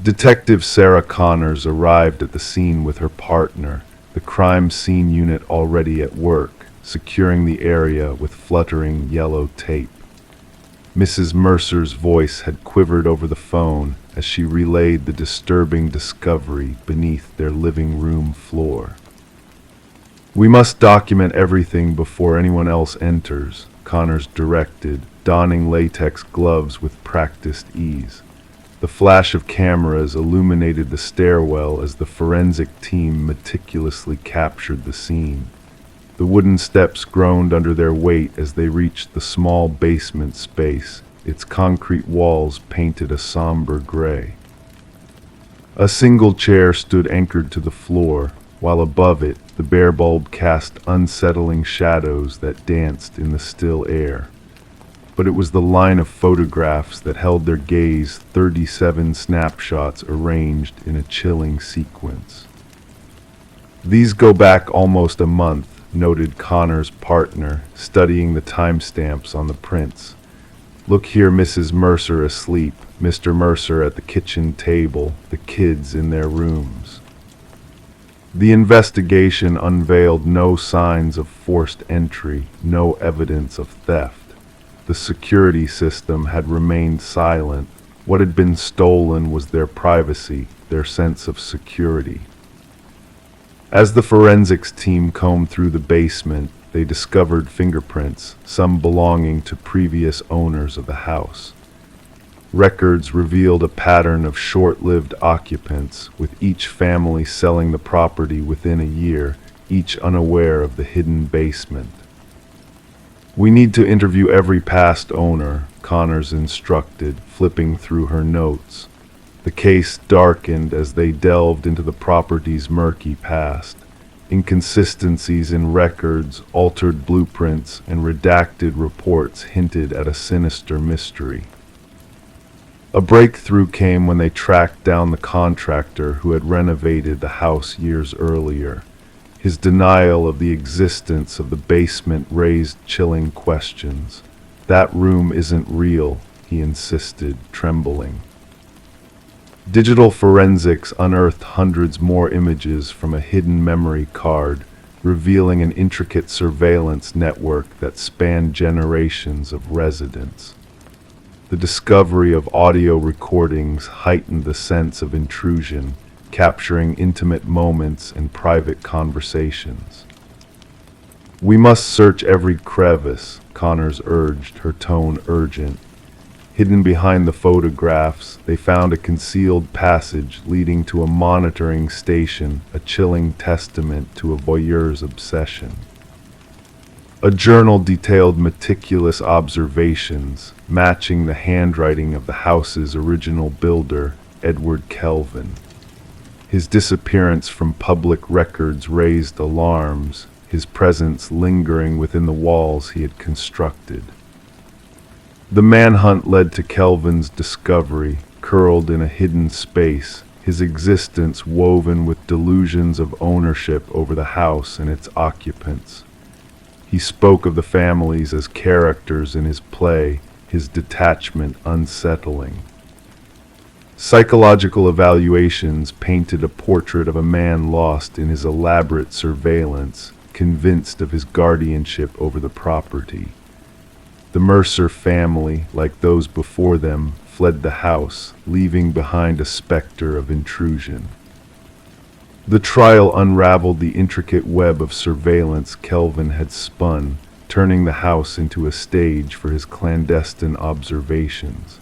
Detective Sarah Connors arrived at the scene with her partner, the crime scene unit already at work, securing the area with fluttering yellow tape. Mrs. Mercer's voice had quivered over the phone as she relayed the disturbing discovery beneath their living room floor. "We must document everything before anyone else enters," Connors directed, donning latex gloves with practiced ease. The flash of cameras illuminated the stairwell as the forensic team meticulously captured the scene. The wooden steps groaned under their weight as they reached the small basement space, its concrete walls painted a somber gray. A single chair stood anchored to the floor, while above it the bare bulb cast unsettling shadows that danced in the still air. But it was the line of photographs that held their gaze, 37 snapshots arranged in a chilling sequence. "These go back almost a month," noted Connor's partner, studying the timestamps on the prints. "Look here, Mrs. Mercer asleep, Mr. Mercer at the kitchen table, the kids in their rooms." The investigation unveiled no signs of forced entry, no evidence of theft. The security system had remained silent. What had been stolen was their privacy, their sense of security. As the forensics team combed through the basement, they discovered fingerprints, some belonging to previous owners of the house. Records revealed a pattern of short-lived occupants, with each family selling the property within a year, each unaware of the hidden basement. "We need to interview every past owner," Connors instructed, flipping through her notes. The case darkened as they delved into the property's murky past. Inconsistencies in records, altered blueprints, and redacted reports hinted at a sinister mystery. A breakthrough came when they tracked down the contractor who had renovated the house years earlier. His denial of the existence of the basement raised chilling questions. "That room isn't real," he insisted, trembling. Digital forensics unearthed hundreds more images from a hidden memory card, revealing an intricate surveillance network that spanned generations of residents. The discovery of audio recordings heightened the sense of intrusion, capturing intimate moments and private conversations. "We must search every crevice," Connors urged, her tone urgent. Hidden behind the photographs, they found a concealed passage leading to a monitoring station, a chilling testament to a voyeur's obsession. A journal detailed meticulous observations, matching the handwriting of the house's original builder, Edward Kelvin. His disappearance from public records raised alarms, his presence lingering within the walls he had constructed. The manhunt led to Kelvin's discovery, curled in a hidden space, his existence woven with delusions of ownership over the house and its occupants. He spoke of the families as characters in his play, his detachment unsettling. Psychological evaluations painted a portrait of a man lost in his elaborate surveillance, convinced of his guardianship over the property. The Mercer family, like those before them, fled the house, leaving behind a specter of intrusion. The trial unraveled the intricate web of surveillance Kelvin had spun, turning the house into a stage for his clandestine observations.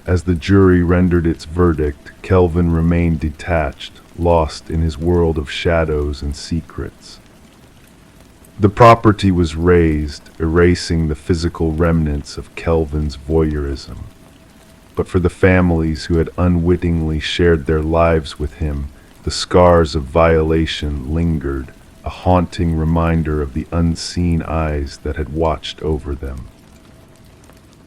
As the jury rendered its verdict, Kelvin remained detached, lost in his world of shadows and secrets. The property was razed, erasing the physical remnants of Kelvin's voyeurism. But for the families who had unwittingly shared their lives with him, the scars of violation lingered, a haunting reminder of the unseen eyes that had watched over them.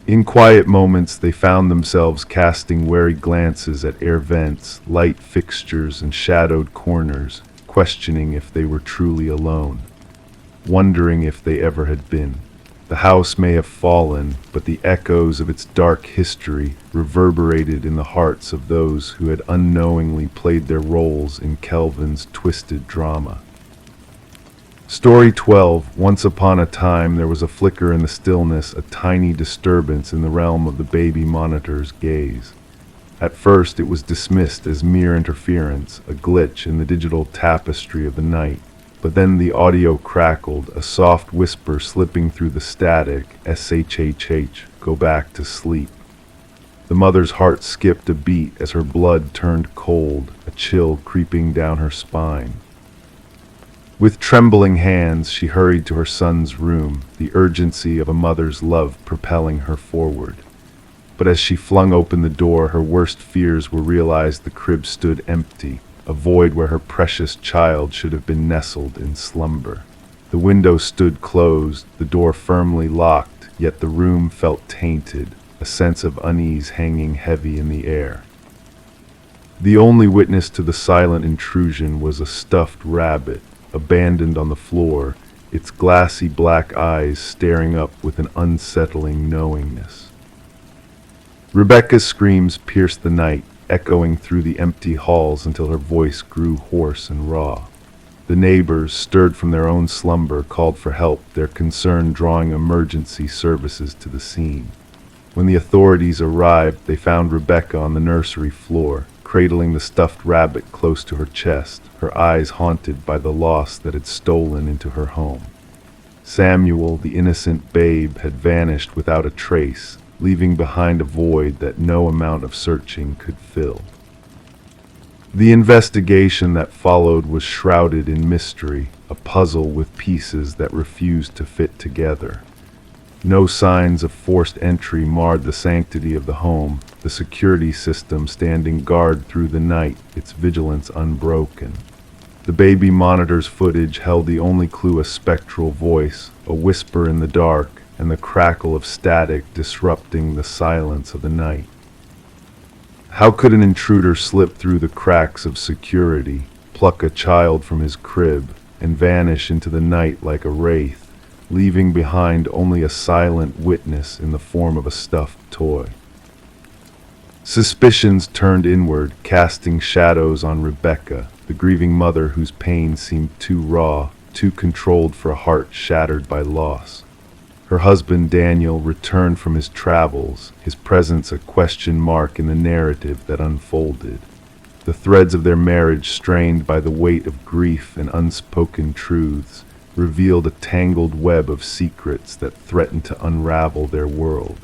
In quiet moments, they found themselves casting wary glances at air vents, light fixtures, and shadowed corners, questioning if they were truly alone, wondering if they ever had been. The house may have fallen, but the echoes of its dark history reverberated in the hearts of those who had unknowingly played their roles in Kelvin's twisted drama. Story 12. Once upon a time, there was a flicker in the stillness, a tiny disturbance in the realm of the baby monitor's gaze. At first, it was dismissed as mere interference, a glitch in the digital tapestry of the night. But then the audio crackled, a soft whisper slipping through the static, "SHHH, go back to sleep." The mother's heart skipped a beat as her blood turned cold, a chill creeping down her spine. With trembling hands, she hurried to her son's room, the urgency of a mother's love propelling her forward. But as she flung open the door, her worst fears were realized. The crib stood empty, a void where her precious child should have been nestled in slumber. The window stood closed, the door firmly locked, yet the room felt tainted, a sense of unease hanging heavy in the air. The only witness to the silent intrusion was a stuffed rabbit, abandoned on the floor, its glassy black eyes staring up with an unsettling knowingness. Rebecca's screams pierced the night, echoing through the empty halls until her voice grew hoarse and raw. The neighbors, stirred from their own slumber, called for help, their concern drawing emergency services to the scene. When the authorities arrived, they found Rebecca on the nursery floor, cradling the stuffed rabbit close to her chest, her eyes haunted by the loss that had stolen into her home. Samuel, the innocent babe, had vanished without a trace, leaving behind a void that no amount of searching could fill. The investigation that followed was shrouded in mystery, a puzzle with pieces that refused to fit together. No signs of forced entry marred the sanctity of the home, the security system standing guard through the night, its vigilance unbroken. The baby monitor's footage held the only clue: a spectral voice, a whisper in the dark, and the crackle of static disrupting the silence of the night. How could an intruder slip through the cracks of security, pluck a child from his crib, and vanish into the night like a wraith, leaving behind only a silent witness in the form of a stuffed toy? Suspicions turned inward, casting shadows on Rebecca, the grieving mother whose pain seemed too raw, too controlled for a heart shattered by loss. Her husband Daniel returned from his travels, his presence a question mark in the narrative that unfolded. The threads of their marriage, strained by the weight of grief and unspoken truths, revealed a tangled web of secrets that threatened to unravel their world.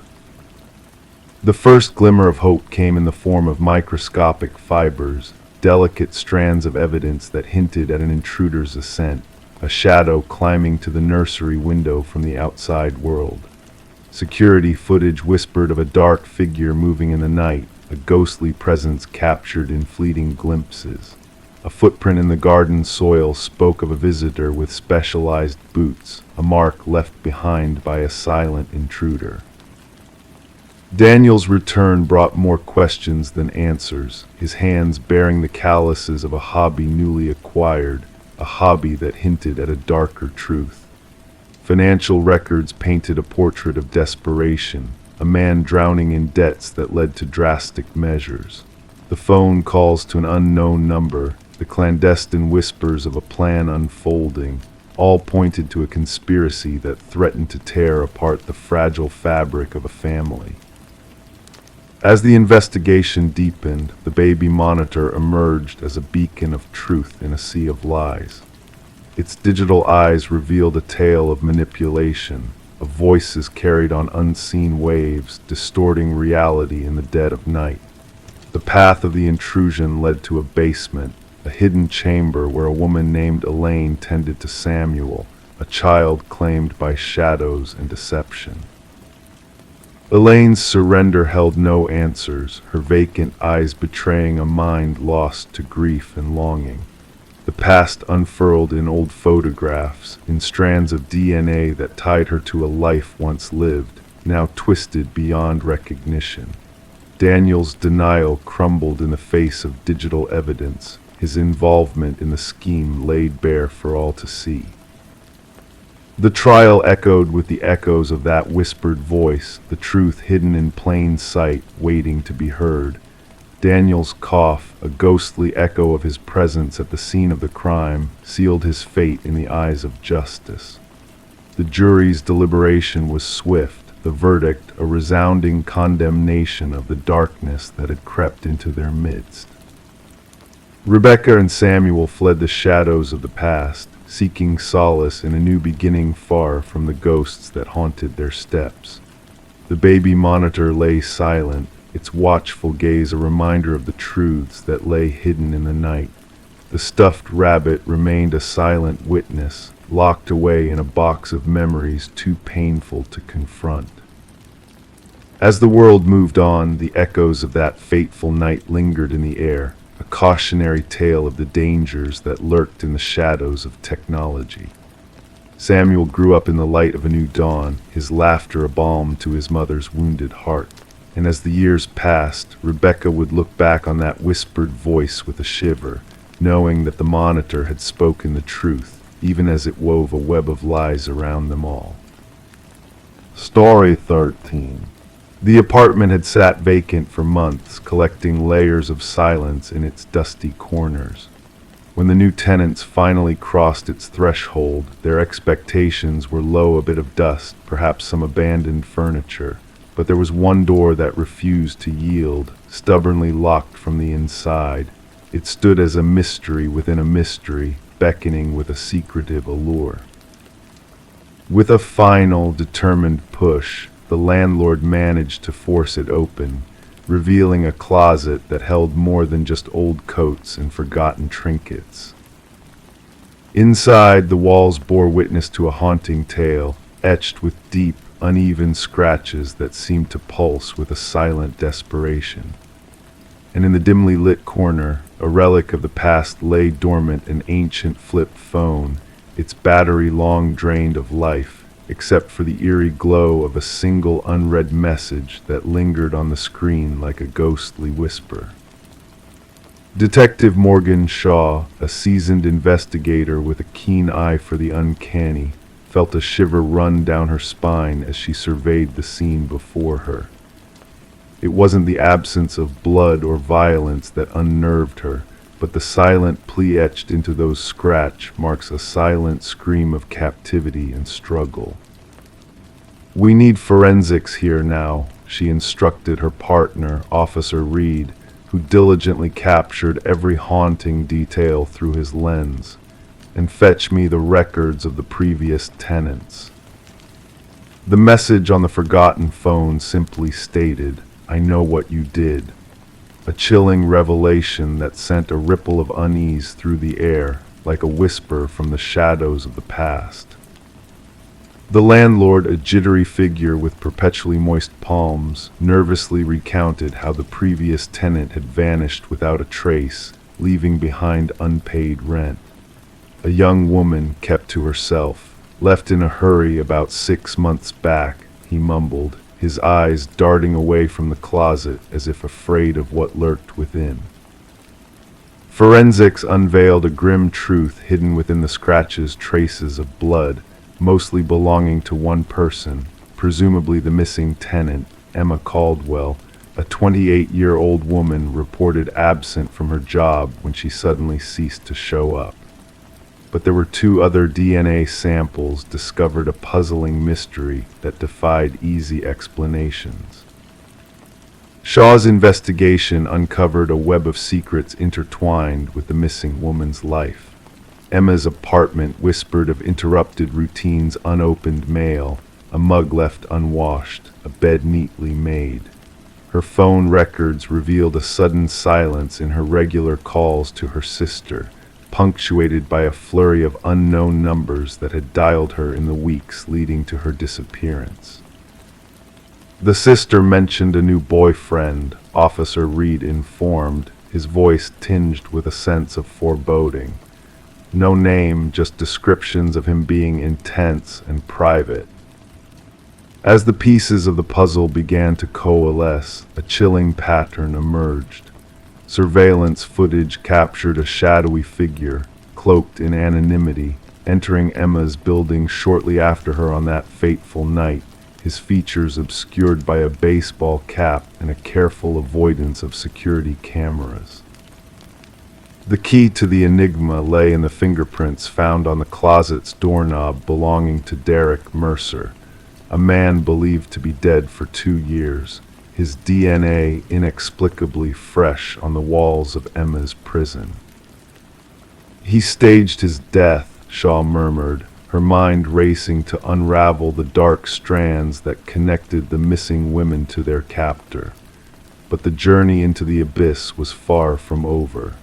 The first glimmer of hope came in the form of microscopic fibers, delicate strands of evidence that hinted at an intruder's ascent, a shadow climbing to the nursery window from the outside world. Security footage whispered of a dark figure moving in the night, a ghostly presence captured in fleeting glimpses. A footprint in the garden soil spoke of a visitor with specialized boots, a mark left behind by a silent intruder. Daniel's return brought more questions than answers, his hands bearing the calluses of a hobby newly acquired, a hobby that hinted at a darker truth. Financial records painted a portrait of desperation, a man drowning in debts that led to drastic measures. The phone calls to an unknown number, the clandestine whispers of a plan unfolding, all pointed to a conspiracy that threatened to tear apart the fragile fabric of a family. As the investigation deepened, the baby monitor emerged as a beacon of truth in a sea of lies. Its digital eyes revealed a tale of manipulation, of voices carried on unseen waves, distorting reality in the dead of night. The path of the intrusion led to a basement, a hidden chamber where a woman named Elaine tended to Samuel, a child claimed by shadows and deception. Elaine's surrender held no answers, her vacant eyes betraying a mind lost to grief and longing. The past unfurled in old photographs, in strands of DNA that tied her to a life once lived, now twisted beyond recognition. Daniel's denial crumbled in the face of digital evidence, his involvement in the scheme laid bare for all to see. The trial echoed with the echoes of that whispered voice, the truth hidden in plain sight, waiting to be heard. Daniel's cough, a ghostly echo of his presence at the scene of the crime, sealed his fate in the eyes of justice. The jury's deliberation was swift, the verdict a resounding condemnation of the darkness that had crept into their midst. Rebecca and Samuel fled the shadows of the past, seeking solace in a new beginning far from the ghosts that haunted their steps. The baby monitor lay silent, its watchful gaze a reminder of the truths that lay hidden in the night. The stuffed rabbit remained a silent witness, locked away in a box of memories too painful to confront. As the world moved on, the echoes of that fateful night lingered in the air, a cautionary tale of the dangers that lurked in the shadows of technology. Samuel grew up in the light of a new dawn, his laughter a balm to his mother's wounded heart. And as the years passed, Rebecca would look back on that whispered voice with a shiver, knowing that the monitor had spoken the truth, even as it wove a web of lies around them all. Story 13. The apartment had sat vacant for months, collecting layers of silence in its dusty corners. When the new tenants finally crossed its threshold, their expectations were low, a bit of dust, perhaps some abandoned furniture. But there was one door that refused to yield, stubbornly locked from the inside. It stood as a mystery within a mystery, beckoning with a secretive allure. With a final, determined push, the landlord managed to force it open, revealing a closet that held more than just old coats and forgotten trinkets. Inside, the walls bore witness to a haunting tale, etched with deep, uneven scratches that seemed to pulse with a silent desperation. And in the dimly lit corner, a relic of the past lay dormant, an ancient flip phone, its battery long drained of life, except for the eerie glow of a single unread message that lingered on the screen like a ghostly whisper. Detective Morgan Shaw, a seasoned investigator with a keen eye for the uncanny, felt a shiver run down her spine as she surveyed the scene before her. It wasn't the absence of blood or violence that unnerved her, but the silent plea etched into those scratch marks, a silent scream of captivity and struggle. "We need forensics here now," she instructed her partner, Officer Reed, who diligently captured every haunting detail through his lens. "And fetch me the records of the previous tenants." The message on the forgotten phone simply stated, "I know what you did," a chilling revelation that sent a ripple of unease through the air, like a whisper from the shadows of the past. The landlord, a jittery figure with perpetually moist palms, nervously recounted how the previous tenant had vanished without a trace, leaving behind unpaid rent. A young woman kept to herself, left in a hurry about 6 months back, he mumbled, his eyes darting away from the closet as if afraid of what lurked within. Forensics unveiled a grim truth hidden within the scratches, traces of blood, mostly belonging to one person, presumably the missing tenant, Emma Caldwell, a 28-year-old woman reported absent from her job when she suddenly ceased to show up. But there were 2 other DNA samples discovered, a puzzling mystery that defied easy explanations. Shaw's investigation uncovered a web of secrets intertwined with the missing woman's life. Emma's apartment whispered of interrupted routines, unopened mail, a mug left unwashed, a bed neatly made. Her phone records revealed a sudden silence in her regular calls to her sister, punctuated by a flurry of unknown numbers that had dialed her in the weeks leading to her disappearance. The sister mentioned a new boyfriend, Officer Reed informed, his voice tinged with a sense of foreboding. No name, just descriptions of him being intense and private. As the pieces of the puzzle began to coalesce, a chilling pattern emerged. Surveillance footage captured a shadowy figure, cloaked in anonymity, entering Emma's building shortly after her on that fateful night, his features obscured by a baseball cap and a careful avoidance of security cameras. The key to the enigma lay in the fingerprints found on the closet's doorknob belonging to Derek Mercer, a man believed to be dead for 2 years, his DNA inexplicably fresh on the walls of Emma's prison. He staged his death, Shaw murmured, her mind racing to unravel the dark strands that connected the missing women to their captor. But the journey into the abyss was far from over.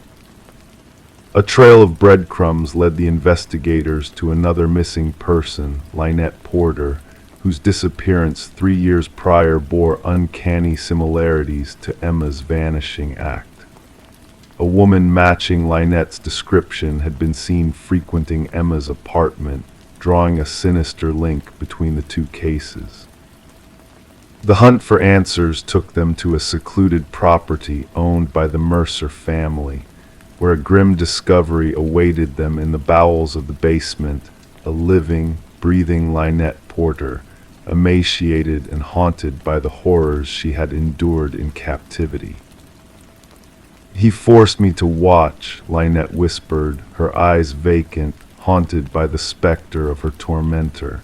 A trail of breadcrumbs led the investigators to another missing person, Lynette Porter, whose disappearance 3 years prior bore uncanny similarities to Emma's vanishing act. A woman matching Lynette's description had been seen frequenting Emma's apartment, drawing a sinister link between the two cases. The hunt for answers took them to a secluded property owned by the Mercer family, where a grim discovery awaited them in the bowels of the basement: a living, breathing Lynette Porter, emaciated and haunted by the horrors she had endured in captivity. "He forced me to watch," Lynette whispered, her eyes vacant, haunted by the specter of her tormentor.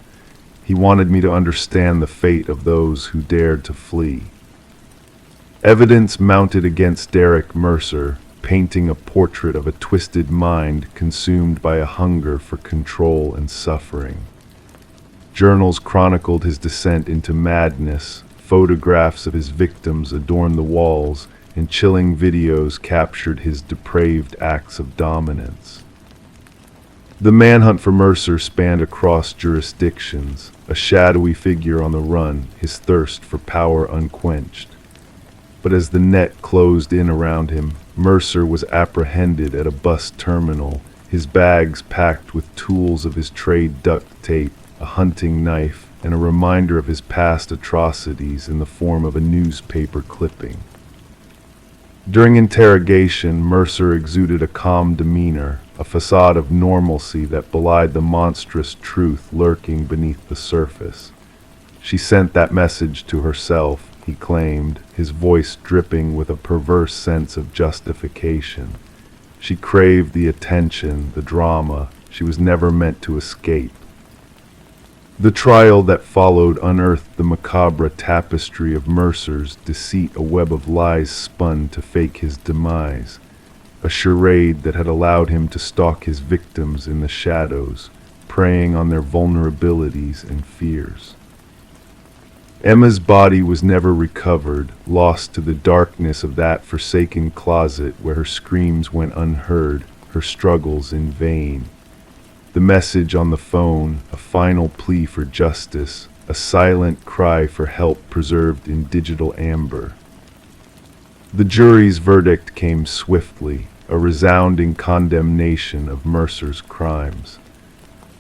"He wanted me to understand the fate of those who dared to flee." Evidence mounted against Derek Mercer, painting a portrait of a twisted mind consumed by a hunger for control and suffering. Journals chronicled his descent into madness, photographs of his victims adorned the walls, and chilling videos captured his depraved acts of dominance. The manhunt for Mercer spanned across jurisdictions, a shadowy figure on the run, his thirst for power unquenched. But as the net closed in around him, Mercer was apprehended at a bus terminal, his bags packed with tools of his trade: duct tape, a hunting knife, and a reminder of his past atrocities in the form of a newspaper clipping. During interrogation, Mercer exuded a calm demeanor, a facade of normalcy that belied the monstrous truth lurking beneath the surface. She sent that message to herself, he claimed, his voice dripping with a perverse sense of justification. She craved the attention, the drama she was never meant to escape. The trial that followed unearthed the macabre tapestry of Mercer's deceit, a web of lies spun to fake his demise, a charade that had allowed him to stalk his victims in the shadows, preying on their vulnerabilities and fears. Emma's body was never recovered, lost to the darkness of that forsaken closet where her screams went unheard, her struggles in vain. The message on the phone, a final plea for justice, a silent cry for help preserved in digital amber. The jury's verdict came swiftly, a resounding condemnation of Mercer's crimes.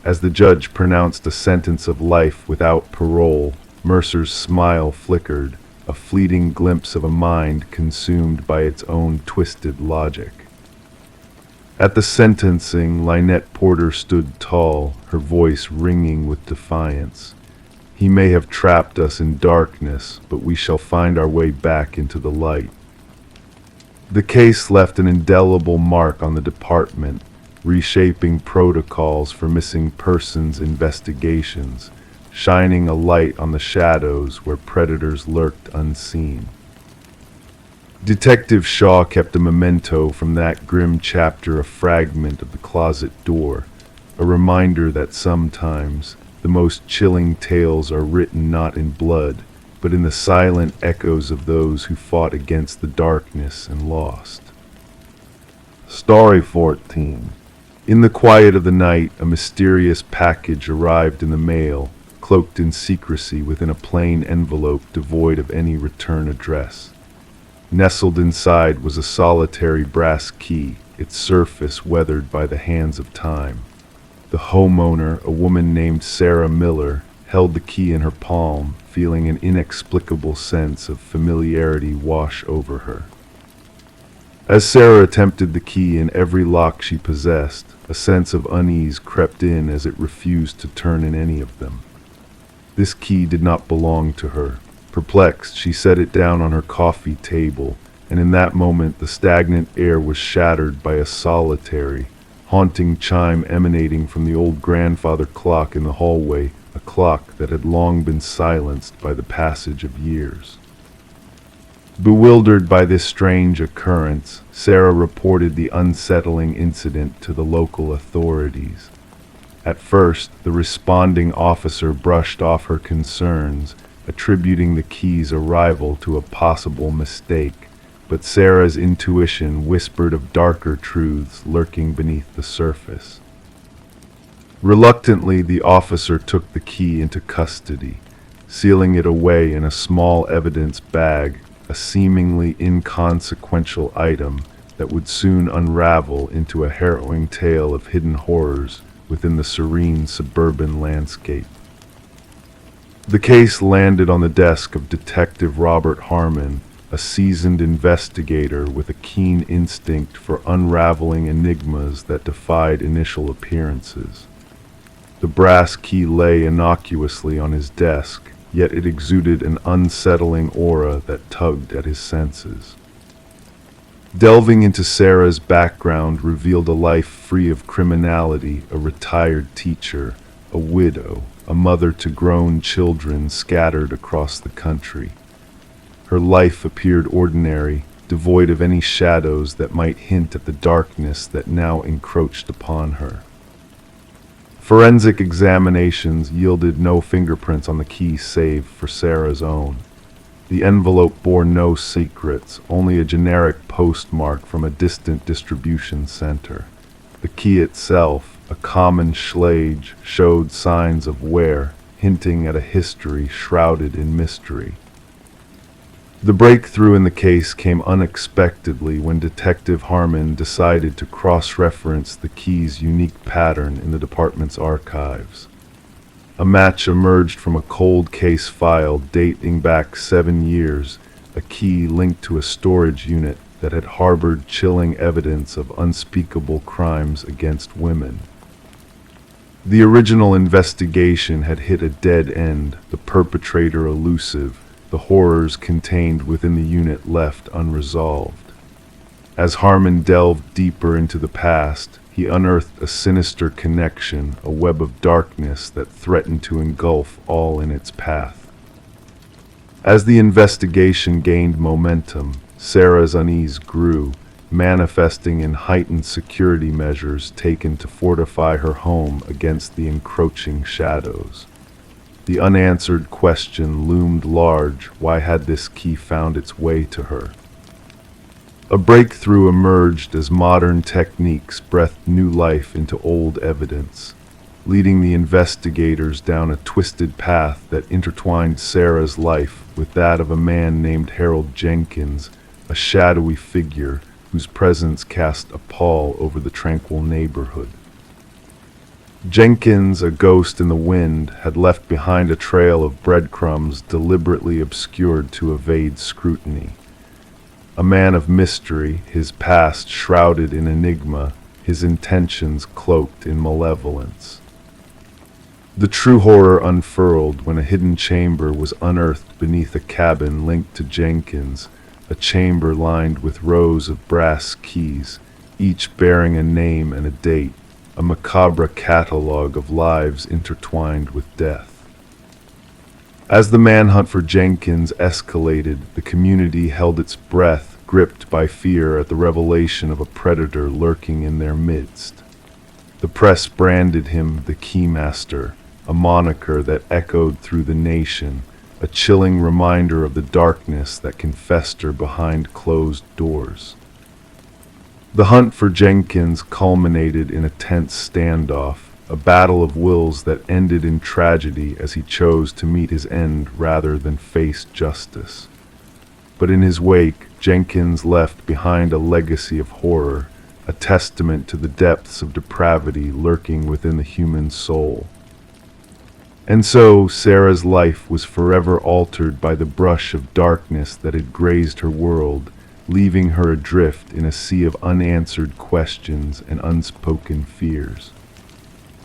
As the judge pronounced a sentence of life without parole, Mercer's smile flickered, a fleeting glimpse of a mind consumed by its own twisted logic. At the sentencing, Lynette Porter stood tall, her voice ringing with defiance. "He may have trapped us in darkness, but we shall find our way back into the light." The case left an indelible mark on the department, reshaping protocols for missing persons investigations, shining a light on the shadows where predators lurked unseen. Detective Shaw kept a memento from that grim chapter, a fragment of the closet door, a reminder that sometimes the most chilling tales are written not in blood, but in the silent echoes of those who fought against the darkness and lost. Story 14. In the quiet of the night, a mysterious package arrived in the mail, cloaked in secrecy within a plain envelope devoid of any return address. Nestled inside was a solitary brass key, its surface weathered by the hands of time. The homeowner, a woman named Sarah Miller, held the key in her palm, feeling an inexplicable sense of familiarity wash over her. As Sarah attempted the key in every lock she possessed, a sense of unease crept in as it refused to turn in any of them. This key did not belong to her. Perplexed, she set it down on her coffee table, and in that moment the stagnant air was shattered by a solitary, haunting chime emanating from the old grandfather clock in the hallway, a clock that had long been silenced by the passage of years. Bewildered by this strange occurrence, Sarah reported the unsettling incident to the local authorities. At first, the responding officer brushed off her concerns, attributing the key's arrival to a possible mistake, but Sarah's intuition whispered of darker truths lurking beneath the surface. Reluctantly, the officer took the key into custody, sealing it away in a small evidence bag, a seemingly inconsequential item that would soon unravel into a harrowing tale of hidden horrors within the serene suburban landscape. The case landed on the desk of Detective Robert Harmon, a seasoned investigator with a keen instinct for unraveling enigmas that defied initial appearances. The brass key lay innocuously on his desk, yet it exuded an unsettling aura that tugged at his senses. Delving into Sarah's background revealed a life free of criminality, a retired teacher, a widow, a mother to grown children scattered across the country. Her life appeared ordinary, devoid of any shadows that might hint at the darkness that now encroached upon her. Forensic examinations yielded no fingerprints on the key save for Sarah's own. The envelope bore no secrets, only a generic postmark from a distant distribution center. The key itself, a common schlage, showed signs of wear, hinting at a history shrouded in mystery. The breakthrough in the case came unexpectedly when Detective Harmon decided to cross-reference the key's unique pattern in the department's archives. A match emerged from a cold case file dating back 7 years, a key linked to a storage unit that had harbored chilling evidence of unspeakable crimes against women. The original investigation had hit a dead end, the perpetrator elusive, the horrors contained within the unit left unresolved. As Harmon delved deeper into the past, he unearthed a sinister connection, a web of darkness that threatened to engulf all in its path. As the investigation gained momentum, Sarah's unease grew, manifesting in heightened security measures taken to fortify her home against the encroaching shadows. The unanswered question loomed large: why had this key found its way to her? A breakthrough emerged as modern techniques breathed new life into old evidence, leading the investigators down a twisted path that intertwined Sarah's life with that of a man named Harold Jenkins, a shadowy figure whose presence cast a pall over the tranquil neighborhood. Jenkins, a ghost in the wind, had left behind a trail of breadcrumbs deliberately obscured to evade scrutiny. A man of mystery, his past shrouded in enigma, his intentions cloaked in malevolence. The true horror unfurled when a hidden chamber was unearthed beneath a cabin linked to Jenkins, a chamber lined with rows of brass keys, each bearing a name and a date, a macabre catalogue of lives intertwined with death. As the manhunt for Jenkins escalated, the community held its breath, gripped by fear at the revelation of a predator lurking in their midst. The press branded him the Keymaster, a moniker that echoed through the nation, a chilling reminder of the darkness that can fester behind closed doors. The hunt for Jenkins culminated in a tense standoff, a battle of wills that ended in tragedy as he chose to meet his end rather than face justice. But in his wake, Jenkins left behind a legacy of horror, a testament to the depths of depravity lurking within the human soul. And so, Sarah's life was forever altered by the brush of darkness that had grazed her world, leaving her adrift in a sea of unanswered questions and unspoken fears.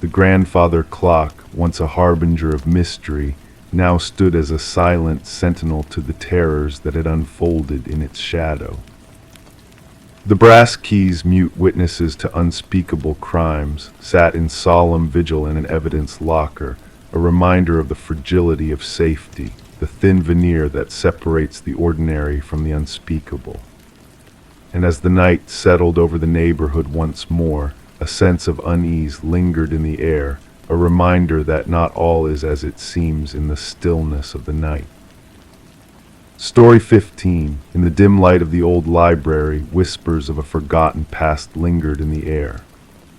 The grandfather clock, once a harbinger of mystery, now stood as a silent sentinel to the terrors that had unfolded in its shadow. The brass keys, mute witnesses to unspeakable crimes, sat in solemn vigil in an evidence locker, a reminder of the fragility of safety, the thin veneer that separates the ordinary from the unspeakable. And as the night settled over the neighborhood once more, a sense of unease lingered in the air, a reminder that not all is as it seems in the stillness of the night. Story 15. In the dim light of the old library, whispers of a forgotten past lingered in the air.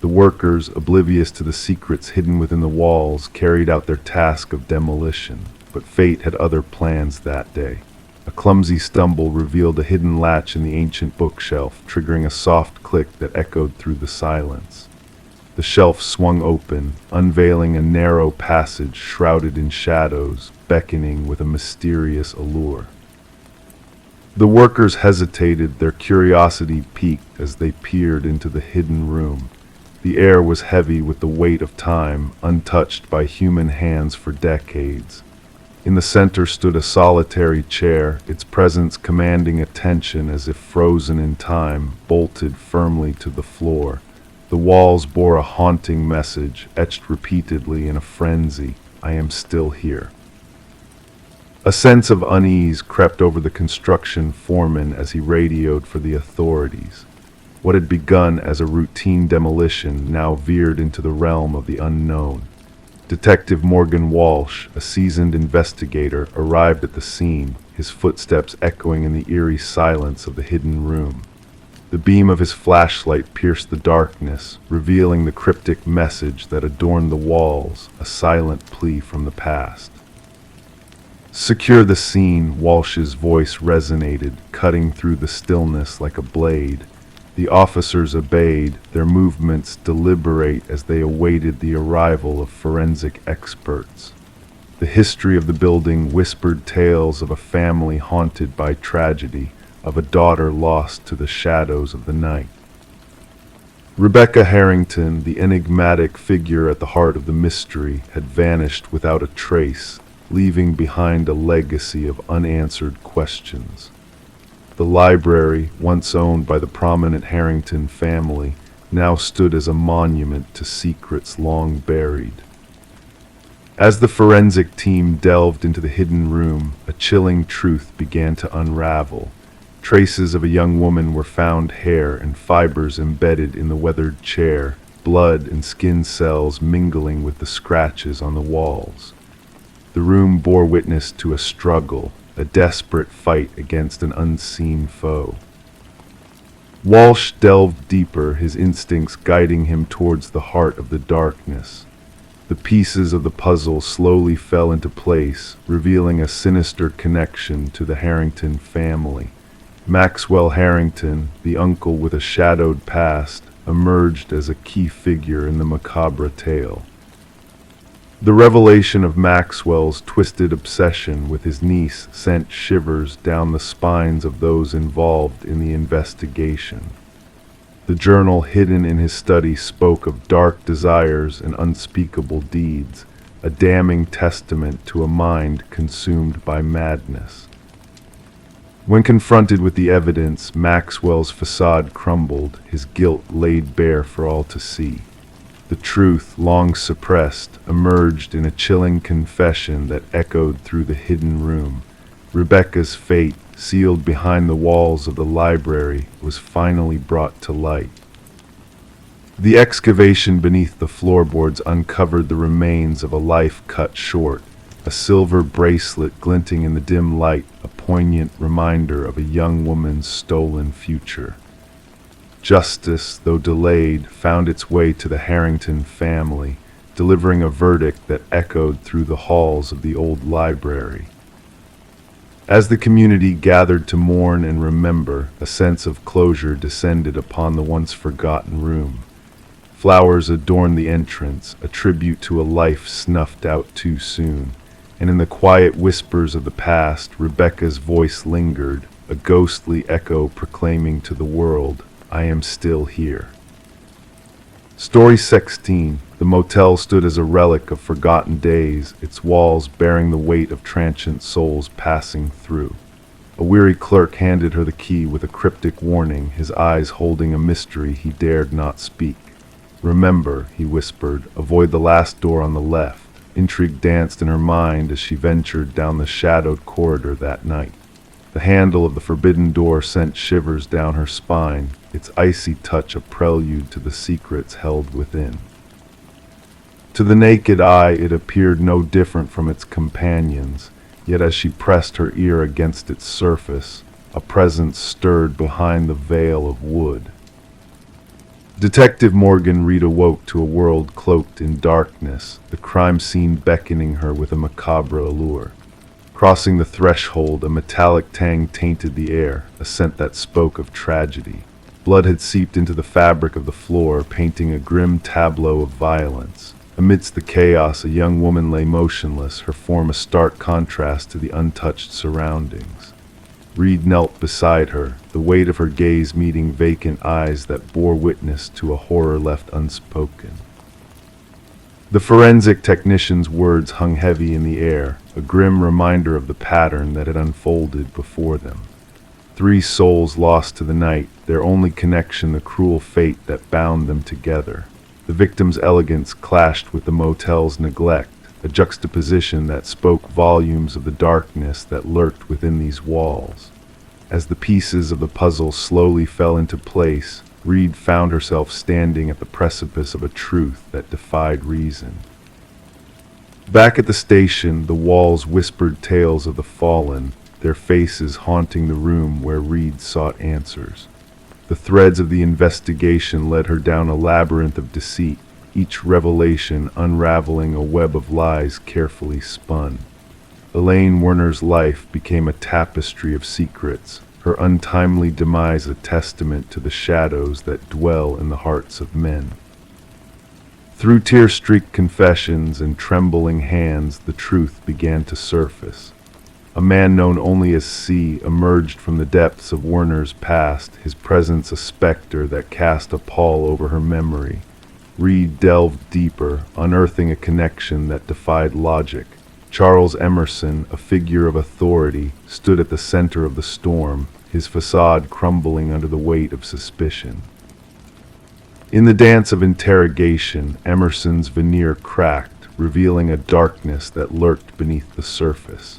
The workers, oblivious to the secrets hidden within the walls, carried out their task of demolition, but fate had other plans that day. A clumsy stumble revealed a hidden latch in the ancient bookshelf, triggering a soft click that echoed through the silence. The shelf swung open, unveiling a narrow passage shrouded in shadows, beckoning with a mysterious allure. The workers hesitated, their curiosity piqued as they peered into the hidden room. The air was heavy with the weight of time, untouched by human hands for decades. In the center stood a solitary chair, its presence commanding attention as if frozen in time, bolted firmly to the floor. The walls bore a haunting message, etched repeatedly in a frenzy: "I am still here." A sense of unease crept over the construction foreman as he radioed for the authorities. What had begun as a routine demolition now veered into the realm of the unknown. Detective Morgan Walsh, a seasoned investigator, arrived at the scene, his footsteps echoing in the eerie silence of the hidden room. The beam of his flashlight pierced the darkness, revealing the cryptic message that adorned the walls, a silent plea from the past. "Secure the scene," Walsh's voice resonated, cutting through the stillness like a blade. The officers obeyed, their movements deliberate as they awaited the arrival of forensic experts. The history of the building whispered tales of a family haunted by tragedy, of a daughter lost to the shadows of the night. Rebecca Harrington, the enigmatic figure at the heart of the mystery, had vanished without a trace, leaving behind a legacy of unanswered questions. The library, once owned by the prominent Harrington family, now stood as a monument to secrets long buried. As the forensic team delved into the hidden room, a chilling truth began to unravel. Traces of a young woman were found, hair and fibers embedded in the weathered chair, blood and skin cells mingling with the scratches on the walls. The room bore witness to a struggle, a desperate fight against an unseen foe. Walsh delved deeper, his instincts guiding him towards the heart of the darkness. The pieces of the puzzle slowly fell into place, revealing a sinister connection to the Harrington family. Maxwell Harrington, the uncle with a shadowed past, emerged as a key figure in the macabre tale. The revelation of Maxwell's twisted obsession with his niece sent shivers down the spines of those involved in the investigation. The journal hidden in his study spoke of dark desires and unspeakable deeds, a damning testament to a mind consumed by madness. When confronted with the evidence, Maxwell's facade crumbled, his guilt laid bare for all to see. The truth, long suppressed, emerged in a chilling confession that echoed through the hidden room. Rebecca's fate, sealed behind the walls of the library, was finally brought to light. The excavation beneath the floorboards uncovered the remains of a life cut short, a silver bracelet glinting in the dim light, a poignant reminder of a young woman's stolen future. Justice, though delayed, found its way to the Harrington family, delivering a verdict that echoed through the halls of the old library. As the community gathered to mourn and remember, a sense of closure descended upon the once forgotten room. Flowers adorned the entrance, a tribute to a life snuffed out too soon, and in the quiet whispers of the past, Rebecca's voice lingered, a ghostly echo proclaiming to the world, "I am still here." Story 16. The motel stood as a relic of forgotten days, its walls bearing the weight of transient souls passing through. A weary clerk handed her the key with a cryptic warning, his eyes holding a mystery he dared not speak. "Remember," he whispered, "avoid the last door on the left." Intrigue danced in her mind as she ventured down the shadowed corridor that night. The handle of the forbidden door sent shivers down her spine, its icy touch a prelude to the secrets held within. To the naked eye it appeared no different from its companions, yet as she pressed her ear against its surface, a presence stirred behind the veil of wood. Detective Morgan Reed awoke to a world cloaked in darkness, the crime scene beckoning her with a macabre allure. Crossing the threshold, a metallic tang tainted the air, a scent that spoke of tragedy. Blood had seeped into the fabric of the floor, painting a grim tableau of violence. Amidst the chaos, a young woman lay motionless, her form a stark contrast to the untouched surroundings. Reed knelt beside her, the weight of her gaze meeting vacant eyes that bore witness to a horror left unspoken. The forensic technician's words hung heavy in the air, a grim reminder of the pattern that had unfolded before them. 3 souls lost to the night, their only connection the cruel fate that bound them together. The victim's elegance clashed with the motel's neglect, a juxtaposition that spoke volumes of the darkness that lurked within these walls. As the pieces of the puzzle slowly fell into place, Reed found herself standing at the precipice of a truth that defied reason. Back at the station, the walls whispered tales of the fallen, their faces haunting the room where Reed sought answers. The threads of the investigation led her down a labyrinth of deceit, each revelation unraveling a web of lies carefully spun. Elaine Werner's life became a tapestry of secrets, her untimely demise a testament to the shadows that dwell in the hearts of men. Through tear-streaked confessions and trembling hands, the truth began to surface. A man known only as C emerged from the depths of Werner's past, his presence a specter that cast a pall over her memory. Reed delved deeper, unearthing a connection that defied logic. Charles Emerson, a figure of authority, stood at the center of the storm, his facade crumbling under the weight of suspicion. In the dance of interrogation, Emerson's veneer cracked, revealing a darkness that lurked beneath the surface.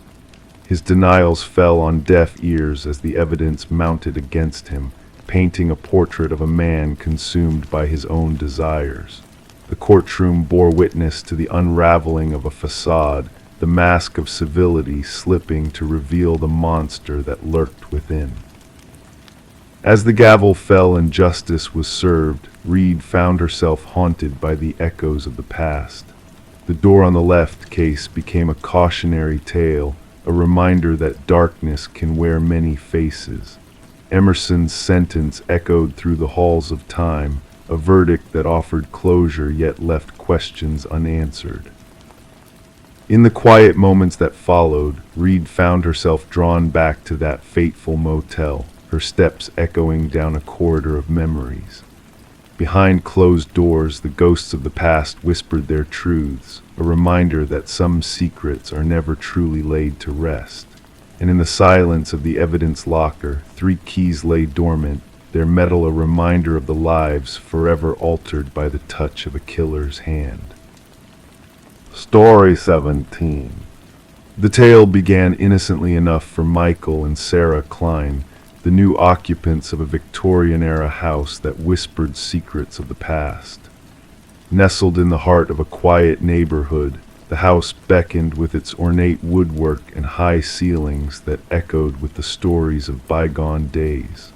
His denials fell on deaf ears as the evidence mounted against him, painting a portrait of a man consumed by his own desires. The courtroom bore witness to the unraveling of a facade, the mask of civility slipping to reveal the monster that lurked within. As the gavel fell and justice was served, Reed found herself haunted by the echoes of the past. The door on the left case became a cautionary tale, a reminder that darkness can wear many faces. Emerson's sentence echoed through the halls of time, a verdict that offered closure yet left questions unanswered. In the quiet moments that followed, Reed found herself drawn back to that fateful motel, her steps echoing down a corridor of memories. Behind closed doors, the ghosts of the past whispered their truths, a reminder that some secrets are never truly laid to rest. And in the silence of the evidence locker, 3 keys lay dormant, their metal a reminder of the lives forever altered by the touch of a killer's hand. Story 17. The tale began innocently enough for Michael and Sarah Klein, the new occupants of a Victorian-era house that whispered secrets of the past. Nestled in the heart of a quiet neighborhood, the house beckoned with its ornate woodwork and high ceilings that echoed with the stories of bygone days.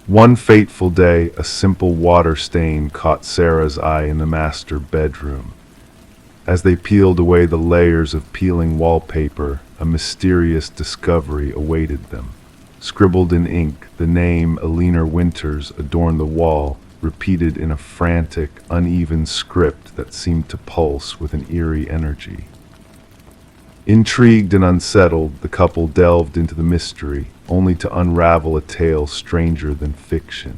One fateful day, a simple water stain caught Sarah's eye in the master bedroom. As they peeled away the layers of peeling wallpaper, a mysterious discovery awaited them. Scribbled in ink, the name Alina Winters adorned the wall, repeated in a frantic, uneven script that seemed to pulse with an eerie energy. Intrigued and unsettled, the couple delved into the mystery, only to unravel a tale stranger than fiction.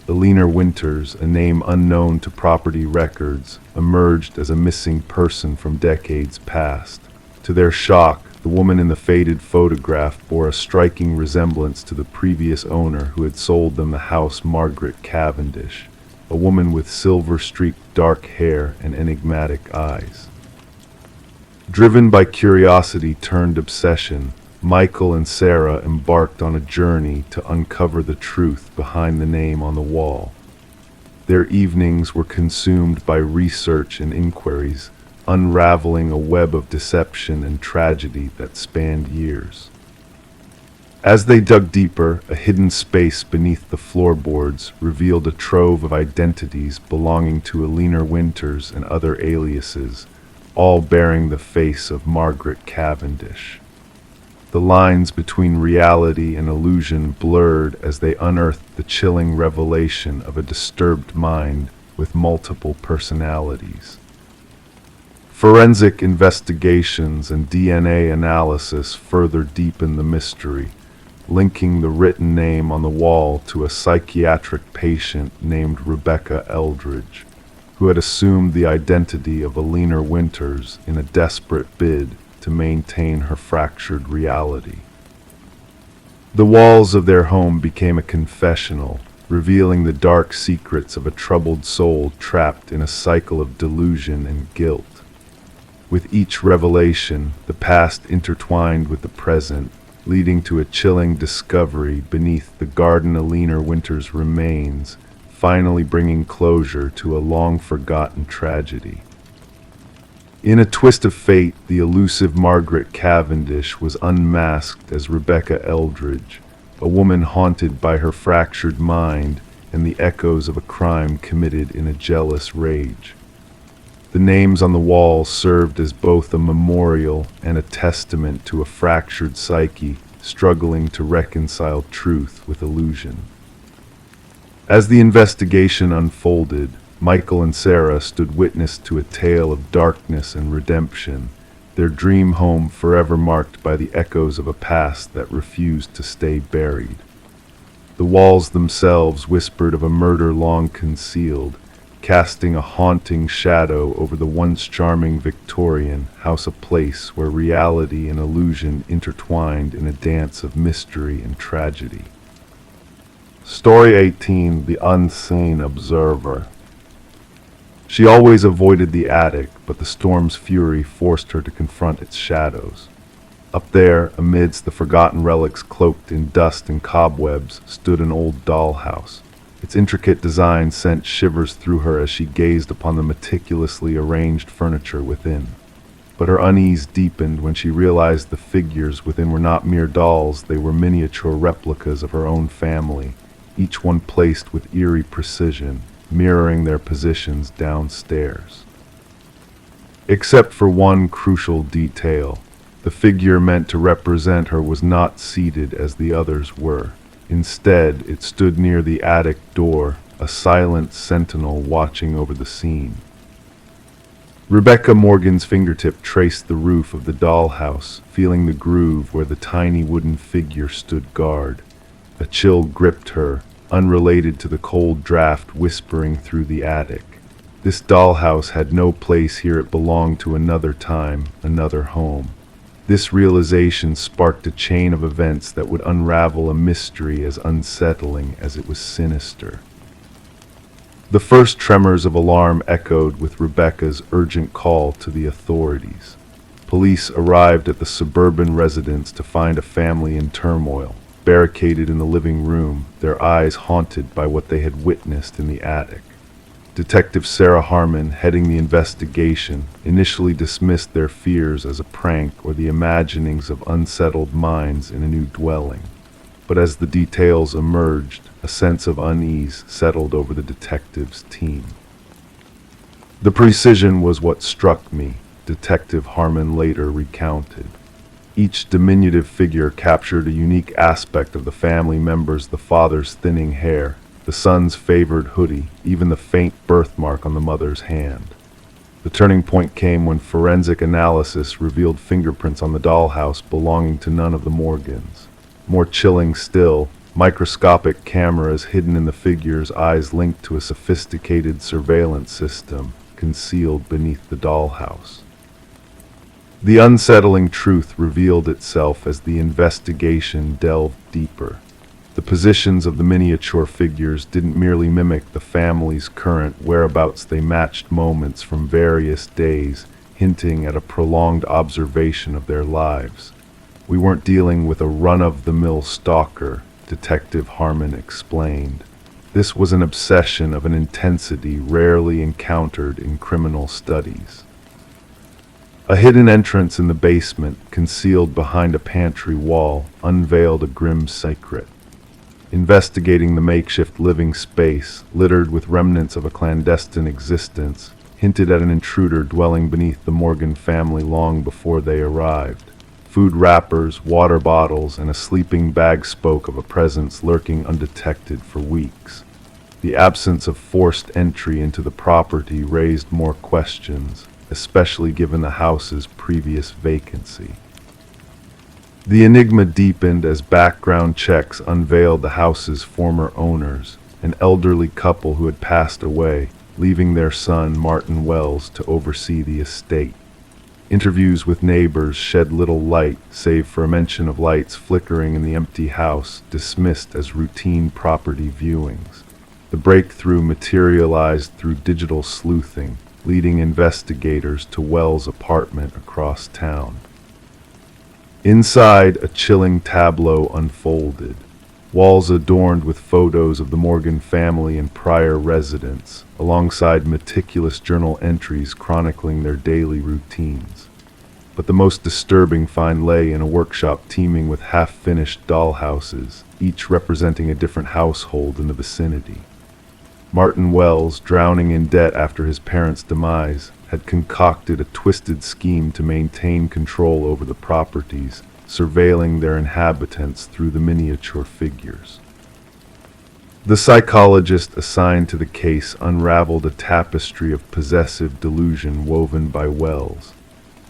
Alina Winters, a name unknown to property records, emerged as a missing person from decades past. To their shock, the woman in the faded photograph bore a striking resemblance to the previous owner who had sold them the house, Margaret Cavendish, a woman with silver-streaked dark hair and enigmatic eyes. Driven by curiosity turned obsession, Michael and Sarah embarked on a journey to uncover the truth behind the name on the wall. Their evenings were consumed by research and inquiries, unraveling a web of deception and tragedy that spanned years. As they dug deeper, a hidden space beneath the floorboards revealed a trove of identities belonging to Alina Winters and other aliases, all bearing the face of Margaret Cavendish. The lines between reality and illusion blurred as they unearthed the chilling revelation of a disturbed mind with multiple personalities. Forensic investigations and DNA analysis further deepened the mystery, linking the written name on the wall to a psychiatric patient named Rebecca Eldridge, who had assumed the identity of Alina Winters in a desperate bid to maintain her fractured reality. The walls of their home became a confessional, revealing the dark secrets of a troubled soul trapped in a cycle of delusion and guilt. With each revelation, the past intertwined with the present, leading to a chilling discovery beneath the garden Alina Winters' remains, finally bringing closure to a long-forgotten tragedy. In a twist of fate, the elusive Margaret Cavendish was unmasked as Rebecca Eldridge, a woman haunted by her fractured mind and the echoes of a crime committed in a jealous rage. The names on the wall served as both a memorial and a testament to a fractured psyche struggling to reconcile truth with illusion. As the investigation unfolded, Michael and Sarah stood witness to a tale of darkness and redemption, their dream home forever marked by the echoes of a past that refused to stay buried. The walls themselves whispered of a murder long concealed, casting a haunting shadow over the once charming Victorian house, a place where reality and illusion intertwined in a dance of mystery and tragedy. Story 18: The Unseen Observer. She always avoided the attic, but the storm's fury forced her to confront its shadows. Up there, amidst the forgotten relics cloaked in dust and cobwebs, stood an old dollhouse. Its intricate design sent shivers through her as she gazed upon the meticulously arranged furniture within. But her unease deepened when she realized the figures within were not mere dolls, they were miniature replicas of her own family, each one placed with eerie precision, mirroring their positions downstairs. Except for one crucial detail, the figure meant to represent her was not seated as the others were. Instead, it stood near the attic door, a silent sentinel watching over the scene. Rebecca Morgan's fingertip traced the roof of the dollhouse, feeling the groove where the tiny wooden figure stood guard. A chill gripped her, unrelated to the cold draft whispering through the attic. This dollhouse had no place here, it belonged to another time, another home. This realization sparked a chain of events that would unravel a mystery as unsettling as it was sinister. The first tremors of alarm echoed with Rebecca's urgent call to the authorities. Police arrived at the suburban residence to find a family in turmoil, barricaded in the living room, their eyes haunted by what they had witnessed in the attic. Detective Sarah Harmon, heading the investigation, initially dismissed their fears as a prank or the imaginings of unsettled minds in a new dwelling. But as the details emerged, a sense of unease settled over the detectives' team. The precision was what struck me, Detective Harmon later recounted. Each diminutive figure captured a unique aspect of the family members: the father's thinning hair, the son's favored hoodie, even the faint birthmark on the mother's hand. The turning point came when forensic analysis revealed fingerprints on the dollhouse belonging to none of the Morgans. More chilling still, microscopic cameras hidden in the figures' eyes linked to a sophisticated surveillance system concealed beneath the dollhouse. The unsettling truth revealed itself as the investigation delved deeper. The positions of the miniature figures didn't merely mimic the family's current whereabouts, they matched moments from various days, hinting at a prolonged observation of their lives. We weren't dealing with a run-of-the-mill stalker, Detective Harmon explained. This was an obsession of an intensity rarely encountered in criminal studies. A hidden entrance in the basement, concealed behind a pantry wall, unveiled a grim secret. Investigating the makeshift living space, littered with remnants of a clandestine existence, hinted at an intruder dwelling beneath the Morgan family long before they arrived. Food wrappers, water bottles, and a sleeping bag spoke of a presence lurking undetected for weeks. The absence of forced entry into the property raised more questions, especially given the house's previous vacancy. The enigma deepened as background checks unveiled the house's former owners, an elderly couple who had passed away, leaving their son, Martin Wells, to oversee the estate. Interviews with neighbors shed little light, save for a mention of lights flickering in the empty house, dismissed as routine property viewings. The breakthrough materialized through digital sleuthing, leading investigators to Wells' apartment across town. Inside, a chilling tableau unfolded. Walls adorned with photos of the Morgan family and prior residents, alongside meticulous journal entries chronicling their daily routines. But the most disturbing find lay in a workshop teeming with half-finished dollhouses, each representing a different household in the vicinity. Martin Wells, drowning in debt after his parents' demise, had concocted a twisted scheme to maintain control over the properties, surveilling their inhabitants through the miniature figures. The psychologist assigned to the case unraveled a tapestry of possessive delusion woven by Wells.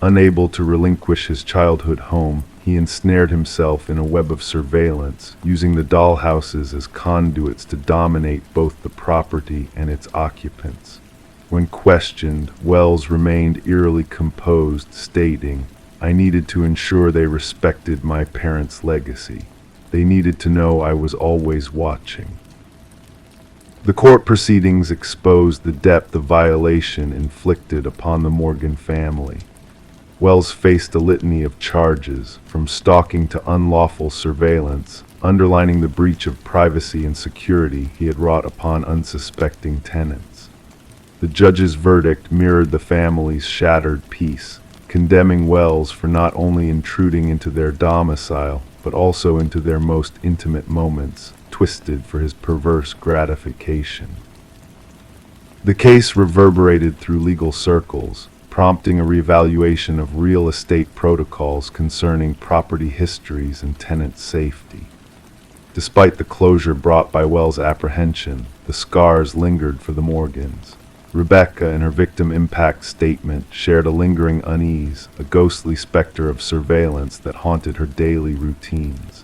Unable to relinquish his childhood home, he ensnared himself in a web of surveillance, using the dollhouses as conduits to dominate both the property and its occupants. When questioned, Wells remained eerily composed, stating, "I needed to ensure they respected my parents' legacy. They needed to know I was always watching." The court proceedings exposed the depth of violation inflicted upon the Morgan family. Wells faced a litany of charges, from stalking to unlawful surveillance, underlining the breach of privacy and security he had wrought upon unsuspecting tenants. The judge's verdict mirrored the family's shattered peace, condemning Wells for not only intruding into their domicile, but also into their most intimate moments, twisted for his perverse gratification. The case reverberated through legal circles, prompting a reevaluation of real estate protocols concerning property histories and tenant safety. Despite the closure brought by Wells' apprehension, the scars lingered for the Morgans. Rebecca, in her victim impact statement, shared a lingering unease, a ghostly specter of surveillance that haunted her daily routines.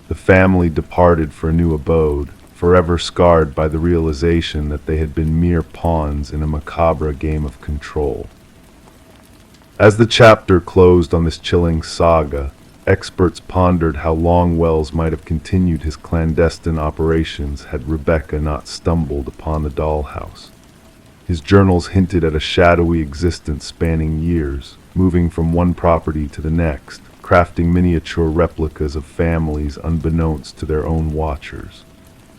The family departed for a new abode, forever scarred by the realization that they had been mere pawns in a macabre game of control. As the chapter closed on this chilling saga, experts pondered how long Wells might have continued his clandestine operations had Rebecca not stumbled upon the dollhouse. His journals hinted at a shadowy existence spanning years, moving from one property to the next, crafting miniature replicas of families unbeknownst to their own watchers.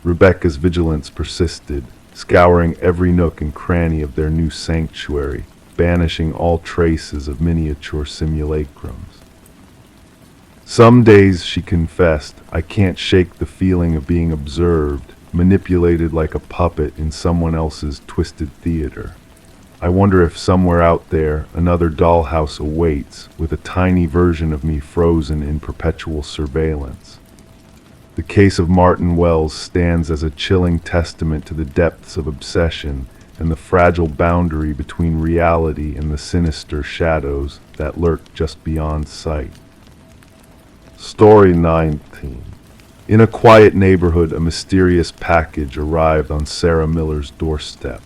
Rebecca's vigilance persisted, scouring every nook and cranny of their new sanctuary, banishing all traces of miniature simulacrums. "Some days," she confessed, "I can't shake the feeling of being observed, manipulated like a puppet in someone else's twisted theater. I wonder if somewhere out there another dollhouse awaits, with a tiny version of me frozen in perpetual surveillance." The case of Martin Wells stands as a chilling testament to the depths of obsession and the fragile boundary between reality and the sinister shadows that lurk just beyond sight. Story 19. In a quiet neighborhood, a mysterious package arrived on Sarah Miller's doorstep.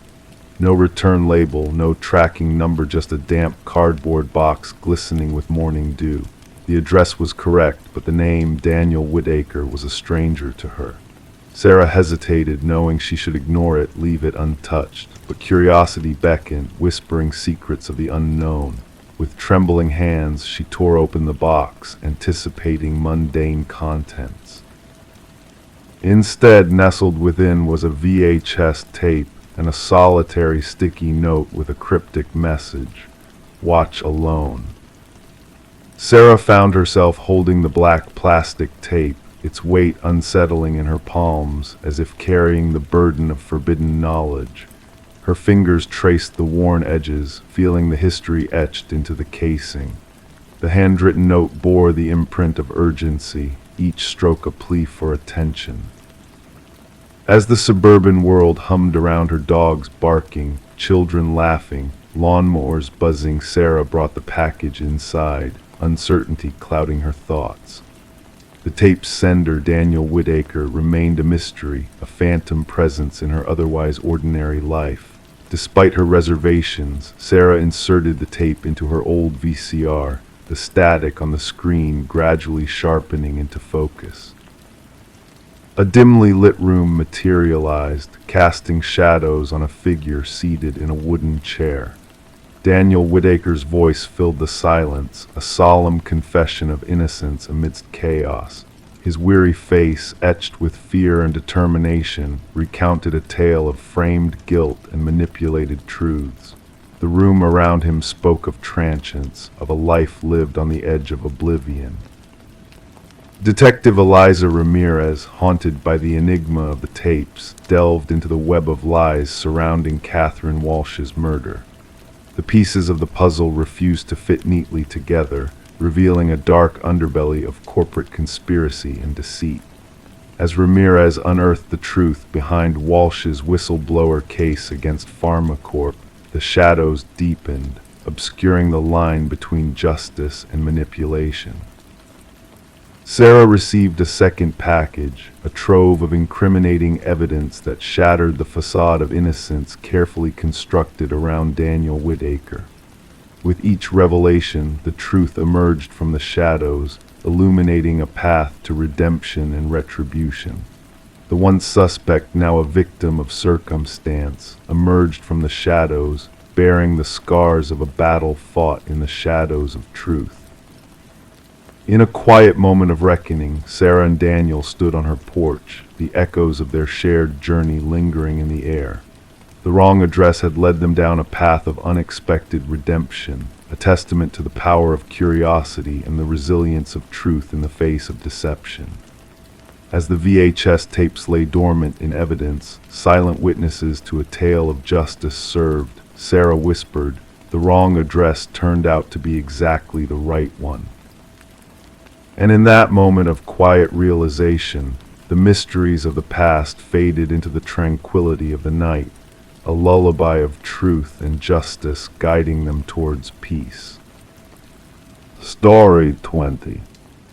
No return label, no tracking number, just a damp cardboard box glistening with morning dew. The address was correct, but the name, Daniel Whitaker, was a stranger to her. Sarah hesitated, knowing she should ignore it, leave it untouched, but curiosity beckoned, whispering secrets of the unknown. With trembling hands, she tore open the box, anticipating mundane contents. Instead, nestled within was a VHS tape and a solitary sticky note with a cryptic message: "Watch alone." Sarah found herself holding the black plastic tape, its weight unsettling in her palms, as if carrying the burden of forbidden knowledge. Her fingers traced the worn edges, feeling the history etched into the casing. The handwritten note bore the imprint of urgency, each stroke a plea for attention. As the suburban world hummed around her, dogs barking, children laughing, lawnmowers buzzing, Sarah brought the package inside, uncertainty clouding her thoughts. The tape's sender, Daniel Whitaker, remained a mystery, a phantom presence in her otherwise ordinary life. Despite her reservations, Sarah inserted the tape into her old VCR, the static on the screen gradually sharpening into focus. A dimly lit room materialized, casting shadows on a figure seated in a wooden chair. Daniel Whitaker's voice filled the silence, a solemn confession of innocence amidst chaos. His weary face, etched with fear and determination, recounted a tale of framed guilt and manipulated truths. The room around him spoke of transience, of a life lived on the edge of oblivion. Detective Eliza Ramirez, haunted by the enigma of the tapes, delved into the web of lies surrounding Catherine Walsh's murder. The pieces of the puzzle refused to fit neatly together, revealing a dark underbelly of corporate conspiracy and deceit. As Ramirez unearthed the truth behind Walsh's whistleblower case against PharmaCorp, the shadows deepened, obscuring the line between justice and manipulation. Sarah received a second package, a trove of incriminating evidence that shattered the facade of innocence carefully constructed around Daniel Whitaker. With each revelation, the truth emerged from the shadows, illuminating a path to redemption and retribution. The once suspect, now a victim of circumstance, emerged from the shadows, bearing the scars of a battle fought in the shadows of truth. In a quiet moment of reckoning, Sarah and Daniel stood on her porch, the echoes of their shared journey lingering in the air. The wrong address had led them down a path of unexpected redemption, a testament to the power of curiosity and the resilience of truth in the face of deception. As the VHS tapes lay dormant in evidence, silent witnesses to a tale of justice served, Sarah whispered, "The wrong address turned out to be exactly the right one." And in that moment of quiet realization, the mysteries of the past faded into the tranquility of the night, a lullaby of truth and justice guiding them towards peace. Story 20.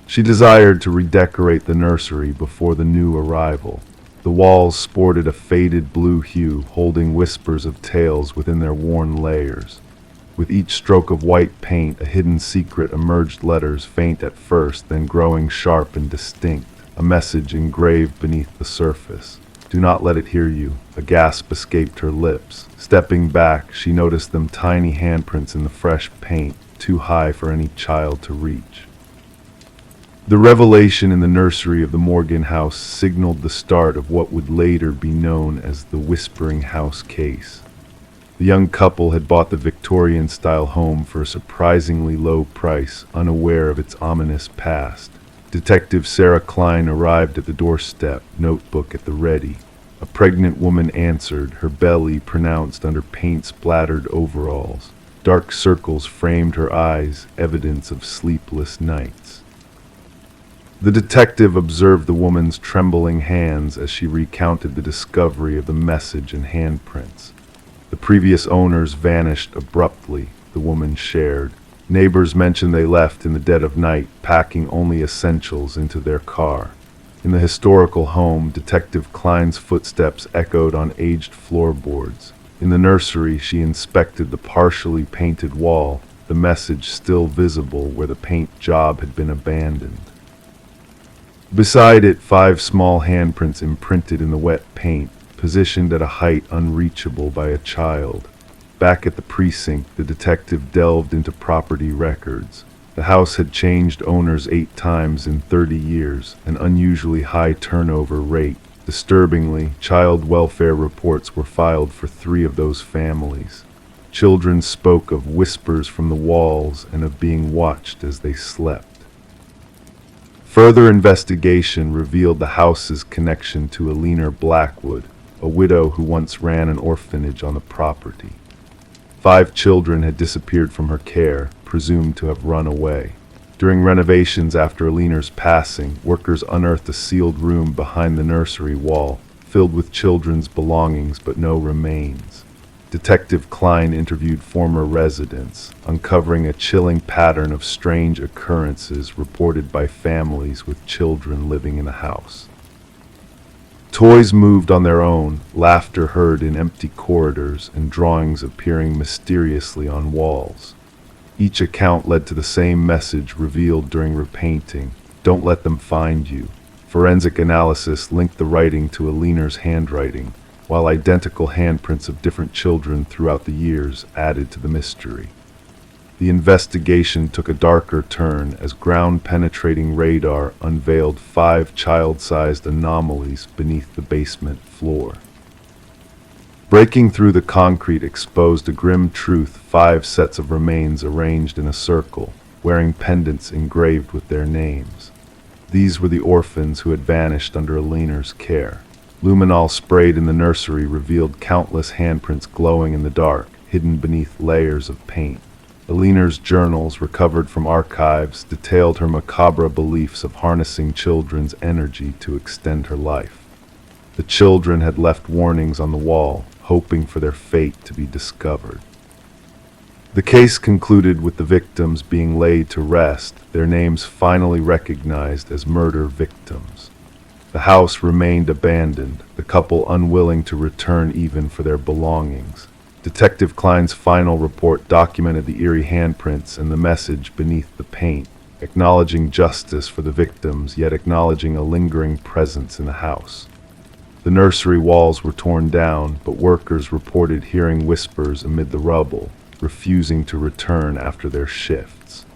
She desired to redecorate the nursery before the new arrival. The walls sported a faded blue hue, holding whispers of tales within their worn layers. With each stroke of white paint, a hidden secret emerged, letters faint at first, then growing sharp and distinct, a message engraved beneath the surface. "Do not let it hear you." A gasp escaped her lips. Stepping back, she noticed them tiny handprints in the fresh paint, too high for any child to reach. The revelation in the nursery of the Morgan house signaled the start of what would later be known as the Whispering House case. The young couple had bought the Victorian-style home for a surprisingly low price, unaware of its ominous past. Detective Sarah Klein arrived at the doorstep, notebook at the ready. A pregnant woman answered, her belly pronounced under paint-splattered overalls. Dark circles framed her eyes, evidence of sleepless nights. The detective observed the woman's trembling hands as she recounted the discovery of the message and handprints. The previous owners vanished abruptly, the woman shared. Neighbors mentioned they left in the dead of night, packing only essentials into their car. In the historical home, Detective Klein's footsteps echoed on aged floorboards. In the nursery, she inspected the partially painted wall, the message still visible where the paint job had been abandoned. Beside it, 5 small handprints imprinted in the wet paint, positioned at a height unreachable by a child. Back at the precinct, the detective delved into property records. The house had changed owners 8 times in 30 years, an unusually high turnover rate. Disturbingly, child welfare reports were filed for 3 of those families. Children spoke of whispers from the walls and of being watched as they slept. Further investigation revealed the house's connection to Alina Blackwood, a widow who once ran an orphanage on the property. 5 children had disappeared from her care, presumed to have run away. During renovations after Alina's passing, workers unearthed a sealed room behind the nursery wall, filled with children's belongings but no remains. Detective Klein interviewed former residents, uncovering a chilling pattern of strange occurrences reported by families with children living in the house. Toys moved on their own, laughter heard in empty corridors, and drawings appearing mysteriously on walls. Each account led to the same message revealed during repainting: don't let them find you. Forensic analysis linked the writing to Alina's handwriting, while identical handprints of different children throughout the years added to the mystery. The investigation took a darker turn as ground-penetrating radar unveiled 5 child-sized anomalies beneath the basement floor. Breaking through the concrete exposed a grim truth: 5 sets of remains arranged in a circle, wearing pendants engraved with their names. These were the orphans who had vanished under Alina's care. Luminol sprayed in the nursery revealed countless handprints glowing in the dark, hidden beneath layers of paint. Alina's journals, recovered from archives, detailed her macabre beliefs of harnessing children's energy to extend her life. The children had left warnings on the wall, hoping for their fate to be discovered. The case concluded with the victims being laid to rest, their names finally recognized as murder victims. The house remained abandoned, the couple unwilling to return even for their belongings. Detective Klein's final report documented the eerie handprints and the message beneath the paint, acknowledging justice for the victims, yet acknowledging a lingering presence in the house. The nursery walls were torn down, but workers reported hearing whispers amid the rubble, refusing to return after their shifts.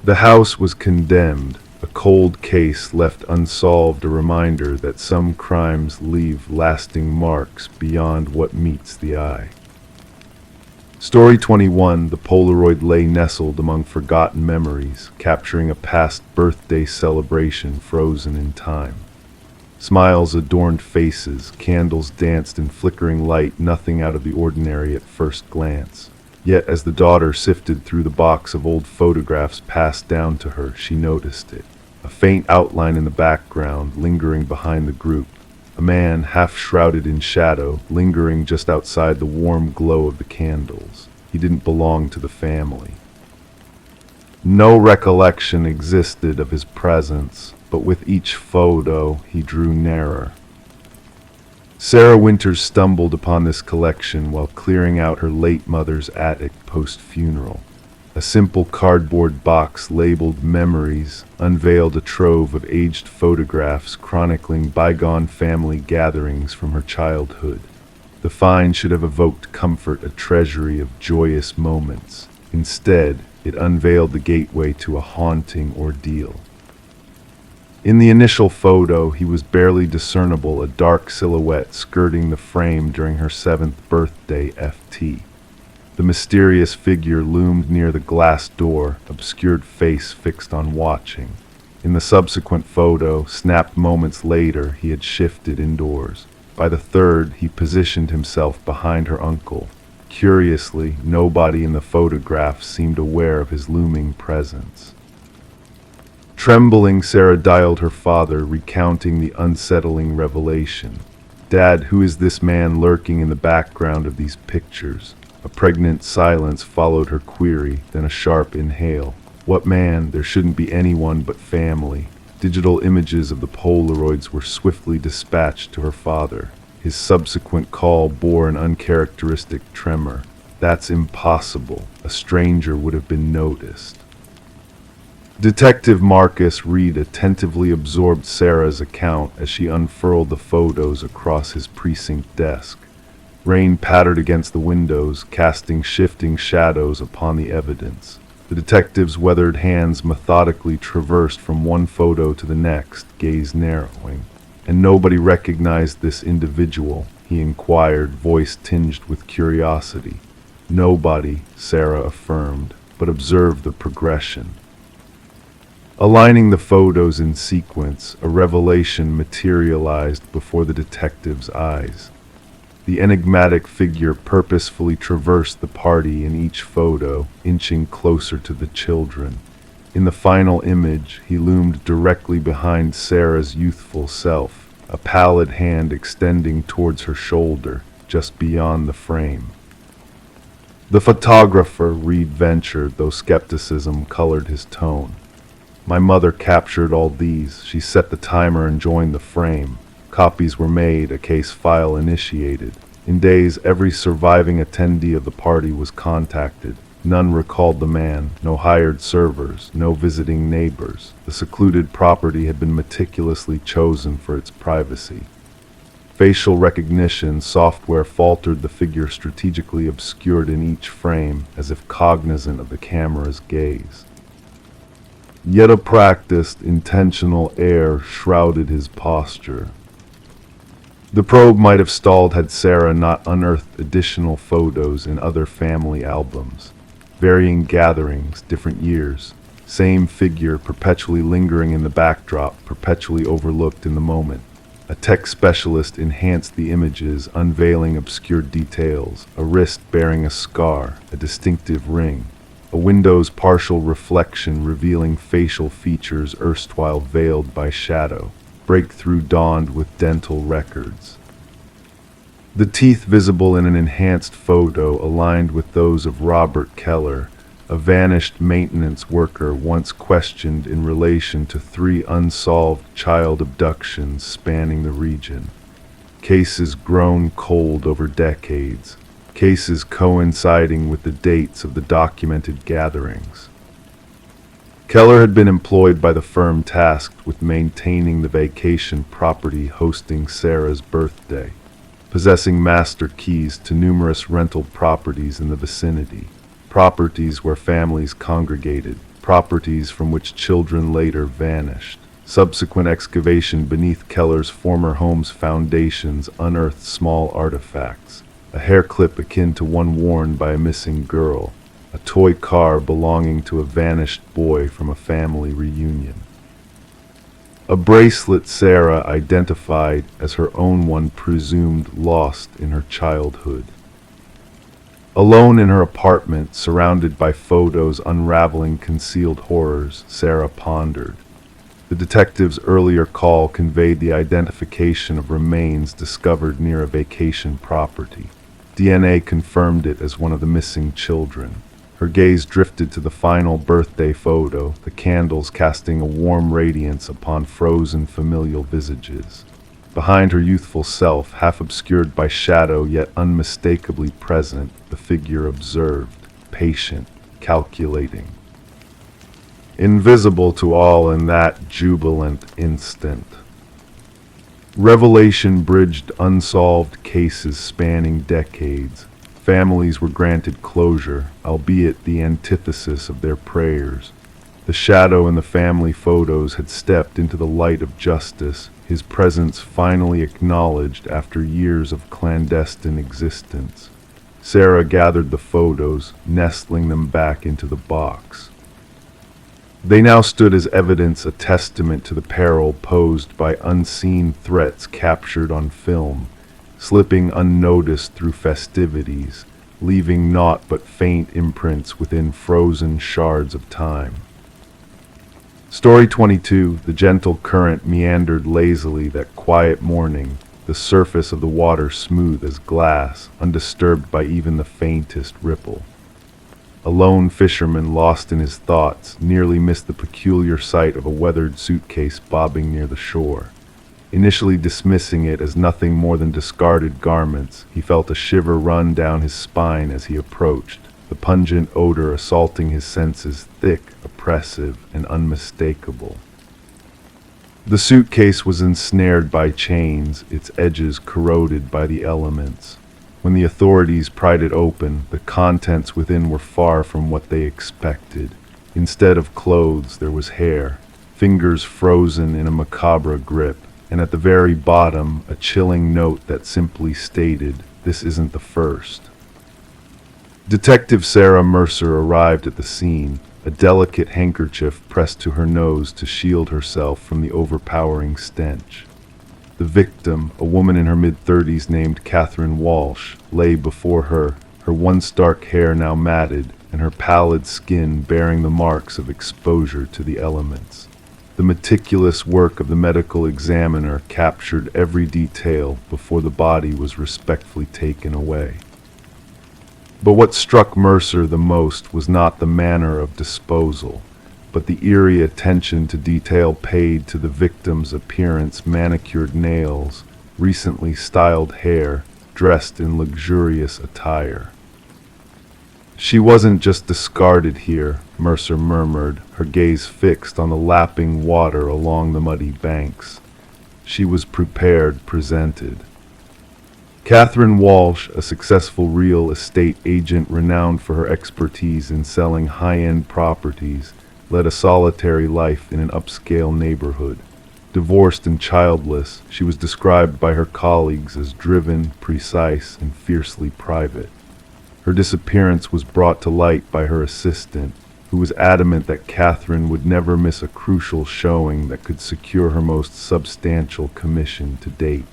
The house was condemned, a cold case left unsolved, a reminder that some crimes leave lasting marks beyond what meets the eye. Story 21, the Polaroid lay nestled among forgotten memories, capturing a past birthday celebration frozen in time. Smiles adorned faces, candles danced in flickering light, nothing out of the ordinary at first glance. Yet as the daughter sifted through the box of old photographs passed down to her, she noticed it. A faint outline in the background, lingering behind the group. A man, half shrouded in shadow, lingering just outside the warm glow of the candles. He didn't belong to the family. No recollection existed of his presence, but with each photo he drew nearer. Sarah Winters stumbled upon this collection while clearing out her late mother's attic post-funeral. A simple cardboard box labeled Memories unveiled a trove of aged photographs chronicling bygone family gatherings from her childhood. The find should have evoked comfort, a treasury of joyous moments. Instead, it unveiled the gateway to a haunting ordeal. In the initial photo, he was barely discernible, a dark silhouette skirting the frame during her 7th birthday FT. The mysterious figure loomed near the glass door, obscured face fixed on watching. In the subsequent photo, snapped moments later, he had shifted indoors. By the 3rd, he positioned himself behind her uncle. Curiously, nobody in the photograph seemed aware of his looming presence. Trembling, Sarah dialed her father, recounting the unsettling revelation. "Dad, who is this man lurking in the background of these pictures?" A pregnant silence followed her query, then a sharp inhale. "What man? There shouldn't be anyone but family." Digital images of the Polaroids were swiftly dispatched to her father. His subsequent call bore an uncharacteristic tremor. "That's impossible. A stranger would have been noticed." Detective Marcus Reed attentively absorbed Sarah's account as she unfurled the photos across his precinct desk. Rain pattered against the windows, casting shifting shadows upon the evidence. The detective's weathered hands methodically traversed from one photo to the next, gaze narrowing. "And nobody recognized this individual?" he inquired, voice tinged with curiosity. "Nobody," Sarah affirmed, "but observe the progression." Aligning the photos in sequence, a revelation materialized before the detective's eyes. The enigmatic figure purposefully traversed the party in each photo, inching closer to the children. In the final image, he loomed directly behind Sarah's youthful self, a pallid hand extending towards her shoulder, just beyond the frame. "The photographer," Reed ventured, though skepticism colored his tone. "My mother captured all these. She set the timer and joined the frame. Copies were made, a case file initiated. In days, every surviving attendee of the party was contacted. None recalled the man, no hired servers, no visiting neighbors. The secluded property had been meticulously chosen for its privacy. Facial recognition software faltered the figure strategically obscured in each frame, as if cognizant of the camera's gaze. Yet a practiced, intentional air shrouded his posture. The probe might have stalled had Sarah not unearthed additional photos in other family albums. Varying gatherings, different years. Same figure perpetually lingering in the backdrop, perpetually overlooked in the moment. A tech specialist enhanced the images, unveiling obscured details. A wrist bearing a scar, a distinctive ring. A window's partial reflection revealing facial features erstwhile veiled by shadow. Breakthrough dawned with dental records. The teeth visible in an enhanced photo aligned with those of Robert Keller, a vanished maintenance worker once questioned in relation to 3 unsolved child abductions spanning the region. Cases grown cold over decades, cases coinciding with the dates of the documented gatherings. Keller had been employed by the firm tasked with maintaining the vacation property hosting Sarah's birthday, possessing master keys to numerous rental properties in the vicinity, properties where families congregated, properties from which children later vanished. Subsequent excavation beneath Keller's former home's foundations unearthed small artifacts, a hair clip akin to one worn by a missing girl, a toy car belonging to a vanished boy from a family reunion. A bracelet Sarah identified as her own one presumed lost in her childhood. Alone in her apartment, surrounded by photos unraveling concealed horrors, Sarah pondered. The detective's earlier call conveyed the identification of remains discovered near a vacation property. DNA confirmed it as one of the missing children. Her gaze drifted to the final birthday photo, the candles casting a warm radiance upon frozen familial visages. Behind her youthful self, half obscured by shadow yet unmistakably present, the figure observed, patient, calculating. Invisible to all in that jubilant instant. Revelation bridged unsolved cases spanning decades. Families were granted closure, albeit the antithesis of their prayers. The shadow in the family photos had stepped into the light of justice, his presence finally acknowledged after years of clandestine existence. Sarah gathered the photos, nestling them back into the box. They now stood as evidence, a testament to the peril posed by unseen threats captured on film, slipping unnoticed through festivities, leaving naught but faint imprints within frozen shards of time. Story 22, the gentle current meandered lazily that quiet morning, the surface of the water smooth as glass, undisturbed by even the faintest ripple. A lone fisherman lost in his thoughts nearly missed the peculiar sight of a weathered suitcase bobbing near the shore. Initially dismissing it as nothing more than discarded garments, he felt a shiver run down his spine as he approached, the pungent odor assaulting his senses, thick, oppressive, and unmistakable. The suitcase was ensnared by chains, its edges corroded by the elements. When the authorities pried it open, the contents within were far from what they expected. Instead of clothes, there was hair, fingers frozen in a macabre grip, and at the very bottom, a chilling note that simply stated, "This isn't the first." Detective Sarah Mercer arrived at the scene, a delicate handkerchief pressed to her nose to shield herself from the overpowering stench. The victim, a woman in her mid-30s named Catherine Walsh, lay before her, her once dark hair now matted, and her pallid skin bearing the marks of exposure to the elements. The meticulous work of the medical examiner captured every detail before the body was respectfully taken away. But what struck Mercer the most was not the manner of disposal, but the eerie attention to detail paid to the victim's appearance: manicured nails, recently styled hair, dressed in luxurious attire. "She wasn't just discarded here," Mercer murmured, her gaze fixed on the lapping water along the muddy banks. "She was presented." Catherine Walsh, a successful real estate agent renowned for her expertise in selling high-end properties, led a solitary life in an upscale neighborhood. Divorced and childless, she was described by her colleagues as driven, precise, and fiercely private. Her disappearance was brought to light by her assistant, who was adamant that Catherine would never miss a crucial showing that could secure her most substantial commission to date.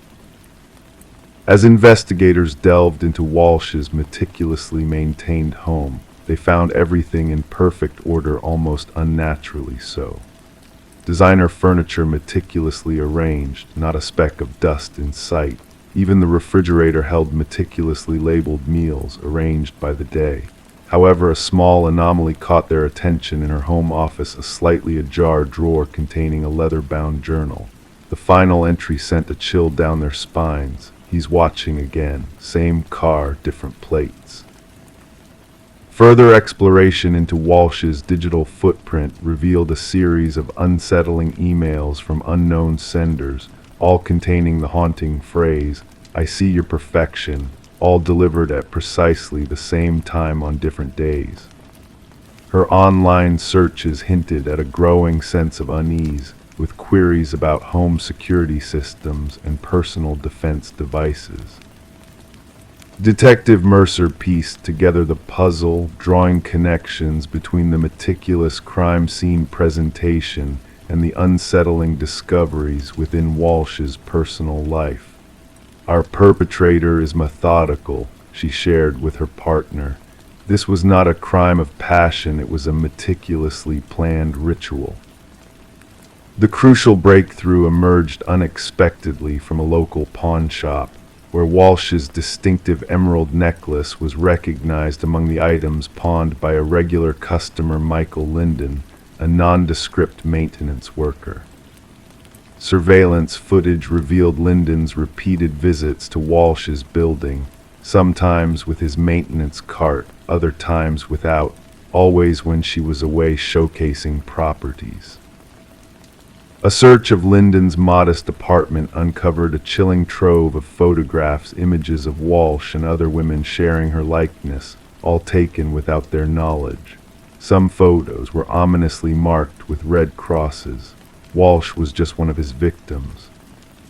As investigators delved into Walsh's meticulously maintained home, they found everything in perfect order, almost unnaturally so. Designer furniture meticulously arranged, not a speck of dust in sight. Even the refrigerator held meticulously labeled meals, arranged by the day. However, a small anomaly caught their attention in her home office: a slightly ajar drawer containing a leather-bound journal. The final entry sent a chill down their spines. "He's watching again. Same car, different plates." Further exploration into Walsh's digital footprint revealed a series of unsettling emails from unknown senders, all containing the haunting phrase, "I see your perfection," all delivered at precisely the same time on different days. Her online searches hinted at a growing sense of unease, with queries about home security systems and personal defense devices. Detective Mercer pieced together the puzzle, drawing connections between the meticulous crime scene presentation and the unsettling discoveries within Walsh's personal life. "Our perpetrator is methodical," she shared with her partner. "This was not a crime of passion, it was a meticulously planned ritual." The crucial breakthrough emerged unexpectedly from a local pawn shop, where Walsh's distinctive emerald necklace was recognized among the items pawned by a regular customer, Michael Linden, a nondescript maintenance worker. Surveillance footage revealed Linden's repeated visits to Walsh's building, sometimes with his maintenance cart, other times without, always when she was away showcasing properties. A search of Linden's modest apartment uncovered a chilling trove of photographs, images of Walsh and other women sharing her likeness, all taken without their knowledge. Some photos were ominously marked with red crosses. Walsh was just one of his victims.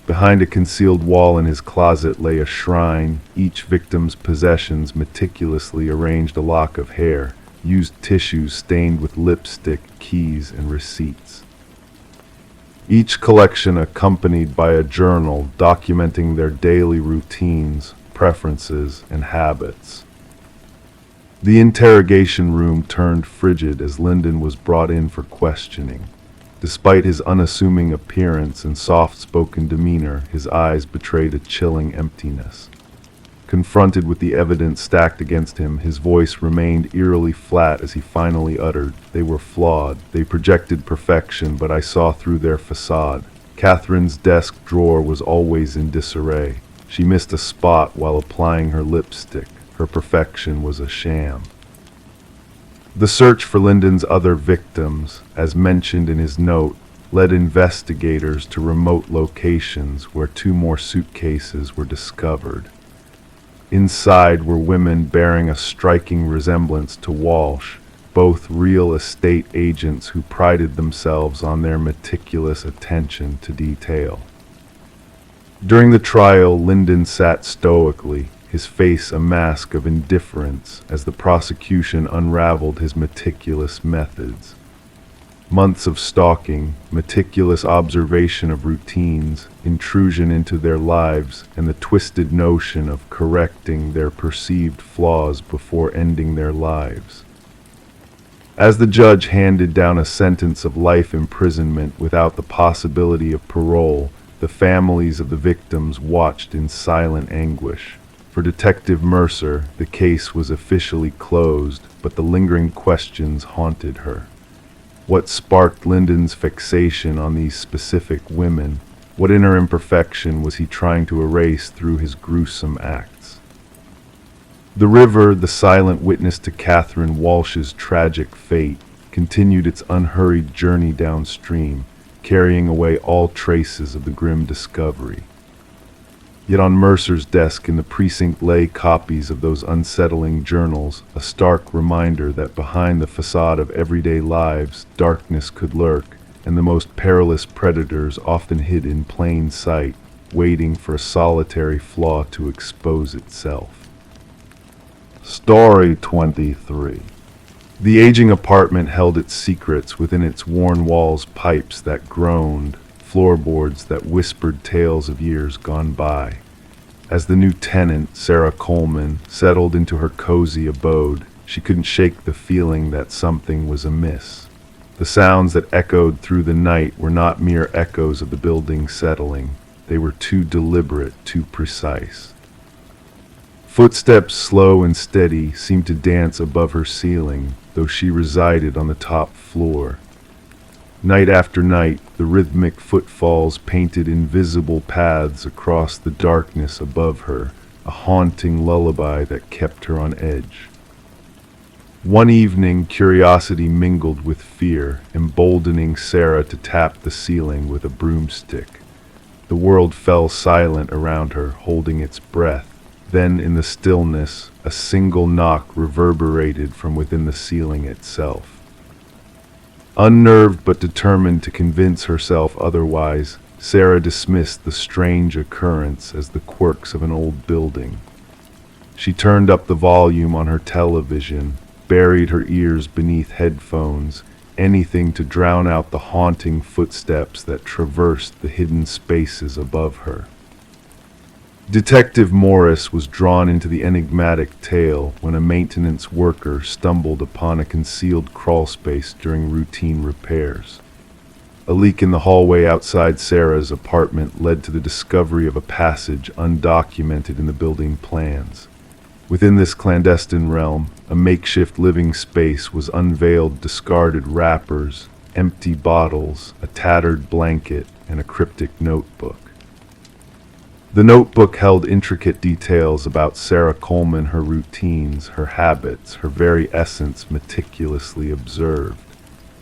Behind a concealed wall in his closet lay a shrine. Each victim's possessions meticulously arranged: a lock of hair, used tissues stained with lipstick, keys, and receipts. Each collection accompanied by a journal documenting their daily routines, preferences, and habits. The interrogation room turned frigid as Linden was brought in for questioning. Despite his unassuming appearance and soft-spoken demeanor, his eyes betrayed a chilling emptiness. Confronted with the evidence stacked against him, his voice remained eerily flat as he finally uttered, "They were flawed. They projected perfection, but I saw through their facade. Catherine's desk drawer was always in disarray. She missed a spot while applying her lipstick. Her perfection was a sham." The search for Linden's other victims, as mentioned in his note, led investigators to remote locations where 2 more suitcases were discovered. Inside were women bearing a striking resemblance to Walsh, both real estate agents who prided themselves on their meticulous attention to detail. During the trial, Lyndon sat stoically, his face a mask of indifference as the prosecution unraveled his meticulous methods. Months of stalking, meticulous observation of routines, intrusion into their lives, and the twisted notion of correcting their perceived flaws before ending their lives. As the judge handed down a sentence of life imprisonment without the possibility of parole, the families of the victims watched in silent anguish. For Detective Mercer, the case was officially closed, but the lingering questions haunted her. What sparked Lyndon's fixation on these specific women? What inner imperfection was he trying to erase through his gruesome acts? The river, the silent witness to Catherine Walsh's tragic fate, continued its unhurried journey downstream, carrying away all traces of the grim discovery. Yet on Mercer's desk in the precinct lay copies of those unsettling journals, a stark reminder that behind the facade of everyday lives, darkness could lurk, and the most perilous predators often hid in plain sight, waiting for a solitary flaw to expose itself. Story 23. The aging apartment held its secrets within its worn walls, pipes that groaned, floorboards that whispered tales of years gone by. As the new tenant, Sarah Coleman, settled into her cozy abode, she couldn't shake the feeling that something was amiss. The sounds that echoed through the night were not mere echoes of the building settling. They were too deliberate, too precise. Footsteps, slow and steady, seemed to dance above her ceiling, though she resided on the top floor. Night after night, the rhythmic footfalls painted invisible paths across the darkness above her, a haunting lullaby that kept her on edge. One evening, curiosity mingled with fear, emboldening Sarah to tap the ceiling with a broomstick. The world fell silent around her, holding its breath. Then, in the stillness, a single knock reverberated from within the ceiling itself. Unnerved but determined to convince herself otherwise, Sarah dismissed the strange occurrence as the quirks of an old building. She turned up the volume on her television, buried her ears beneath headphones, anything to drown out the haunting footsteps that traversed the hidden spaces above her. Detective Morris was drawn into the enigmatic tale when a maintenance worker stumbled upon a concealed crawlspace during routine repairs. A leak in the hallway outside Sarah's apartment led to the discovery of a passage undocumented in the building plans. Within this clandestine realm, a makeshift living space was unveiled: discarded wrappers, empty bottles, a tattered blanket, and a cryptic notebook. The notebook held intricate details about Sarah Coleman, her routines, her habits, her very essence meticulously observed.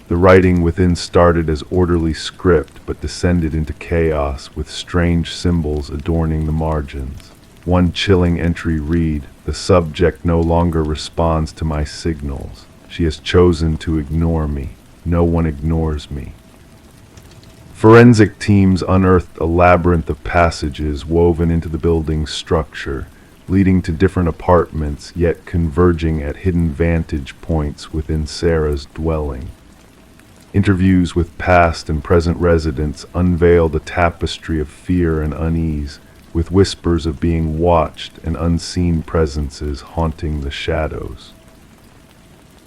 The writing within started as orderly script but descended into chaos, with strange symbols adorning the margins. One chilling entry read, "The subject no longer responds to my signals. She has chosen to ignore me. No one ignores me." Forensic teams unearthed a labyrinth of passages woven into the building's structure, leading to different apartments yet converging at hidden vantage points within Sarah's dwelling. Interviews with past and present residents unveiled a tapestry of fear and unease, with whispers of being watched and unseen presences haunting the shadows.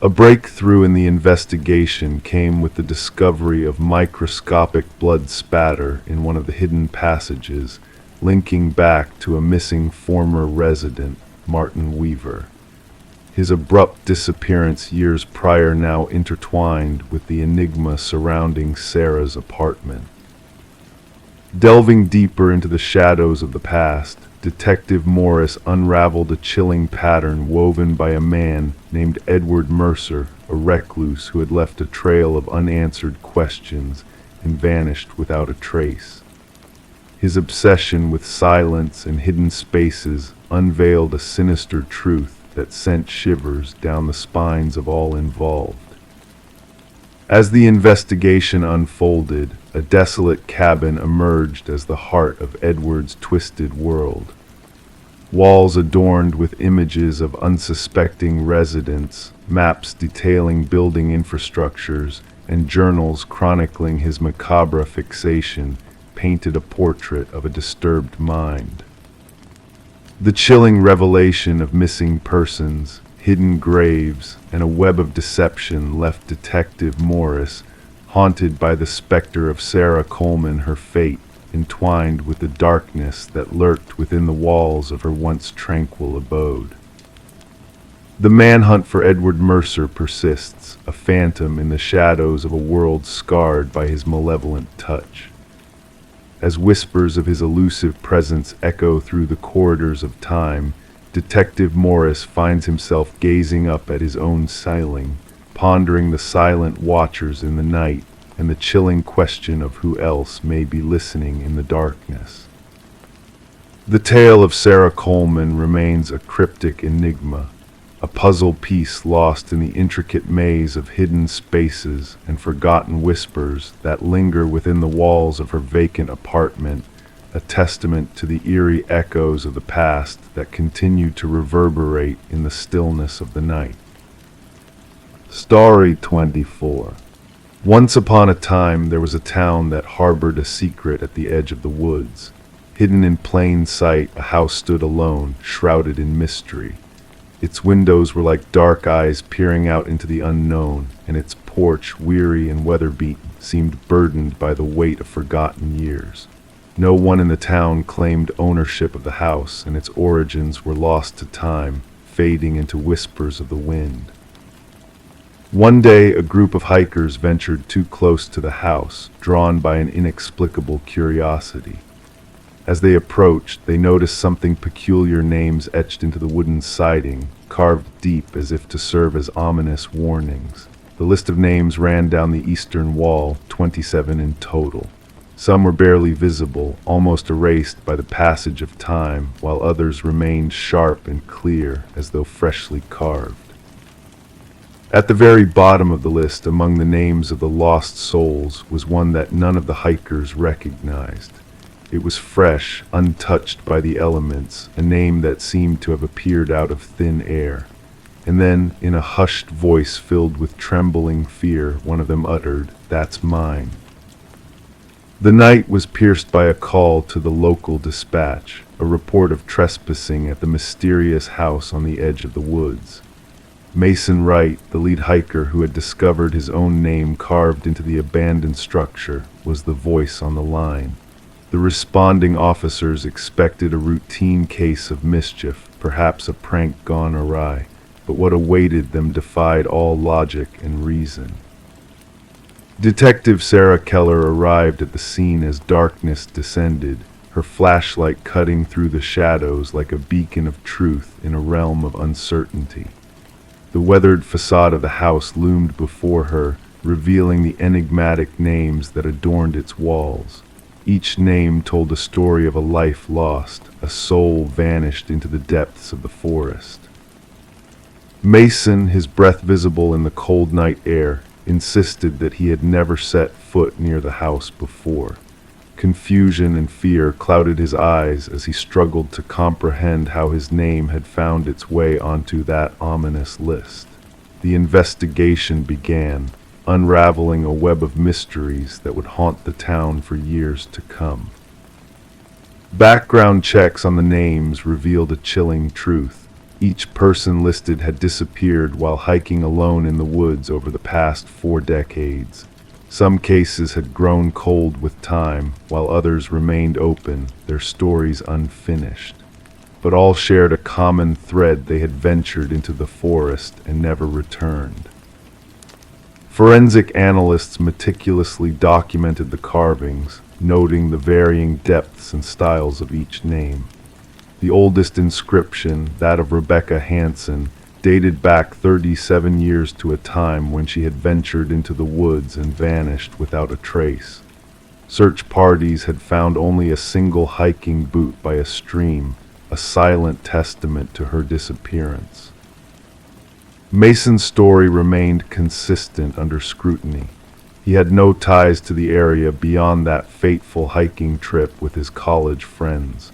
A breakthrough in the investigation came with the discovery of microscopic blood spatter in one of the hidden passages, linking back to a missing former resident, Martin Weaver. His abrupt disappearance years prior now intertwined with the enigma surrounding Sarah's apartment. Delving deeper into the shadows of the past, Detective Morris unraveled a chilling pattern woven by a man named Edward Mercer, a recluse who had left a trail of unanswered questions and vanished without a trace. His obsession with silence and hidden spaces unveiled a sinister truth that sent shivers down the spines of all involved. As the investigation unfolded, a desolate cabin emerged as the heart of Edward's twisted world. Walls adorned with images of unsuspecting residents, maps detailing building infrastructures, and journals chronicling his macabre fixation painted a portrait of a disturbed mind. The chilling revelation of missing persons, hidden graves, and a web of deception left Detective Morris haunted by the specter of Sarah Coleman, her fate entwined with the darkness that lurked within the walls of her once tranquil abode. The manhunt for Edward Mercer persists, a phantom in the shadows of a world scarred by his malevolent touch. As whispers of his elusive presence echo through the corridors of time, Detective Morris finds himself gazing up at his own ceiling, pondering the silent watchers in the night and the chilling question of who else may be listening in the darkness. The tale of Sarah Coleman remains a cryptic enigma, a puzzle piece lost in the intricate maze of hidden spaces and forgotten whispers that linger within the walls of her vacant apartment, a testament to the eerie echoes of the past that continue to reverberate in the stillness of the night. Story 24. Once upon a time, there was a town that harbored a secret at the edge of the woods. Hidden in plain sight, a house stood alone, shrouded in mystery. Its windows were like dark eyes peering out into the unknown, and its porch, weary and weather-beaten, seemed burdened by the weight of forgotten years. No one in the town claimed ownership of the house, and its origins were lost to time, fading into whispers of the wind. One day, a group of hikers ventured too close to the house, drawn by an inexplicable curiosity. As they approached, they noticed something peculiar, names etched into the wooden siding, carved deep as if to serve as ominous warnings. The list of names ran down the eastern wall, 27 in total. Some were barely visible, almost erased by the passage of time, while others remained sharp and clear, as though freshly carved. At the very bottom of the list, among the names of the lost souls, was one that none of the hikers recognized. It was fresh, untouched by the elements, a name that seemed to have appeared out of thin air. And then, in a hushed voice filled with trembling fear, one of them uttered, "That's mine." The night was pierced by a call to the local dispatch, a report of trespassing at the mysterious house on the edge of the woods. Mason Wright, the lead hiker who had discovered his own name carved into the abandoned structure, was the voice on the line. The responding officers expected a routine case of mischief, perhaps a prank gone awry, but what awaited them defied all logic and reason. Detective Sarah Keller arrived at the scene as darkness descended, her flashlight cutting through the shadows like a beacon of truth in a realm of uncertainty. The weathered facade of the house loomed before her, revealing the enigmatic names that adorned its walls. Each name told a story of a life lost, a soul vanished into the depths of the forest. Mason, his breath visible in the cold night air, insisted that he had never set foot near the house before. Confusion and fear clouded his eyes as he struggled to comprehend how his name had found its way onto that ominous list. The investigation began, unraveling a web of mysteries that would haunt the town for years to come. Background checks on the names revealed a chilling truth. Each person listed had disappeared while hiking alone in the woods over the past 4 decades. Some cases had grown cold with time, while others remained open, their stories unfinished. But all shared a common thread: they had ventured into the forest and never returned. Forensic analysts meticulously documented the carvings, noting the varying depths and styles of each name. The oldest inscription, that of Rebecca Hansen, dated back 37 years to a time when she had ventured into the woods and vanished without a trace. Search parties had found only a single hiking boot by a stream, a silent testament to her disappearance. Mason's story remained consistent under scrutiny. He had no ties to the area beyond that fateful hiking trip with his college friends.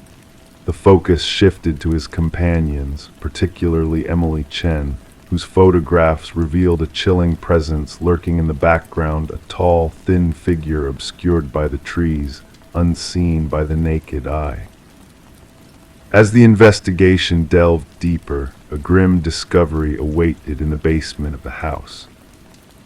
The focus shifted to his companions, particularly Emily Chen, whose photographs revealed a chilling presence lurking in the background, a tall, thin figure obscured by the trees, unseen by the naked eye. As the investigation delved deeper, a grim discovery awaited in the basement of the house.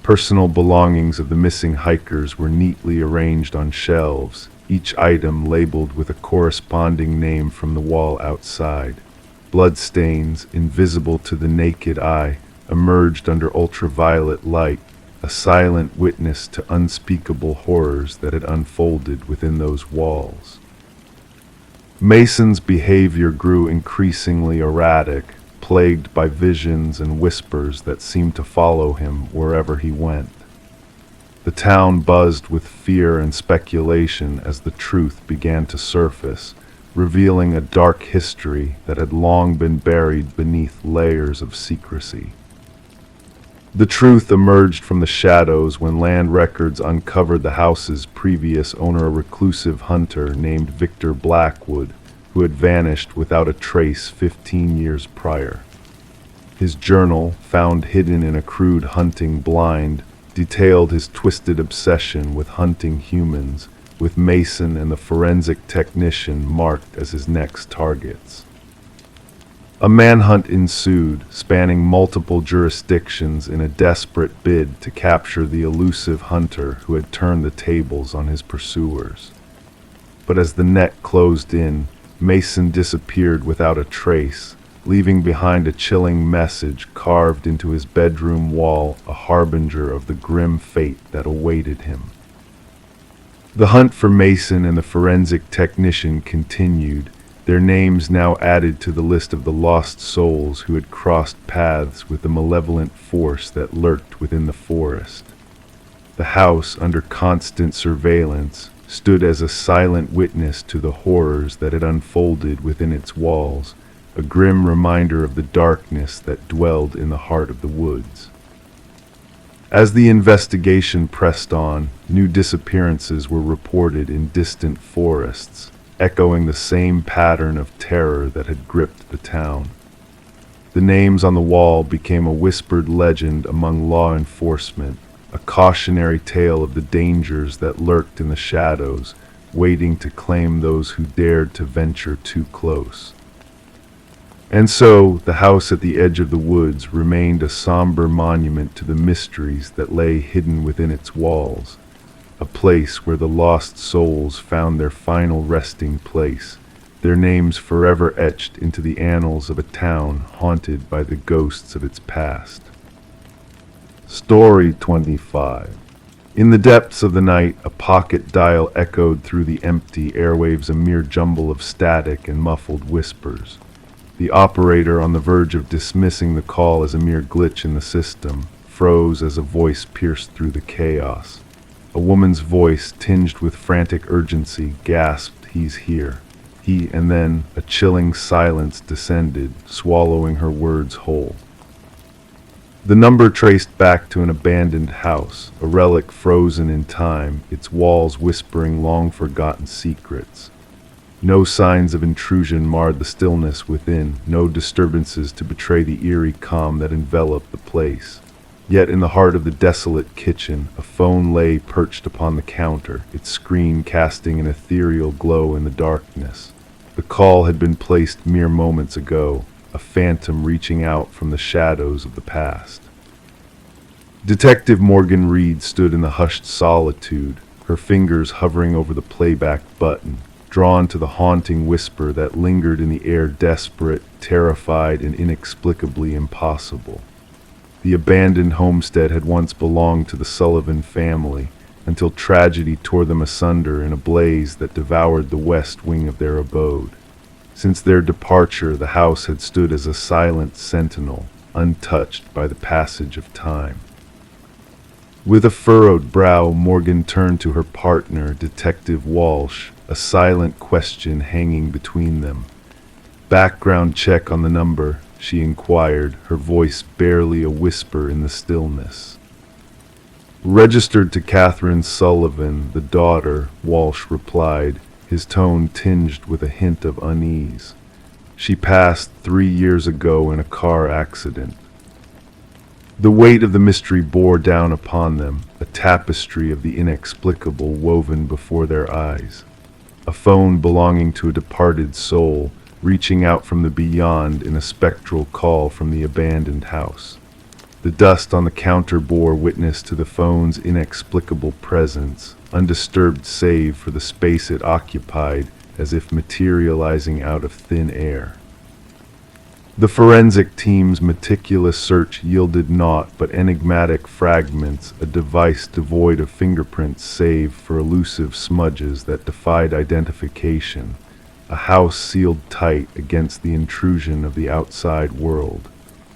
Personal belongings of the missing hikers were neatly arranged on shelves, each item labeled with a corresponding name from the wall outside. Bloodstains, invisible to the naked eye, emerged under ultraviolet light, a silent witness to unspeakable horrors that had unfolded within those walls. Mason's behavior grew increasingly erratic, plagued by visions and whispers that seemed to follow him wherever he went. The town buzzed with fear and speculation as the truth began to surface, revealing a dark history that had long been buried beneath layers of secrecy. The truth emerged from the shadows when land records uncovered the house's previous owner, a reclusive hunter named Victor Blackwood, who had vanished without a trace 15 years prior. His journal, found hidden in a crude hunting blind, detailed his twisted obsession with hunting humans, with Mason and the forensic technician marked as his next targets. A manhunt ensued, spanning multiple jurisdictions in a desperate bid to capture the elusive hunter who had turned the tables on his pursuers. But as the net closed in, Mason disappeared without a trace, leaving behind a chilling message carved into his bedroom wall, a harbinger of the grim fate that awaited him. The hunt for Mason and the forensic technician continued, their names now added to the list of the lost souls who had crossed paths with the malevolent force that lurked within the forest. The house, under constant surveillance, stood as a silent witness to the horrors that had unfolded within its walls, a grim reminder of the darkness that dwelled in the heart of the woods. As the investigation pressed on, new disappearances were reported in distant forests, echoing the same pattern of terror that had gripped the town. The names on the wall became a whispered legend among law enforcement, a cautionary tale of the dangers that lurked in the shadows, waiting to claim those who dared to venture too close. And so, the house at the edge of the woods remained a somber monument to the mysteries that lay hidden within its walls, a place where the lost souls found their final resting place, their names forever etched into the annals of a town haunted by the ghosts of its past. Story 25. In the depths of the night, a pocket dial echoed through the empty airwaves, a mere jumble of static and muffled whispers. The operator, on the verge of dismissing the call as a mere glitch in the system, froze as a voice pierced through the chaos. A woman's voice, tinged with frantic urgency, gasped, "He's here." And then a chilling silence descended, swallowing her words whole. The number traced back to an abandoned house, a relic frozen in time, its walls whispering long-forgotten secrets. No signs of intrusion marred the stillness within, no disturbances to betray the eerie calm that enveloped the place. Yet in the heart of the desolate kitchen, a phone lay perched upon the counter, its screen casting an ethereal glow in the darkness. The call had been placed mere moments ago, a phantom reaching out from the shadows of the past. Detective Morgan Reed stood in the hushed solitude, her fingers hovering over the playback button, drawn to the haunting whisper that lingered in the air, desperate, terrified, and inexplicably impossible. The abandoned homestead had once belonged to the Sullivan family, until tragedy tore them asunder in a blaze that devoured the west wing of their abode. Since their departure, the house had stood as a silent sentinel, untouched by the passage of time. With a furrowed brow, Morgan turned to her partner, Detective Walsh, a silent question hanging between them. Background check on the number, she inquired, her voice barely a whisper in the stillness. Registered to Catherine Sullivan, the daughter, Walsh replied, his tone tinged with a hint of unease. She passed 3 years ago in a car accident. The weight of the mystery bore down upon them, a tapestry of the inexplicable woven before their eyes. A phone belonging to a departed soul, reaching out from the beyond in a spectral call from the abandoned house. The dust on the counter bore witness to the phone's inexplicable presence, undisturbed save for the space it occupied, as if materializing out of thin air. The forensic team's meticulous search yielded naught but enigmatic fragments, a device devoid of fingerprints save for elusive smudges that defied identification, a house sealed tight against the intrusion of the outside world.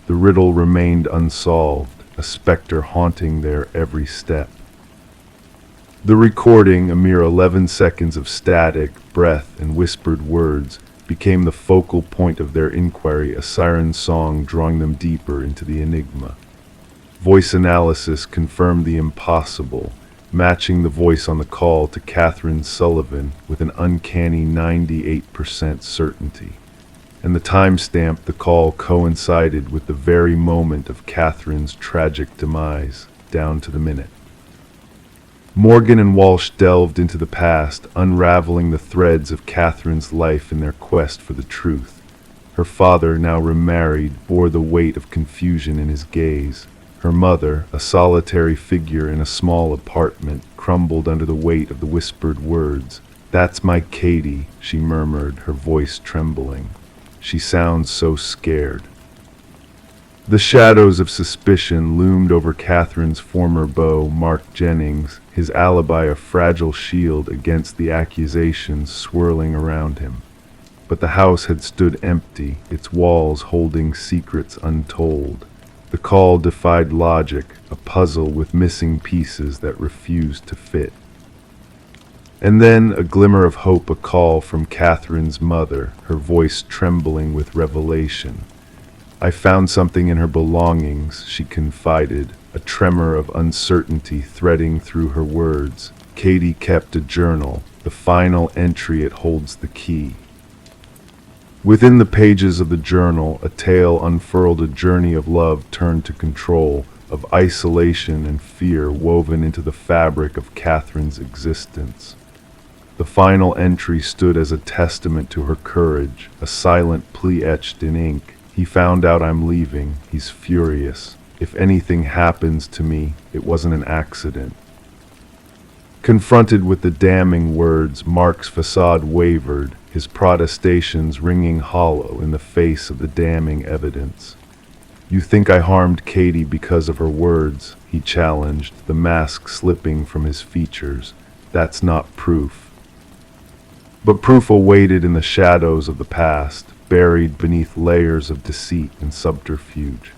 The riddle remained unsolved, a specter haunting their every step. The recording, a mere 11 seconds of static, breath, and whispered words, became the focal point of their inquiry, a siren song drawing them deeper into the enigma. Voice analysis confirmed the impossible, matching the voice on the call to Catherine Sullivan with an uncanny 98% certainty. And the timestamp the call coincided with the very moment of Catherine's tragic demise, down to the minute. Morgan and Walsh delved into the past, unraveling the threads of Catherine's life in their quest for the truth. Her father, now remarried, bore the weight of confusion in his gaze. Her mother, a solitary figure in a small apartment, crumbled under the weight of the whispered words. "That's my Katie," she murmured, her voice trembling. "She sounds so scared." The shadows of suspicion loomed over Catherine's former beau, Mark Jennings, his alibi a fragile shield against the accusations swirling around him. But the house had stood empty, its walls holding secrets untold. The call defied logic, a puzzle with missing pieces that refused to fit. And then a glimmer of hope, a call from Catherine's mother, her voice trembling with revelation. "I found something in her belongings," she confided, a tremor of uncertainty threading through her words. Katie kept a journal, the final entry it holds the key. Within the pages of the journal, a tale unfurled, a journey of love turned to control, of isolation and fear woven into the fabric of Catherine's existence. The final entry stood as a testament to her courage, a silent plea etched in ink. "He found out I'm leaving. He's furious. If anything happens to me, it wasn't an accident." Confronted with the damning words, Mark's facade wavered, his protestations ringing hollow in the face of the damning evidence. "You think I harmed Katie because of her words?" he challenged, the mask slipping from his features. "That's not proof." But proof awaited in the shadows of the past, buried beneath layers of deceit and subterfuge.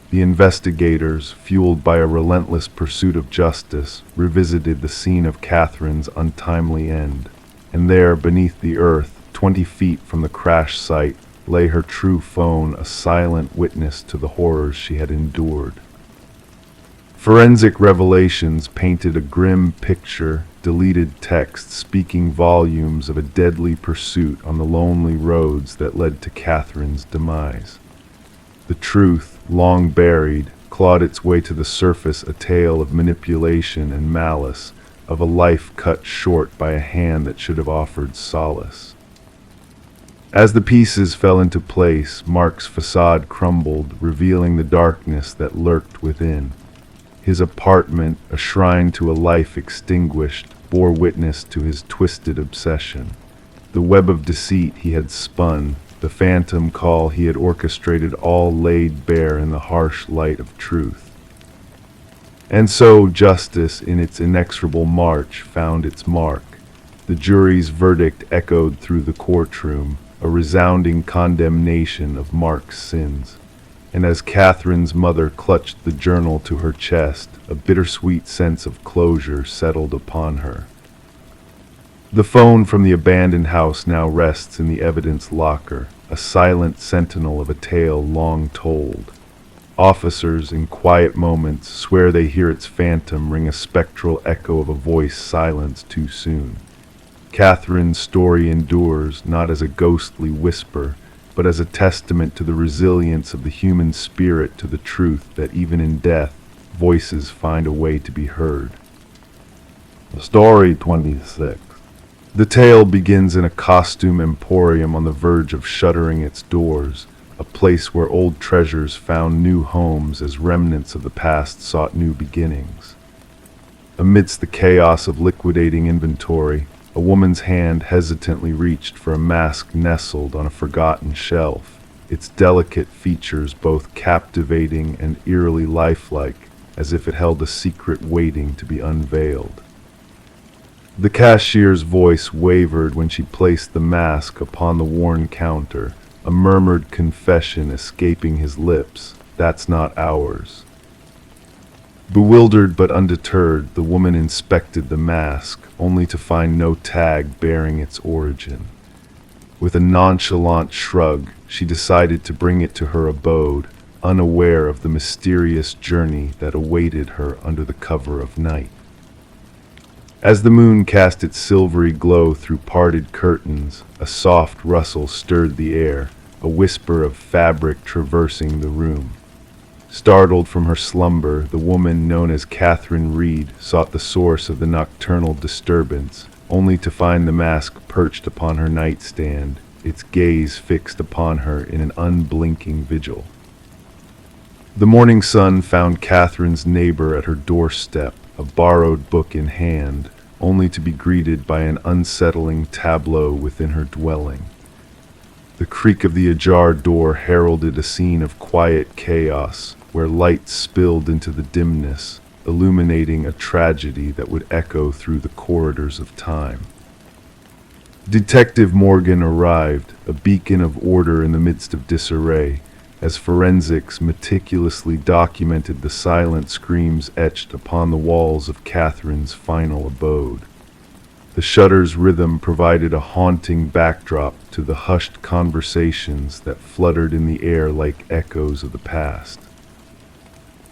The investigators, fueled by a relentless pursuit of justice, revisited the scene of Catherine's untimely end. And there, beneath the earth, 20 feet from the crash site, lay her true phone, a silent witness to the horrors she had endured. Forensic revelations painted a grim picture, deleted text speaking volumes of a deadly pursuit on the lonely roads that led to Catherine's demise. The truth, long buried, clawed its way to the surface, a tale of manipulation and malice, of a life cut short by a hand that should have offered solace. As the pieces fell into place, Mark's facade crumbled, revealing the darkness that lurked within. His apartment, a shrine to a life extinguished, bore witness to his twisted obsession. The web of deceit he had spun, the phantom call he had orchestrated, all laid bare in the harsh light of truth. And so justice, in its inexorable march, found its mark. The jury's verdict echoed through the courtroom, a resounding condemnation of Mark's sins. And as Catherine's mother clutched the journal to her chest, a bittersweet sense of closure settled upon her. The phone from the abandoned house now rests in the evidence locker, a silent sentinel of a tale long told. Officers, in quiet moments, swear they hear its phantom ring a spectral echo of a voice silenced too soon. Catherine's story endures not as a ghostly whisper, but as a testament to the resilience of the human spirit to the truth that even in death, voices find a way to be heard. Story 26. The tale begins in a costume emporium on the verge of shuttering its doors, a place where old treasures found new homes as remnants of the past sought new beginnings. Amidst the chaos of liquidating inventory, a woman's hand hesitantly reached for a mask nestled on a forgotten shelf, its delicate features both captivating and eerily lifelike, as if it held a secret waiting to be unveiled. The cashier's voice wavered when she placed the mask upon the worn counter, a murmured confession escaping his lips, "That's not ours." Bewildered but undeterred, the woman inspected the mask, only to find no tag bearing its origin. With a nonchalant shrug, she decided to bring it to her abode, unaware of the mysterious journey that awaited her under the cover of night. As the moon cast its silvery glow through parted curtains, a soft rustle stirred the air, a whisper of fabric traversing the room. Startled from her slumber, the woman known as Catherine Reed sought the source of the nocturnal disturbance, only to find the mask perched upon her nightstand, its gaze fixed upon her in an unblinking vigil. The morning sun found Catherine's neighbor at her doorstep, a borrowed book in hand, only to be greeted by an unsettling tableau within her dwelling. The creak of the ajar door heralded a scene of quiet chaos, where light spilled into the dimness, illuminating a tragedy that would echo through the corridors of time. Detective Morgan arrived, a beacon of order in the midst of disarray, as forensics meticulously documented the silent screams etched upon the walls of Catherine's final abode. The shutter's rhythm provided a haunting backdrop to the hushed conversations that fluttered in the air like echoes of the past.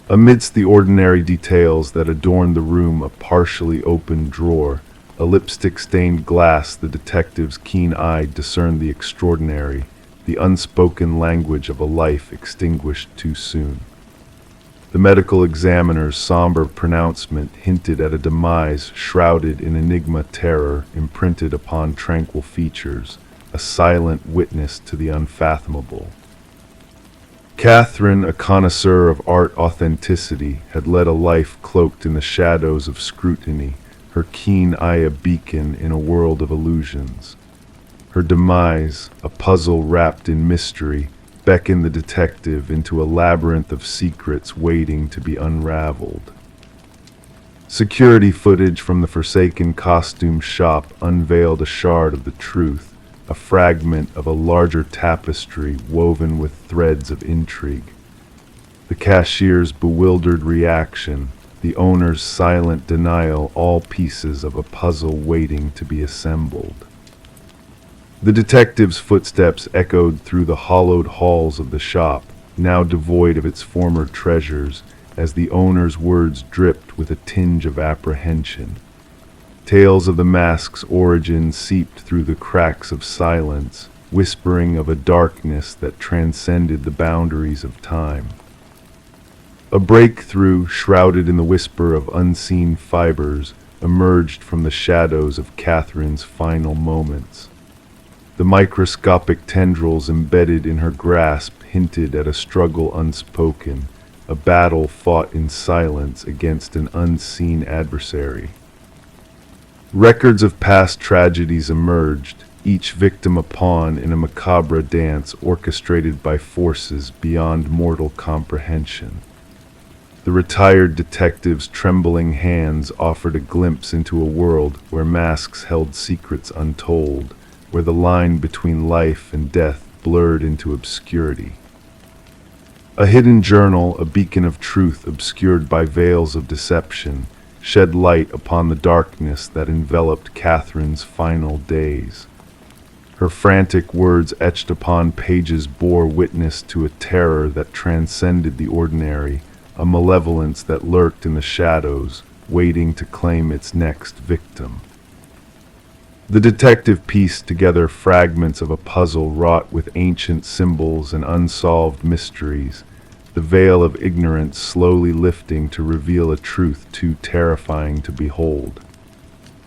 Amidst the ordinary details that adorned the room, a partially open drawer, a lipstick-stained glass, the detective's keen eye discerned the extraordinary, the unspoken language of a life extinguished too soon. The medical examiner's somber pronouncement hinted at a demise shrouded in enigma terror imprinted upon tranquil features, a silent witness to the unfathomable. Catherine, a connoisseur of art authenticity, had led a life cloaked in the shadows of scrutiny, her keen eye a beacon in a world of illusions. Her demise, a puzzle wrapped in mystery, beckoned the detective into a labyrinth of secrets waiting to be unraveled. Security footage from the forsaken costume shop unveiled a shard of the truth, a fragment of a larger tapestry woven with threads of intrigue. The cashier's bewildered reaction, the owner's silent denial, all pieces of a puzzle waiting to be assembled. The detective's footsteps echoed through the hollowed halls of the shop, now devoid of its former treasures, as the owner's words dripped with a tinge of apprehension. Tales of the mask's origin seeped through the cracks of silence, whispering of a darkness that transcended the boundaries of time. A breakthrough, shrouded in the whisper of unseen fibers, emerged from the shadows of Catherine's final moments. The microscopic tendrils embedded in her grasp hinted at a struggle unspoken, a battle fought in silence against an unseen adversary. Records of past tragedies emerged, each victim a pawn in a macabre dance orchestrated by forces beyond mortal comprehension. The retired detective's trembling hands offered a glimpse into a world where masks held secrets untold, where the line between life and death blurred into obscurity. A hidden journal, a beacon of truth obscured by veils of deception, shed light upon the darkness that enveloped Catherine's final days. Her frantic words etched upon pages bore witness to a terror that transcended the ordinary, a malevolence that lurked in the shadows, waiting to claim its next victim. The detective pieced together fragments of a puzzle wrought with ancient symbols and unsolved mysteries, the veil of ignorance slowly lifting to reveal a truth too terrifying to behold.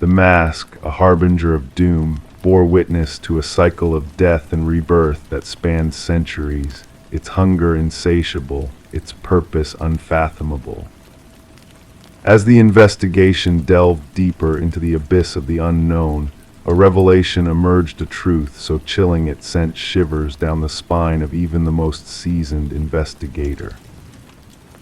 The mask, a harbinger of doom, bore witness to a cycle of death and rebirth that spanned centuries, its hunger insatiable, its purpose unfathomable. As the investigation delved deeper into the abyss of the unknown, a revelation emerged, a truth so chilling it sent shivers down the spine of even the most seasoned investigator.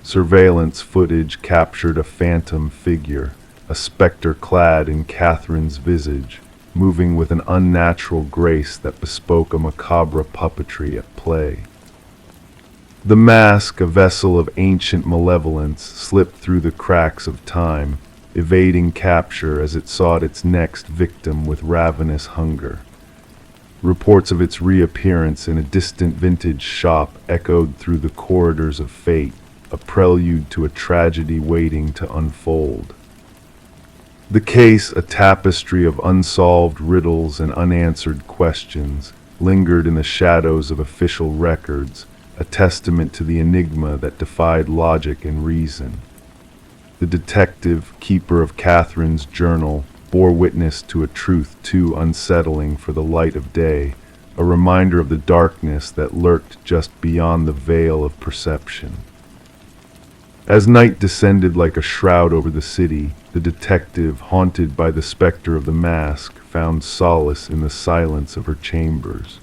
Surveillance footage captured a phantom figure, a specter clad in Catherine's visage, moving with an unnatural grace that bespoke a macabre puppetry at play. The mask, a vessel of ancient malevolence, slipped through the cracks of time, evading capture as it sought its next victim with ravenous hunger. Reports of its reappearance in a distant vintage shop echoed through the corridors of fate, a prelude to a tragedy waiting to unfold. The case, a tapestry of unsolved riddles and unanswered questions, lingered in the shadows of official records, a testament to the enigma that defied logic and reason. The detective, keeper of Catherine's journal, bore witness to a truth too unsettling for the light of day, a reminder of the darkness that lurked just beyond the veil of perception. As night descended like a shroud over the city, the detective, haunted by the specter of the mask, found solace in the silence of her chambers.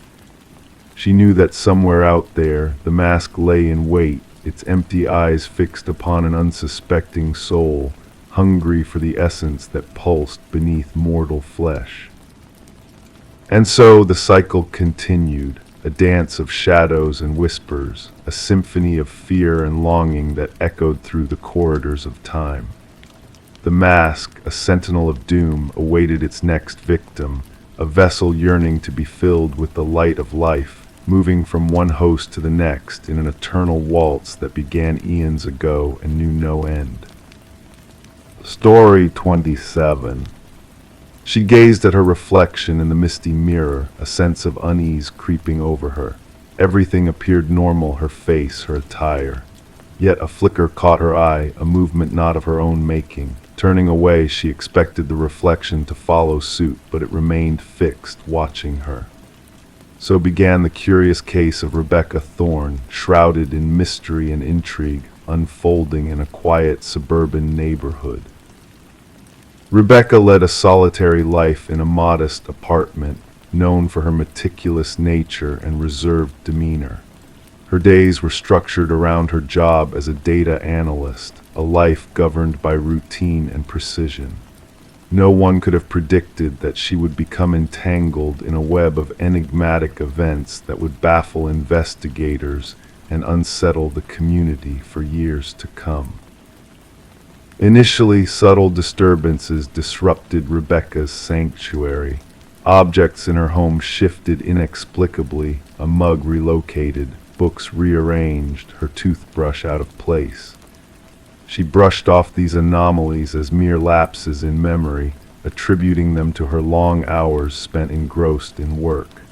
She knew that somewhere out there, the mask lay in wait, its empty eyes fixed upon an unsuspecting soul, hungry for the essence that pulsed beneath mortal flesh. And so the cycle continued, a dance of shadows and whispers, a symphony of fear and longing that echoed through the corridors of time. The mask, a sentinel of doom, awaited its next victim, a vessel yearning to be filled with the light of life, moving from one host to the next in an eternal waltz that began eons ago and knew no end. Story 27. She gazed at her reflection in the misty mirror, a sense of unease creeping over her. Everything appeared normal, her face, her attire. Yet a flicker caught her eye, a movement not of her own making. Turning away, she expected the reflection to follow suit, but it remained fixed, watching her. So began the curious case of Rebecca Thorne, shrouded in mystery and intrigue, unfolding in a quiet suburban neighborhood. Rebecca led a solitary life in a modest apartment, known for her meticulous nature and reserved demeanor. Her days were structured around her job as a data analyst, a life governed by routine and precision. No one could have predicted that she would become entangled in a web of enigmatic events that would baffle investigators and unsettle the community for years to come. Initially, subtle disturbances disrupted Rebecca's sanctuary. Objects in her home shifted inexplicably, a mug relocated, books rearranged, her toothbrush out of place. She brushed off these anomalies as mere lapses in memory, attributing them to her long hours spent engrossed in work.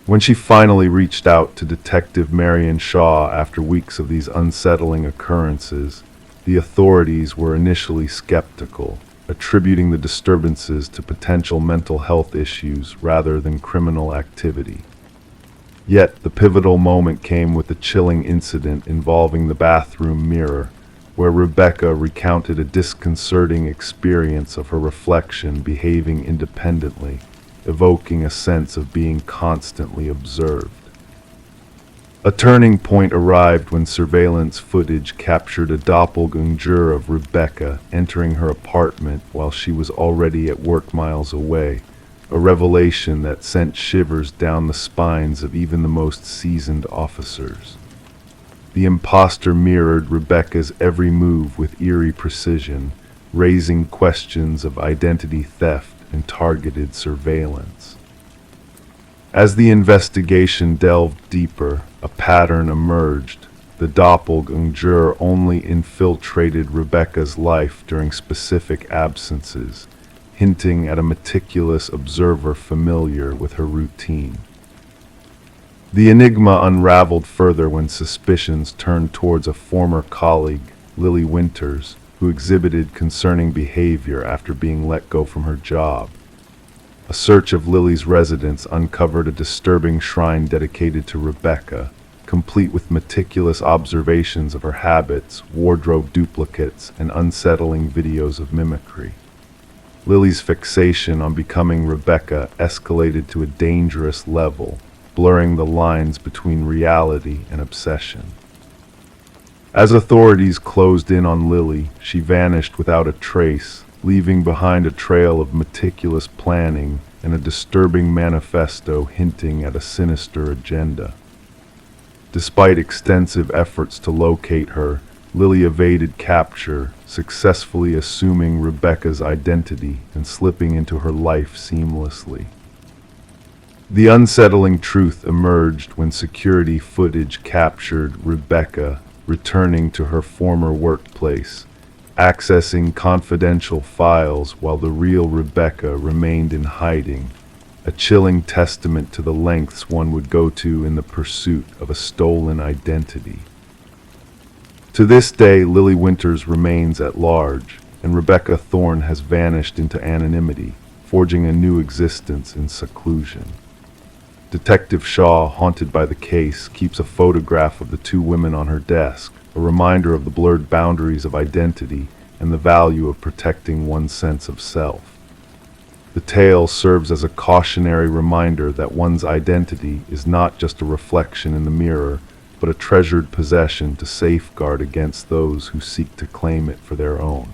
When she finally reached out to Detective Marion Shaw after weeks of these unsettling occurrences, the authorities were initially skeptical, attributing the disturbances to potential mental health issues rather than criminal activity. Yet the pivotal moment came with a chilling incident involving the bathroom mirror, where Rebecca recounted a disconcerting experience of her reflection behaving independently, evoking a sense of being constantly observed. A turning point arrived when surveillance footage captured a doppelganger of Rebecca entering her apartment while she was already at work miles away, a revelation that sent shivers down the spines of even the most seasoned officers. The imposter mirrored Rebecca's every move with eerie precision, raising questions of identity theft and targeted surveillance. As the investigation delved deeper, a pattern emerged. The doppelganger only infiltrated Rebecca's life during specific absences, hinting at a meticulous observer familiar with her routine. The enigma unraveled further when suspicions turned towards a former colleague, Lily Winters, who exhibited concerning behavior after being let go from her job. A search of Lily's residence uncovered a disturbing shrine dedicated to Rebecca, complete with meticulous observations of her habits, wardrobe duplicates, and unsettling videos of mimicry. Lily's fixation on becoming Rebecca escalated to a dangerous level, blurring the lines between reality and obsession. As authorities closed in on Lily, she vanished without a trace, leaving behind a trail of meticulous planning and a disturbing manifesto hinting at a sinister agenda. Despite extensive efforts to locate her, Lily evaded capture, successfully assuming Rebecca's identity and slipping into her life seamlessly. The unsettling truth emerged when security footage captured Rebecca returning to her former workplace, accessing confidential files while the real Rebecca remained in hiding, a chilling testament to the lengths one would go to in the pursuit of a stolen identity. To this day, Lily Winters remains at large, and Rebecca Thorne has vanished into anonymity, forging a new existence in seclusion. Detective Shaw, haunted by the case, keeps a photograph of the two women on her desk, a reminder of the blurred boundaries of identity and the value of protecting one's sense of self. The tale serves as a cautionary reminder that one's identity is not just a reflection in the mirror, but a treasured possession to safeguard against those who seek to claim it for their own.